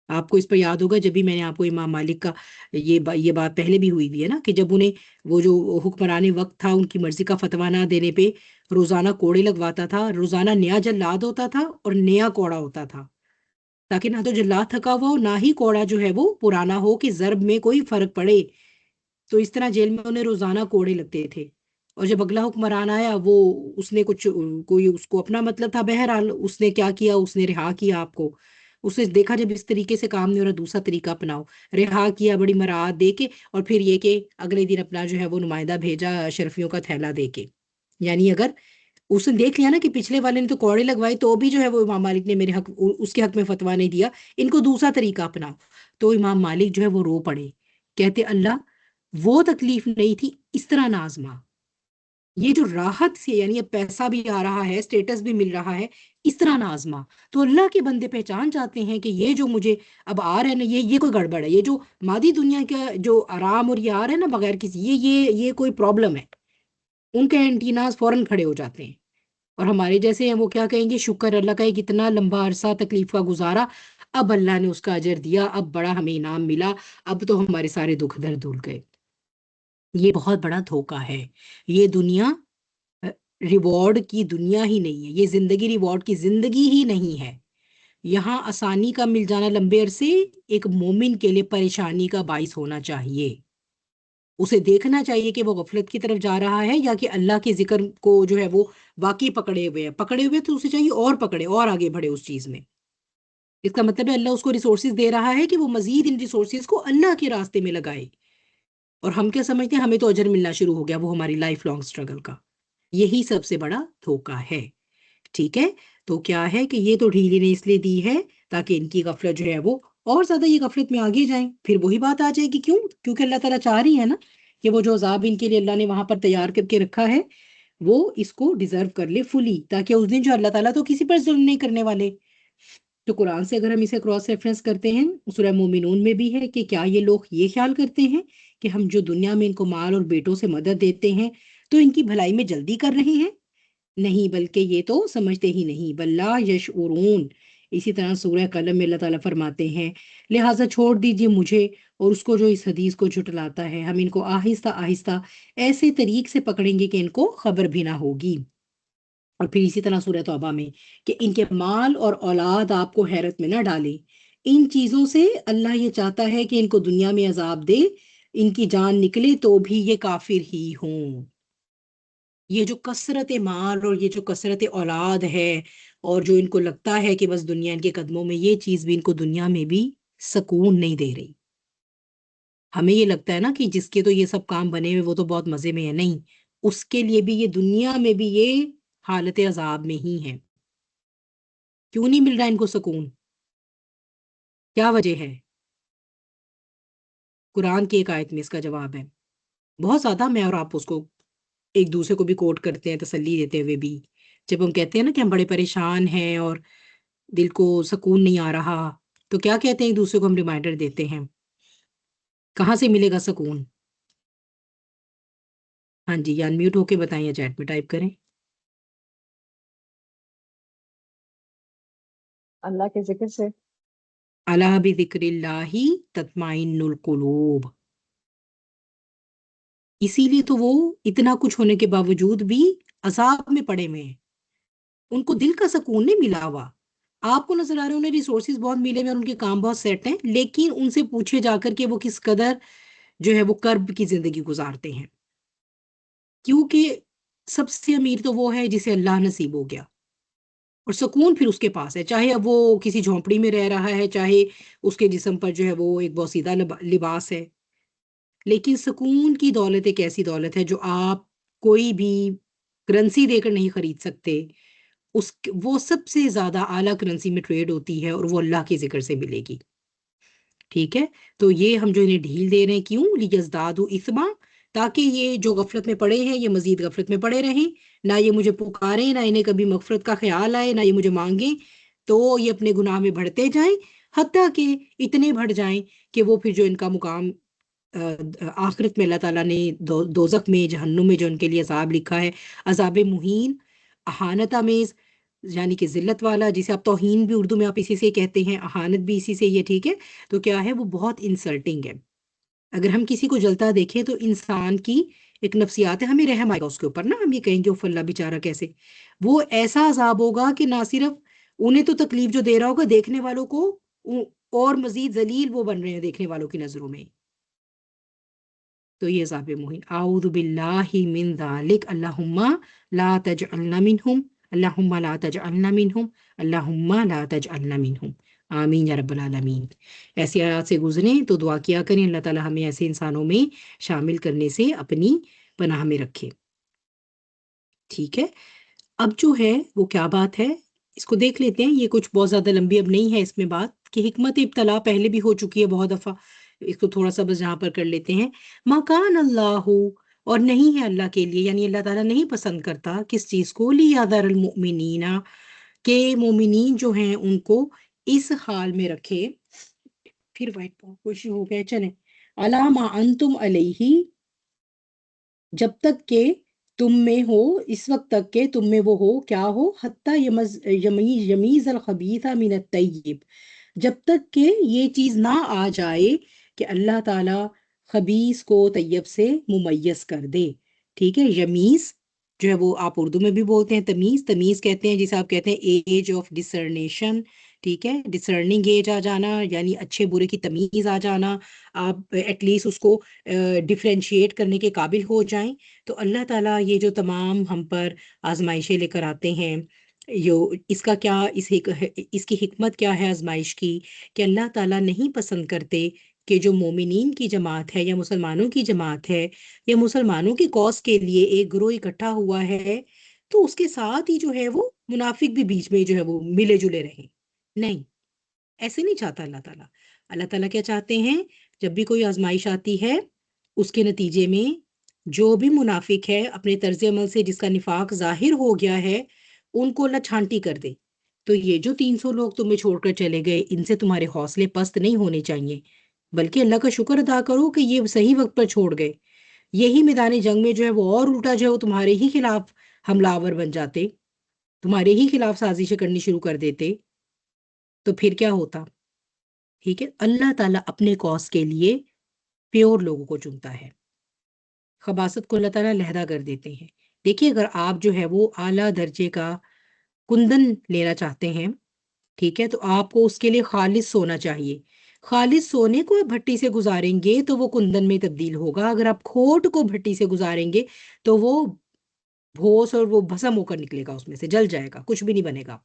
آپ کو اس پر یاد ہوگا، جب بھی میں نے آپ کو امام مالک کا یہ بات پہلے بھی ہوئی ہے نا، کہ جب انہیں وہ جو حکمران وقت تھا ان کی مرضی کا فتویٰ نہ دینے پہ روزانہ کوڑے لگواتا تھا، روزانہ نیا جلاد ہوتا تھا اور نیا کوڑا ہوتا تھا، تاکہ نہ تو جلاد تھکا ہوا ہو، نہ ہی کوڑا جو ہے وہ پرانا ہو کہ ضرب میں کوئی فرق پڑے۔ تو اس طرح جیل میں انہیں روزانہ کوڑے لگتے تھے، اور جب اگلا حکمران آیا وہ اس نے کوئی اس کو اپنا مطلب تھا، بہرحال اس نے کیا کیا، اس نے رہا کیا آپ کو، اس نے دیکھا جب اس طریقے سے کام نہیں ہو رہا دوسرا طریقہ اپناؤ، رہا کیا بڑی مراعات دے کے، اور پھر یہ کہ اگلے دن اپنا جو ہے وہ نمائندہ بھیجا اشرفیوں کا تھیلا دے کے۔ یعنی اگر اس نے دیکھ لیا نا کہ پچھلے والے نے تو کوڑے لگوائے تو بھی جو ہے وہ امام مالک نے میرے حق، اس کے حق میں فتویٰ نہیں دیا، ان کو دوسرا طریقہ اپناؤ، تو امام مالک جو ہے وہ رو پڑے، کہتے اللہ وہ تکلیف نہیں تھی اس طرح نہ آزما، یہ جو راحت سے، یعنی اب پیسہ بھی آ رہا ہے، اسٹیٹس بھی مل رہا ہے، اس طرح نہ آزما۔ تو اللہ کے بندے پہچان جاتے ہیں کہ یہ جو مجھے اب آ رہا ہے نا، یہ کوئی گڑبڑ ہے، یہ جو مادی دنیا کا جو آرام اور یہ آ رہا ہے نا بغیر کسی، یہ کوئی پرابلم ہے۔ ان کے اینٹیناز فوراً کھڑے ہو جاتے ہیں، اور ہمارے جیسے ہیں وہ کیا کہیں گے، شکر اللہ کا، ایک اتنا لمبا عرصہ تکلیف کا گزارا، اب اللہ نے اس کا اجر دیا، اب بڑا ہمیں انعام ملا، اب تو ہمارے سارے دکھ درد دھل گئے۔ یہ بہت بڑا دھوکہ ہے۔ یہ دنیا ریوارڈ کی دنیا ہی نہیں ہے، یہ زندگی ریوارڈ کی زندگی ہی نہیں ہے۔ یہاں آسانی کا مل جانا لمبے عرصے ایک مومن کے لیے پریشانی کا باعث ہونا چاہیے۔ اسے دیکھنا چاہیے کہ وہ غفلت کی طرف جا رہا ہے یا کہ اللہ کے ذکر کو جو ہے وہ واقعی پکڑے ہوئے تو اسے چاہیے اور پکڑے اور آگے بڑھے اس چیز میں۔ اس کا مطلب ہے اللہ اس کو ریسورسز دے رہا ہے کہ وہ مزید ان ریسورسز کو اللہ کے راستے میں لگائے، اور ہم کیا سمجھتے ہیں ہمیں تو اجر ملنا شروع ہو گیا، وہ ہماری لائف لانگ سٹرگل کا، یہی سب سے بڑا دھوکہ ہے۔ ٹھیک ہے، تو کیا ہے کہ یہ تو ڈھیل انہیں اس لیے دی ہے تاکہ ان کی غفلت جو ہے وہ اور زیادہ یہ غفلت میں آگے جائیں. پھر وہی بات آ جائے گی، کیوں؟ کیونکہ اللہ تعالیٰ چاہ رہی ہے نا کہ وہ جو عذاب ان کے لیے اللہ نے وہاں پر تیار کر کے رکھا ہے وہ اس کو ڈیزرو کر لے فلی، تاکہ اس دن جو اللہ تعالیٰ تو کسی پر ظلم نہیں کرنے والے. تو قرآن سے اگر ہم اسے کراس ریفرنس کرتے ہیں، سورہ مومنون میں بھی ہے کہ کیا یہ لوگ یہ خیال کرتے ہیں کہ ہم جو دنیا میں ان کو مال اور بیٹوں سے مدد دیتے ہیں تو ان کی بھلائی میں جلدی کر رہے ہیں؟ نہیں، بلکہ یہ تو سمجھتے ہی نہیں. بلا یشعرون. اسی طرح سورہ قلم میں اللہ تعالیٰ فرماتے ہیں لہٰذا چھوڑ دیجئے مجھے اور اس کو جو اس حدیث کو جھٹلاتا ہے، ہم ان کو آہستہ آہستہ ایسے طریق سے پکڑیں گے کہ ان کو خبر بھی نہ ہوگی. اور پھر اسی طرح سورہ توبہ میں کہ ان کے مال اور اولاد آپ کو حیرت میں نہ ڈالے. ان چیزوں سے اللہ یہ چاہتا ہے کہ ان کو دنیا میں عذاب دے، ان کی جان نکلے تو بھی یہ کافر ہی ہوں. یہ جو کثرت مال اور یہ جو کثرت اولاد ہے اور جو ان کو لگتا ہے کہ بس دنیا ان کے قدموں میں، یہ چیز بھی ان کو دنیا میں بھی سکون نہیں دے رہی. ہمیں یہ لگتا ہے نا کہ جس کے تو یہ سب کام بنے ہوئے وہ تو بہت مزے میں ہے، نہیں، اس کے لیے بھی یہ دنیا میں بھی یہ حالت عذاب میں ہی ہے. کیوں نہیں مل رہا ان کو سکون؟ کیا وجہ ہے؟ قرآن کی ایک آیت میں اس کا جواب ہے. بہت زیادہ میں اور آپ اس کو ایک دوسرے کو بھی کوٹ کرتے ہیں تسلی دیتے ہوئے بھی. جب ہم کہتے ہیں نا کہ ہم بڑے پریشان ہیں اور دل کو سکون نہیں آ رہا، تو کیا کہتے ہیں ایک دوسرے کو؟ ہم ریمائنڈر دیتے ہیں. کہاں سے ملے گا سکون؟ ہاں جی، یا انمیوٹ ہو کے بتائیں یا چیٹ میں ٹائپ کریں. اللہ کے ذکر سے. الا بذکر اللہ تطمئن القلوب. اسی لیے تو وہ اتنا کچھ ہونے کے باوجود بھی عذاب میں پڑے ہوئے ہیں، ان کو دل کا سکون نہیں ملا ہوا. آپ کو نظر آ رہا ہے انہیں ریسورسز بہت ملے ہوئے اور ان کے کام بہت سیٹ ہیں، لیکن ان سے پوچھے جا کر کہ وہ کس قدر جو ہے وہ کرب کی زندگی گزارتے ہیں. کیونکہ سب سے امیر تو وہ ہے جسے اللہ نصیب ہو گیا، اور سکون پھر اس کے پاس ہے، چاہے اب وہ کسی جھونپڑی میں رہ رہا ہے، چاہے اس کے جسم پر جو ہے وہ ایک بوسیدہ لباس ہے. لیکن سکون کی دولت ایک ایسی دولت ہے جو آپ کوئی بھی کرنسی دے کر نہیں خرید سکتے. وہ سب سے زیادہ اعلیٰ کرنسی میں ٹریڈ ہوتی ہے اور وہ اللہ کے ذکر سے ملے گی. ٹھیک ہے، تو یہ ہم جو انہیں ڈھیل دے رہے ہیں، کیوں؟ لیزدادوا اثما، تاکہ یہ جو غفلت میں پڑے ہیں یہ مزید غفلت میں پڑے رہیں، نہ یہ مجھے پکاریں، نہ انہیں کبھی مغفرت کا خیال آئے، نہ یہ مجھے مانگیں، تو یہ اپنے گناہ میں بڑھتے جائیں حتیٰ کہ اتنے بڑھ جائیں کہ وہ پھر جو ان کا مقام آخرت میں اللہ تعالیٰ نے دوزخ میں، جہنم میں جو ان کے لیے عذاب لکھا ہے، عذاب مہین، اہانت آمیز، یعنی کہ ذلت والا، جسے آپ توہین بھی اردو میں آپ اسی سے کہتے ہیں، اہانت بھی اسی سے، یہ ٹھیک ہے، تو کیا ہے وہ بہت انسلٹنگ ہے. اگر ہم کسی کو جلتا دیکھیں تو انسان کی ایک نفسیات ہے، ہمیں رحم آئے گا اس کے اوپر نا، ہم یہ کہیں گے اوف اللہ بیچارہ کیسے. وہ ایسا عذاب ہوگا کہ نہ صرف انہیں تو تکلیف جو دے رہا ہوگا، دیکھنے والوں کو اور مزید ذلیل وہ بن رہے ہیں دیکھنے والوں کی نظروں میں. تو یہ عذاب مہین. اعوذ باللہ من ذالک اللہم لا تجعلنا منہم، اللہم لا تجعلنا منہم، اللہم لا تجعلنا منہم. آمین یا رب العالمین. ایسی آیات سے گزریں تو دعا کیا کریں اللہ تعالی ہمیں ایسے انسانوں میں شامل کرنے سے اپنی پناہ میں رکھے. ٹھیک ہے، اب جو ہے وہ کیا بات ہے اس کو دیکھ لیتے ہیں. یہ کچھ بہت زیادہ لمبی اب نہیں ہے اس میں بات، کہ حکمت ابتلا پہلے بھی ہو چکی ہے بہت دفعہ، اس کو تھوڑا سا بس جہاں پر کر لیتے ہیں. مکان اللہ، اور نہیں ہے اللہ کے لیے، یعنی اللہ تعالیٰ نہیں پسند کرتا کس چیز کو، لیعذر المؤمنین، کہ مومنین جو ہیں ان کو اس حال میں رکھے. پھر وائٹ کوشش ہو گئے، چلیں. علی ما انتم علیہ، جب تک کہ تم میں ہو، اس وقت تک کہ تم میں وہ ہو، کیا ہو، حتی یمیز الخبیث من الطیب، جب تک کہ یہ چیز نہ آ جائے کہ اللہ تعالیٰ خبیث کو طیب سے ممیز کر دے. ٹھیک ہے، یمیز جو ہے وہ آپ اردو میں بھی بولتے ہیں تمیز، تمیز کہتے ہیں جسے آپ کہتے ہیں ایج آف ڈسرنیشن. ٹھیک ہے، ڈسرننگ ایج آ جانا، یعنی اچھے برے کی تمیز آ جانا، آپ ایٹ لیسٹ اس کو ڈفرینشیٹ کرنے کے قابل ہو جائیں. تو اللہ تعالیٰ یہ جو تمام ہم پر آزمائشیں لے کر آتے ہیں، اس کا کیا، اس کی حکمت کیا ہے آزمائش کی، کہ اللہ تعالیٰ نہیں پسند کرتے کہ جو مومنین کی جماعت ہے یا مسلمانوں کی جماعت ہے یا مسلمانوں کی کاز کے لیے ایک گروہ اکٹھا ہوا ہے، تو اس کے ساتھ ہی جو ہے وہ منافق بھی بیچ میں جو ہے وہ ملے جلے رہیں. نہیں، ایسے نہیں چاہتا اللہ تعالیٰ. اللہ تعالیٰ کیا چاہتے ہیں؟ جب بھی کوئی آزمائش آتی ہے اس کے نتیجے میں جو بھی منافق ہے اپنے طرز عمل سے جس کا نفاق ظاہر ہو گیا ہے ان کو اللہ چھانٹی کر دے. تو یہ جو 300 لوگ تمہیں چھوڑ کر چلے گئے ان سے تمہارے حوصلے پست نہیں ہونے چاہیے، بلکہ اللہ کا شکر ادا کرو کہ یہ صحیح وقت پر چھوڑ گئے. یہی میدان جنگ میں جو ہے وہ اور الٹا جو ہے وہ تمہارے ہی خلاف حملہ آور بن جاتے، تمہارے ہی خلاف سازشیں کرنی شروع کر دیتے، تو پھر کیا ہوتا؟ ٹھیک ہے، اللہ تعالیٰ اپنے کاز کے لیے پیور لوگوں کو چنتا ہے، خباثت کو اللہ تعالیٰ لہدا کر دیتے ہیں. دیکھیے اگر آپ جو ہے وہ اعلیٰ درجے کا کندن لینا چاہتے ہیں، ٹھیک ہے، تو آپ کو اس کے لیے خالص سونا چاہیے. خالص سونے کو آپ بھٹی سے گزاریں گے تو وہ کندن میں تبدیل ہوگا. اگر آپ کھوٹ کو بھٹی سے گزاریں گے تو وہ بھوس اور وہ بھسم ہو کر نکلے گا، اس میں سے جل جائے گا، کچھ بھی نہیں بنے گا.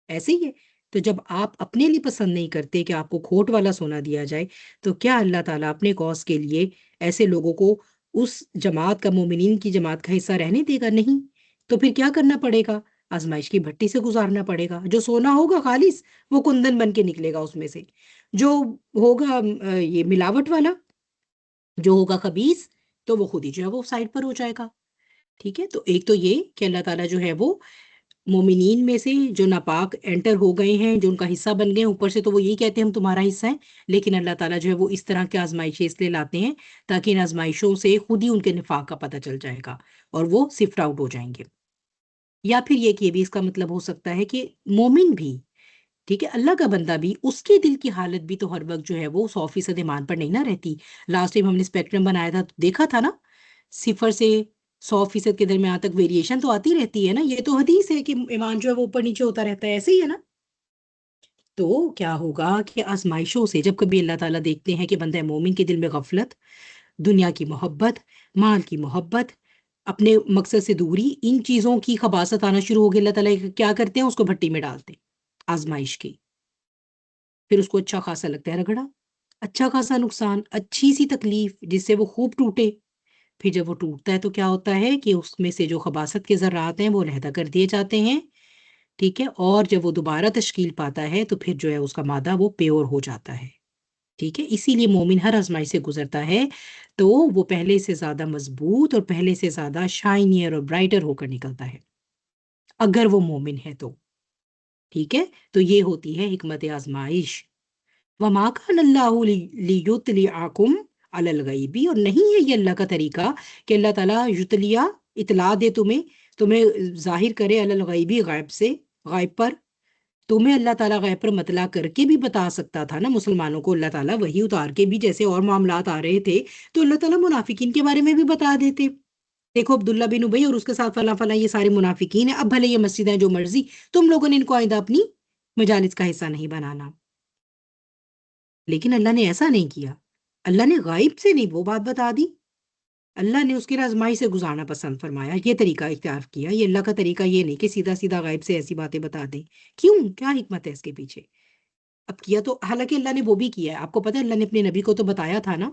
ایسے ہی ہے. تو جب آپ اپنے لیے پسند نہیں کرتے کہ آپ کو کھوٹ والا سونا دیا جائے، تو کیا اللہ تعالیٰ اپنے کاز کے لیے ایسے لوگوں کو اس جماعت کا، مومنین کی جماعت کا حصہ رہنے دے گا؟ نہیں. تو پھر کیا کرنا پڑے گا؟ آزمائش کی بھٹی سے گزارنا پڑے گا. جو سونا ہوگا خالص وہ کندن بن کے نکلے گا اس میں سے. جو ہوگا یہ ملاوٹ والا، جو ہوگا خبیث، تو وہ خود ہی جو ہے وہ سائڈ پر ہو جائے گا. ٹھیک ہے. تو ایک تو یہ کہ اللہ تعالیٰ جو ہے وہ مومنین میں سے جو ناپاک انٹر ہو گئے ہیں، جو ان کا حصہ بن گئے ہیں، اوپر سے تو وہ یہی کہتے ہیں ہم تمہارا حصہ ہیں، لیکن اللہ تعالیٰ جو ہے وہ اس طرح کے آزمائشیں اس لیے لاتے ہیں تاکہ ان آزمائشوں سے خود ہی ان کے نفاق کا پتہ چل جائے گا اور وہ سفٹ آؤٹ ہو جائیں گے. یا پھر یہ کہ یہ بھی اس کا مطلب ہو سکتا ہے کہ مومن بھی، ٹھیک ہے، اللہ کا بندہ بھی، اس کے دل کی حالت بھی تو ہر وقت جو ہے وہ 100% ایمان پر نہیں نہ رہتی. لاسٹ ٹائم ہم نے اسپیکٹرم بنایا تھا تو دیکھا تھا نا، 0 سے 100% کے درمیان تک ویریشن تو آتی رہتی ہے نا. یہ تو حدیث ہے کہ ایمان جو ہے وہ اوپر نیچے ہوتا رہتا ہے، ایسے ہی ہے نا. تو کیا ہوگا کہ آزمائشوں سے جب کبھی اللہ تعالیٰ دیکھتے ہیں کہ بندہ مومن کے دل میں غفلت، دنیا کی محبت، مال کی محبت، اپنے مقصد سے دوری، ان چیزوں کی خباثت آنا شروع ہوگی، اللہ تعالیٰ کیا کرتے ہیں؟ اس کو بھٹی میں ڈالتے ہیں آزمائش کی. پھر اس کو اچھا خاصا لگتا ہے رگڑا، اچھا خاصا نقصان، اچھی سی تکلیف جس سے وہ خوب ٹوٹے. پھر جب وہ ٹوٹتا ہے تو کیا ہوتا ہے کہ اس میں سے جو خباثت کے ذرات ہیں وہ علیحدہ کر دیے جاتے ہیں. ٹھیک ہے. اور جب وہ دوبارہ تشکیل پاتا ہے تو پھر جو ہے اس کا مادہ وہ پیور ہو جاتا ہے. ٹھیک ہے. اسی لیے مومن ہر آزمائی سے گزرتا ہے تو وہ پہلے سے زیادہ مضبوط اور پہلے سے زیادہ شائنیئر اور برائٹر ہو کر نکلتا ہے، اگر وہ مومن ہے تو. ٹھیک ہے. تو یہ ہوتی ہے حکمت آزمائش. وَمَا كَانَ اللَّهُ لِيُطْلِعَكُمْ عَلَى الْغَيْبِ، اور نہیں ہے یہ اللہ کا طریقہ کہ اللہ تعالیٰ یطلیہ اطلاع دے تمہیں ظاہر کرے علی الغیبی، غیب سے، غیب پر. تمہیں اللہ تعالیٰ غیب پر مطلع کر کے بھی بتا سکتا تھا نا مسلمانوں کو. اللہ تعالیٰ وہی اتار کے بھی جیسے اور معاملات آ رہے تھے تو اللہ تعالیٰ منافقین کے بارے میں بھی بتا دیتے. دیکھو عبداللہ بن ابی اور اس کے ساتھ فلاں فلاں یہ سارے منافقین ہیں، اب بھلے یہ مسجد ہیں جو مرضی، تم لوگوں نے ان کو آئندہ اپنی مجالس کا حصہ نہیں بنانا. لیکن اللہ نے ایسا نہیں کیا. اللہ نے غائب سے نہیں وہ بات بتا دی، اللہ نے اس کی آزمائی سے گزارنا پسند فرمایا. یہ طریقہ اختیار کیا. یہ اللہ کا طریقہ یہ نہیں کہ سیدھا سیدھا غائب سے ایسی باتیں بتا دیں. کیوں؟ کیا حکمت ہے اس کے پیچھے؟ اب کیا تو حالانکہ اللہ نے وہ بھی کیا ہے. آپ کو پتہ ہے اللہ نے اپنے نبی کو تو بتایا تھا نا،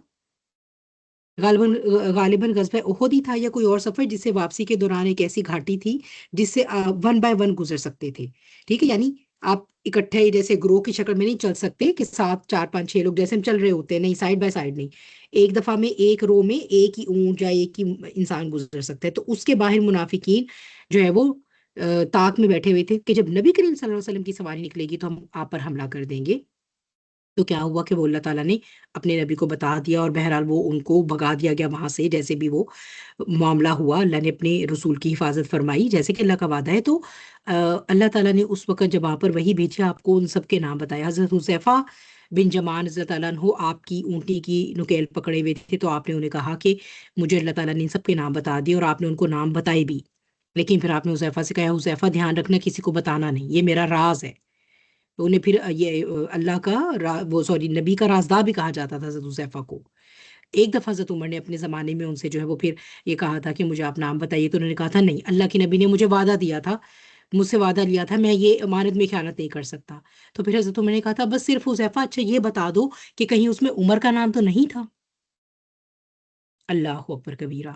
غالباً غزوہ احد ہی تھا یا کوئی اور سفر، جس سے واپسی کے دوران ایک ایسی گھاٹی تھی جس سے 1 بائی 1 گزر سکتے تھے. ٹھیک ہے. یعنی آپ اکٹھے جیسے گروہ کی شکل میں نہیں چل سکتے کہ 7 4 5 6 لوگ جیسے ہم چل رہے ہوتے ہیں، نہیں، سائڈ بائی سائڈ نہیں. ایک دفعہ میں ایک رو میں ایک ہی اونٹ یا ایک ہی انسان گزر سکتا ہے. تو اس کے باہر منافقین جو ہے وہ طاق میں بیٹھے ہوئے تھے کہ جب نبی کریم صلی اللہ علیہ وسلم کی سواری نکلے گی تو ہم آپ پر حملہ کر دیں گے. تو کیا ہوا کہ وہ اللہ تعالیٰ نے اپنے نبی کو بتا دیا اور بہرحال وہ ان کو بھگا دیا گیا وہاں سے. جیسے بھی وہ معاملہ ہوا اللہ نے اپنے رسول کی حفاظت فرمائی جیسے کہ اللہ کا وعدہ ہے. تو اللہ تعالیٰ نے اس وقت جب وہاں پر وہی بھیجا، آپ کو ان سب کے نام بتایا. حضرت حذیفہ بن جمان رضی اللہ عنہ آپ کی اونٹی کی نکیل پکڑے ہوئے تھے، تو آپ نے انہیں کہا کہ مجھے اللہ تعالیٰ نے ان سب کے نام بتا دیے، اور آپ نے ان کو نام بتائے بھی. لیکن پھر آپ نے حذیفہ سے کہا حذیفہ دھیان رکھنا کسی کو بتانا نہیں، یہ میرا راز ہے. تو انہیں پھر یہ اللہ کا وہ سوری نبی کا رازدار بھی کہا جاتا تھا حضرت حذیفہ کو. ایک دفعہ حضرت عمر نے اپنے زمانے میں ان سے جو ہے وہ پھر یہ کہا تھا کہ مجھے آپ نام بتائیے. تو انہوں نے کہا تھا نہیں، اللہ کے نبی نے مجھے وعدہ دیا تھا، مجھ سے وعدہ لیا تھا، میں یہ امانت میں خیانت نہیں کر سکتا. تو پھر حضرت عمر نے کہا تھا بس صرف حذیفہ اچھا یہ بتا دو کہ کہیں اس میں عمر کا نام تو نہیں تھا. اللہ اکبر کبیرہ.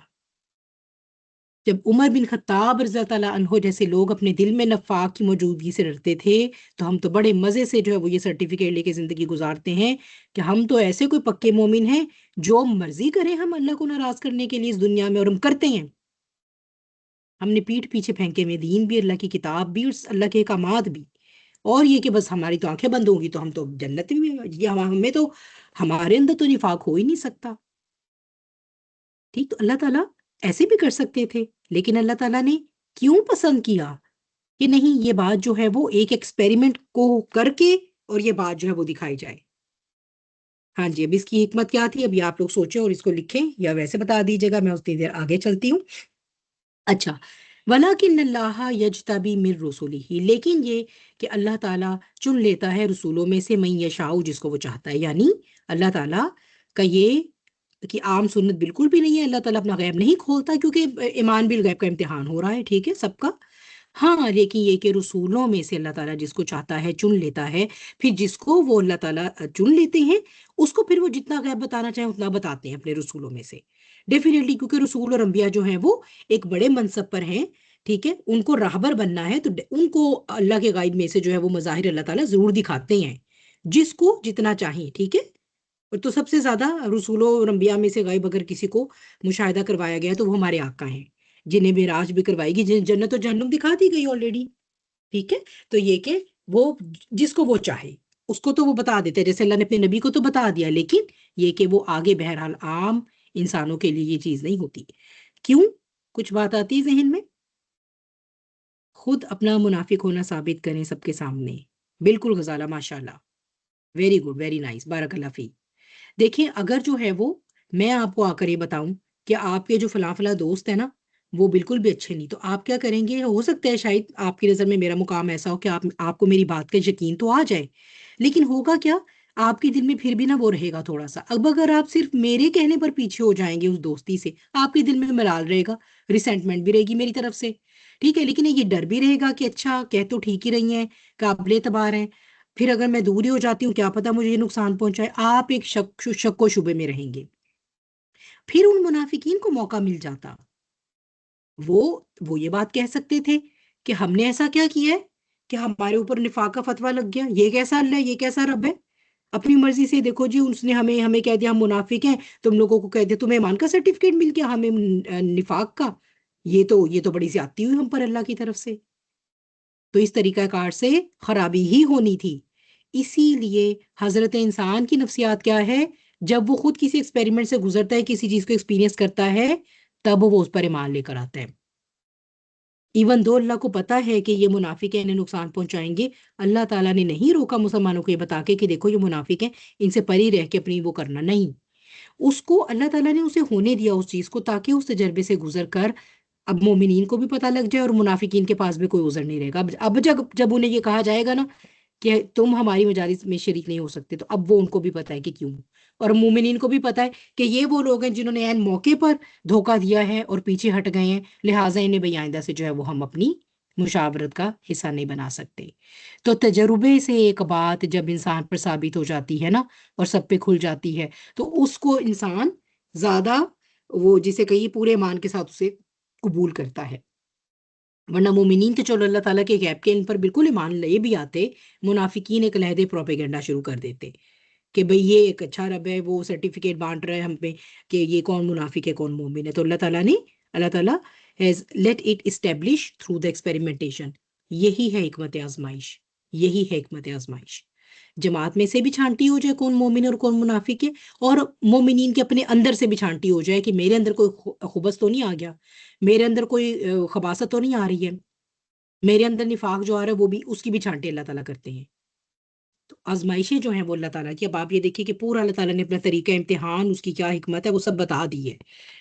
جب عمر بن خطاب رضی اللہ تعالیٰ عنہ جیسے لوگ اپنے دل میں نفاق کی موجودگی سے ڈرتے تھے، تو ہم تو بڑے مزے سے جو ہے وہ یہ سرٹیفکیٹ لے کے زندگی گزارتے ہیں کہ ہم تو ایسے کوئی پکے مومن ہیں، جو مرضی کریں ہم اللہ کو ناراض کرنے کے لیے اس دنیا میں، اور ہم کرتے ہیں۔ ہم نے پیٹھ پیچھے پھینکے میں دین بھی، اللہ کی کتاب بھی، اور اللہ کے احکامات بھی، اور یہ کہ بس ہماری تو آنکھیں بند ہوں گی تو ہم تو جنت میں، یہ ہمیں تو، ہمارے اندر تو نفاق ہو ہی نہیں سکتا۔ ٹھیک، تو اللہ تعالیٰ ایسے بھی کر سکتے تھے، لیکن اللہ تعالیٰ نے کیوں پسند کیا کہ نہیں، یہ بات جو ہے وہ ایک ایکسپیریمنٹ کو کر کے اور یہ بات جو ہے وہ دکھائی جائے۔ ہاں جی، اب اس کی حکمت کیا تھی، ابھی آپ لوگ سوچیں اور اس کو لکھیں یا ویسے بتا دیجیے گا، میں اتنی دیر آگے چلتی ہوں۔ اچھا، وَلَٰكِنَّ اللَّهَ يَجْتَبِي مِن رُّسُلِهِ، لیکن یہ کہ اللہ تعالیٰ چن لیتا ہے رسولوں میں سے من یشاء، جس کو وہ چاہتا ہے، یعنی اللہ تعالیٰ کا یہ کہ عام سنت بالکل بھی نہیں ہے، اللہ تعالیٰ اپنا غیب نہیں کھولتا، کیونکہ ایمان بالغیب کا امتحان ہو رہا ہے، ٹھیک ہے، سب کا۔ ہاں، لیکن یہ کہ رسولوں میں سے اللہ تعالیٰ جس کو چاہتا ہے چن لیتا ہے، پھر جس کو وہ اللہ تعالیٰ چن لیتے ہیں، اس کو پھر وہ جتنا غیب بتانا چاہیں اتنا بتاتے ہیں اپنے رسولوں میں سے، ڈیفینیٹلی، کیونکہ رسول اور انبیاء جو ہیں وہ ایک بڑے منصب پر ہیں، ٹھیک ہے، ان کو راہبر بننا ہے، تو ان کو اللہ کے غائب میں سے جو ہے وہ مظاہر اللہ تعالیٰ ضرور دکھاتے ہیں، جس کو جتنا چاہیں، ٹھیک ہے۔ اور تو سب سے زیادہ رسولوں اور انبیاء میں سے غائب اگر کسی کو مشاہدہ کروایا گیا تو وہ ہمارے آقا ہیں، جنہیں معراج بھی کروائی گی، جنت و جہنم دکھا دی گئی آلریڈی، ٹھیک ہے۔ تو یہ کہ وہ جس کو وہ چاہے اس کو تو وہ بتا دیتے ہیں، جیسے اللہ نے اپنے نبی کو تو بتا دیا، لیکن یہ کہ وہ آگے بہرحال عام انسانوں کے لیے یہ چیز نہیں ہوتی۔ کیوں؟ کچھ بات آتی ہے ذہن میں؟ خود اپنا منافق ہونا ثابت کریں سب کے سامنے۔ بالکل غزالہ، ماشاء اللہ، ویری گڈ، ویری نائس، بارک اللہ فیک۔ دیکھیں، اگر جو ہے وہ میں آپ کو آ کر یہ بتاؤں کہ آپ کے جو فلاں فلاں دوست ہیں نا وہ بالکل بھی اچھے نہیں، تو آپ کیا کریں گے؟ ہو سکتا ہے شاید آپ کی نظر میں میرا مقام ایسا ہو کہ آپ کو میری بات کا یقین تو آ جائے، لیکن ہوگا کیا، آپ کے دل میں پھر بھی نہ وہ رہے گا تھوڑا سا، اب اگر آپ صرف میرے کہنے پر پیچھے ہو جائیں گے اس دوستی سے، آپ کے دل میں ملال رہے گا، ریسینٹمنٹ بھی رہے گی میری طرف سے، ٹھیک ہے، لیکن یہ ڈر بھی رہے گا کہ اچھا کہ تو ٹھیک ہی رہی ہیں، قابل اعتبار ہیں، پھر اگر میں دوری ہو جاتی ہوں کیا پتا مجھے یہ نقصان پہنچائے، آپ ایک شک و شبے میں رہیں گے۔ پھر ان منافقین کو موقع مل جاتا، وہ یہ بات کہہ سکتے تھے کہ ہم نے ایسا کیا کیا ہے کہ ہمارے اوپر نفاق کا فتویٰ لگ گیا، یہ کیسا اللہ ہے، یہ کیسا رب ہے، اپنی مرضی سے دیکھو جی، اس نے ہمیں کہہ دیا ہم منافق ہیں، تم لوگوں کو کہہ دیا تمہیں ایمان کا سرٹیفکیٹ مل گیا، ہمیں نفاق کا، یہ تو بڑی زیادتی ہوئی ہم پر اللہ کی طرف سے۔ تو اس طریقہ کار سے خرابی ہی ہونی تھی۔ اسی لیے حضرت انسان کی نفسیات کیا ہے، جب وہ خود کسی ایکسپیریمنٹ سے گزرتا ہے، کسی چیز کو ایکسپیرینس کرتا ہے، تب وہ اس پر ایمان لے کر آتا ہے۔ ایون دو اللہ کو پتا ہے کہ یہ منافق ہیں، انہیں نقصان پہنچائیں گے، اللہ تعالیٰ نے نہیں روکا مسلمانوں کو یہ بتا کے کہ دیکھو یہ منافق ہیں، ان سے پری رہ کے اپنی وہ کرنا نہیں، اس کو اللہ تعالیٰ نے اسے ہونے دیا اس چیز کو، تاکہ اس تجربے سے گزر کر اب مومنین کو بھی پتہ لگ جائے اور منافقین کے پاس بھی کوئی عذر نہیں رہے گا۔ اب جب انہیں یہ کہا جائے گا نا کہ تم ہماری مجالس میں شریک نہیں ہو سکتے، تو اب وہ ان کو بھی پتہ ہے کہ کیوں، اور مومنین کو بھی پتہ ہے کہ یہ وہ لوگ ہیں جنہوں نے عین موقع پر دھوکہ دیا ہے اور پیچھے ہٹ گئے ہیں، لہٰذا انہیں بھئی آئندہ سے جو ہے وہ ہم اپنی مشاورت کا حصہ نہیں بنا سکتے۔ تو تجربے سے ایک بات جب انسان پر ثابت ہو جاتی ہے نا اور سب پہ کھل جاتی ہے، تو اس کو انسان زیادہ وہ جسے کہیے پورے ایمان کے ساتھ اسے قبول کرتا ہے۔ ورنہ مومنین تو چلو اللہ تعالیٰ کے غیب کے ان پر بالکل ایمان لے بھی آتے، منافقین ایک علیحدہ پروپیگنڈا شروع کر دیتے کہ بھئی یہ ایک اچھا رب ہے، وہ سرٹیفکیٹ بانٹ رہا ہے ہم پہ کہ یہ کون منافق ہے کون مومن ہے۔ تو اللہ تعالیٰ has let it establish through the experimentation، یہی ہے حکمت آزمائش، یہی ہے حکمت آزمائش، جماعت میں سے بھی چھانٹی ہو جائے کون مومن اور کون منافق ہے، اور مومنین کے اپنے اندر سے بھی چھانٹی ہو جائے کہ میرے اندر کوئی خبث تو نہیں آ گیا، میرے اندر کوئی خباثت تو نہیں آ رہی ہے، میرے اندر نفاق جو آ رہا ہے وہ بھی، اس کی بھی چھانٹی اللہ تعالیٰ کرتے ہیں۔ تو آزمائشیں جو ہیں وہ اللہ تعالیٰ کی، اب آپ یہ دیکھیے کہ پورا اللہ تعالیٰ نے اپنا طریقہ امتحان، اس کی کیا حکمت ہے وہ سب بتا دی ہے،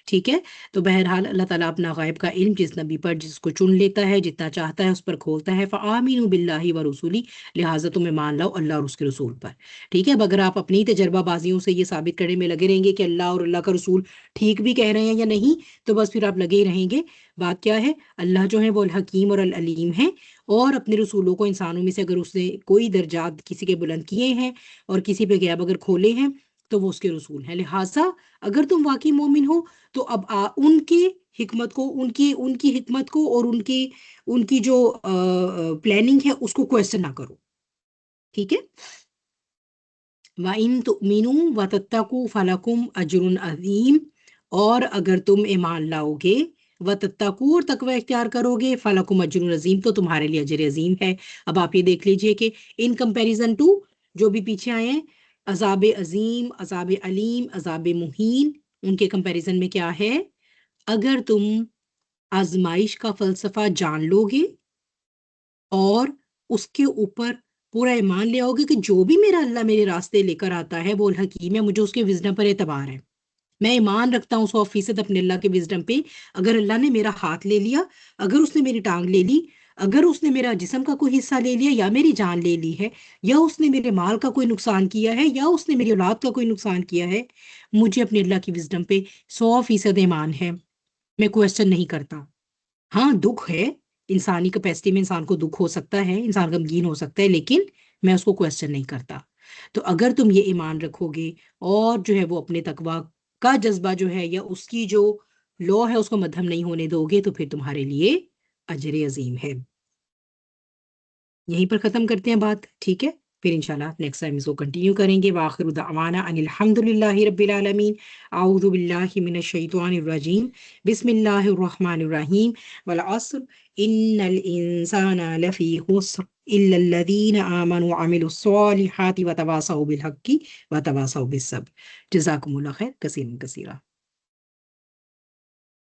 ٹھیک ہے۔ تو بہرحال اللہ تعالیٰ اپنا غائب کا علم جس نبی پر جس کو چن لیتا ہے، جتنا چاہتا ہے اس پر کھولتا ہے، فآمینوا باللہ ورسولہ، لہٰذا تمہیں مان لاؤ اللہ اور اس کے رسول پر، ٹھیک ہے۔ اب اگر آپ اپنی تجربہ بازیوں سے یہ ثابت کرنے میں لگے رہیں گے کہ اللہ اور اللہ کا رسول ٹھیک بھی کہہ رہے ہیں یا نہیں، تو بس پھر آپ لگے ہی رہیں گے۔ بات کیا ہے، اللہ جو ہے وہ الحکیم اور العلیم ہے، اور اپنے رسولوں کو انسانوں میں سے اگر اس نے کوئی درجات کسی کے بلند کیے ہیں اور کسی پہ غیب اگر کھولے ہیں تو وہ اس کے رسول ہیں، لہٰذا اگر تم واقعی مومن ہو تو اب ان کے حکمت کو، ان کی حکمت کو اور ان کی جو پلاننگ ہے اس کو کویسچن نہ کرو. ٹھیک ہے. وَإِن تُؤْمِنُوا وَتَتَّقُوا فَلَكُمْ أَجْرٌ عَظِيمٌ، اور اگر تم ایمان لاؤ گے وَتَتَّقُوا، اور تقوی اختیار کرو گے، فَلَكُمْ أَجْرٌ عَظِيمٌ، تو تمہارے لیے اجر عظیم ہے. اب آپ یہ دیکھ لیجئے کہ ان کمپیریزن ٹو جو بھی پیچھے آئے ہیں، عذاب عظیم، عذاب علیم، عذاب مہین، ان کے کمپیریزن میں کیا ہے؟ اگر تم آزمائش کا فلسفہ جان لو گے اور اس کے اوپر پورا ایمان لے آؤ گے کہ جو بھی میرا اللہ میرے راستے لے کر آتا ہے وہ الحکیم ہے، مجھے اس کے وزڈم پر اعتبار ہے، میں ایمان رکھتا ہوں 100% اپنے اللہ کے وزڈم پہ. اگر اللہ نے میرا ہاتھ لے لیا، اگر اس نے میری ٹانگ لے لی، اگر اس نے میرا جسم کا کوئی حصہ لے لیا یا میری جان لے لی ہے، یا اس نے میرے مال کا کوئی نقصان کیا ہے، یا اس نے میری اولاد کا کوئی نقصان کیا ہے، مجھے اپنے اللہ کی وزڈم پہ 100% ایمان ہے، میں کویسچن نہیں کرتا. ہاں دکھ ہے، انسانی کیپیسٹی میں انسان کو دکھ ہو سکتا ہے، انسان غمگین ہو سکتا ہے، لیکن میں اس کو کویسچن نہیں کرتا. تو اگر تم یہ ایمان رکھو گے اور جو ہے وہ اپنے تقوی کا جذبہ جو ہے یا اس کی جو لو ہے اس کو مدھم نہیں ہونے دو گے، تو پھر تمہارے لیے اجر عظیم ہے. یہیں پر ختم کرتے ہیں بات. ٹھیک ہے، پھر انشاءاللہ نیکسٹ ٹائم اس کو کنٹینیو کریں گے. وآخر دعوانا ان الحمد للہ رب العالمین. اعوذ باللہ من الشیطان الرجیم. بسم اللہ الرحمن الرحیم. والعصر ان الانسان لفی خسر الا الذین آمنوا وعملوا الصالحات وتواصوا بالحق وتواصوا بالصبر. جزاکم اللہ خیر کثیرا کثیرا.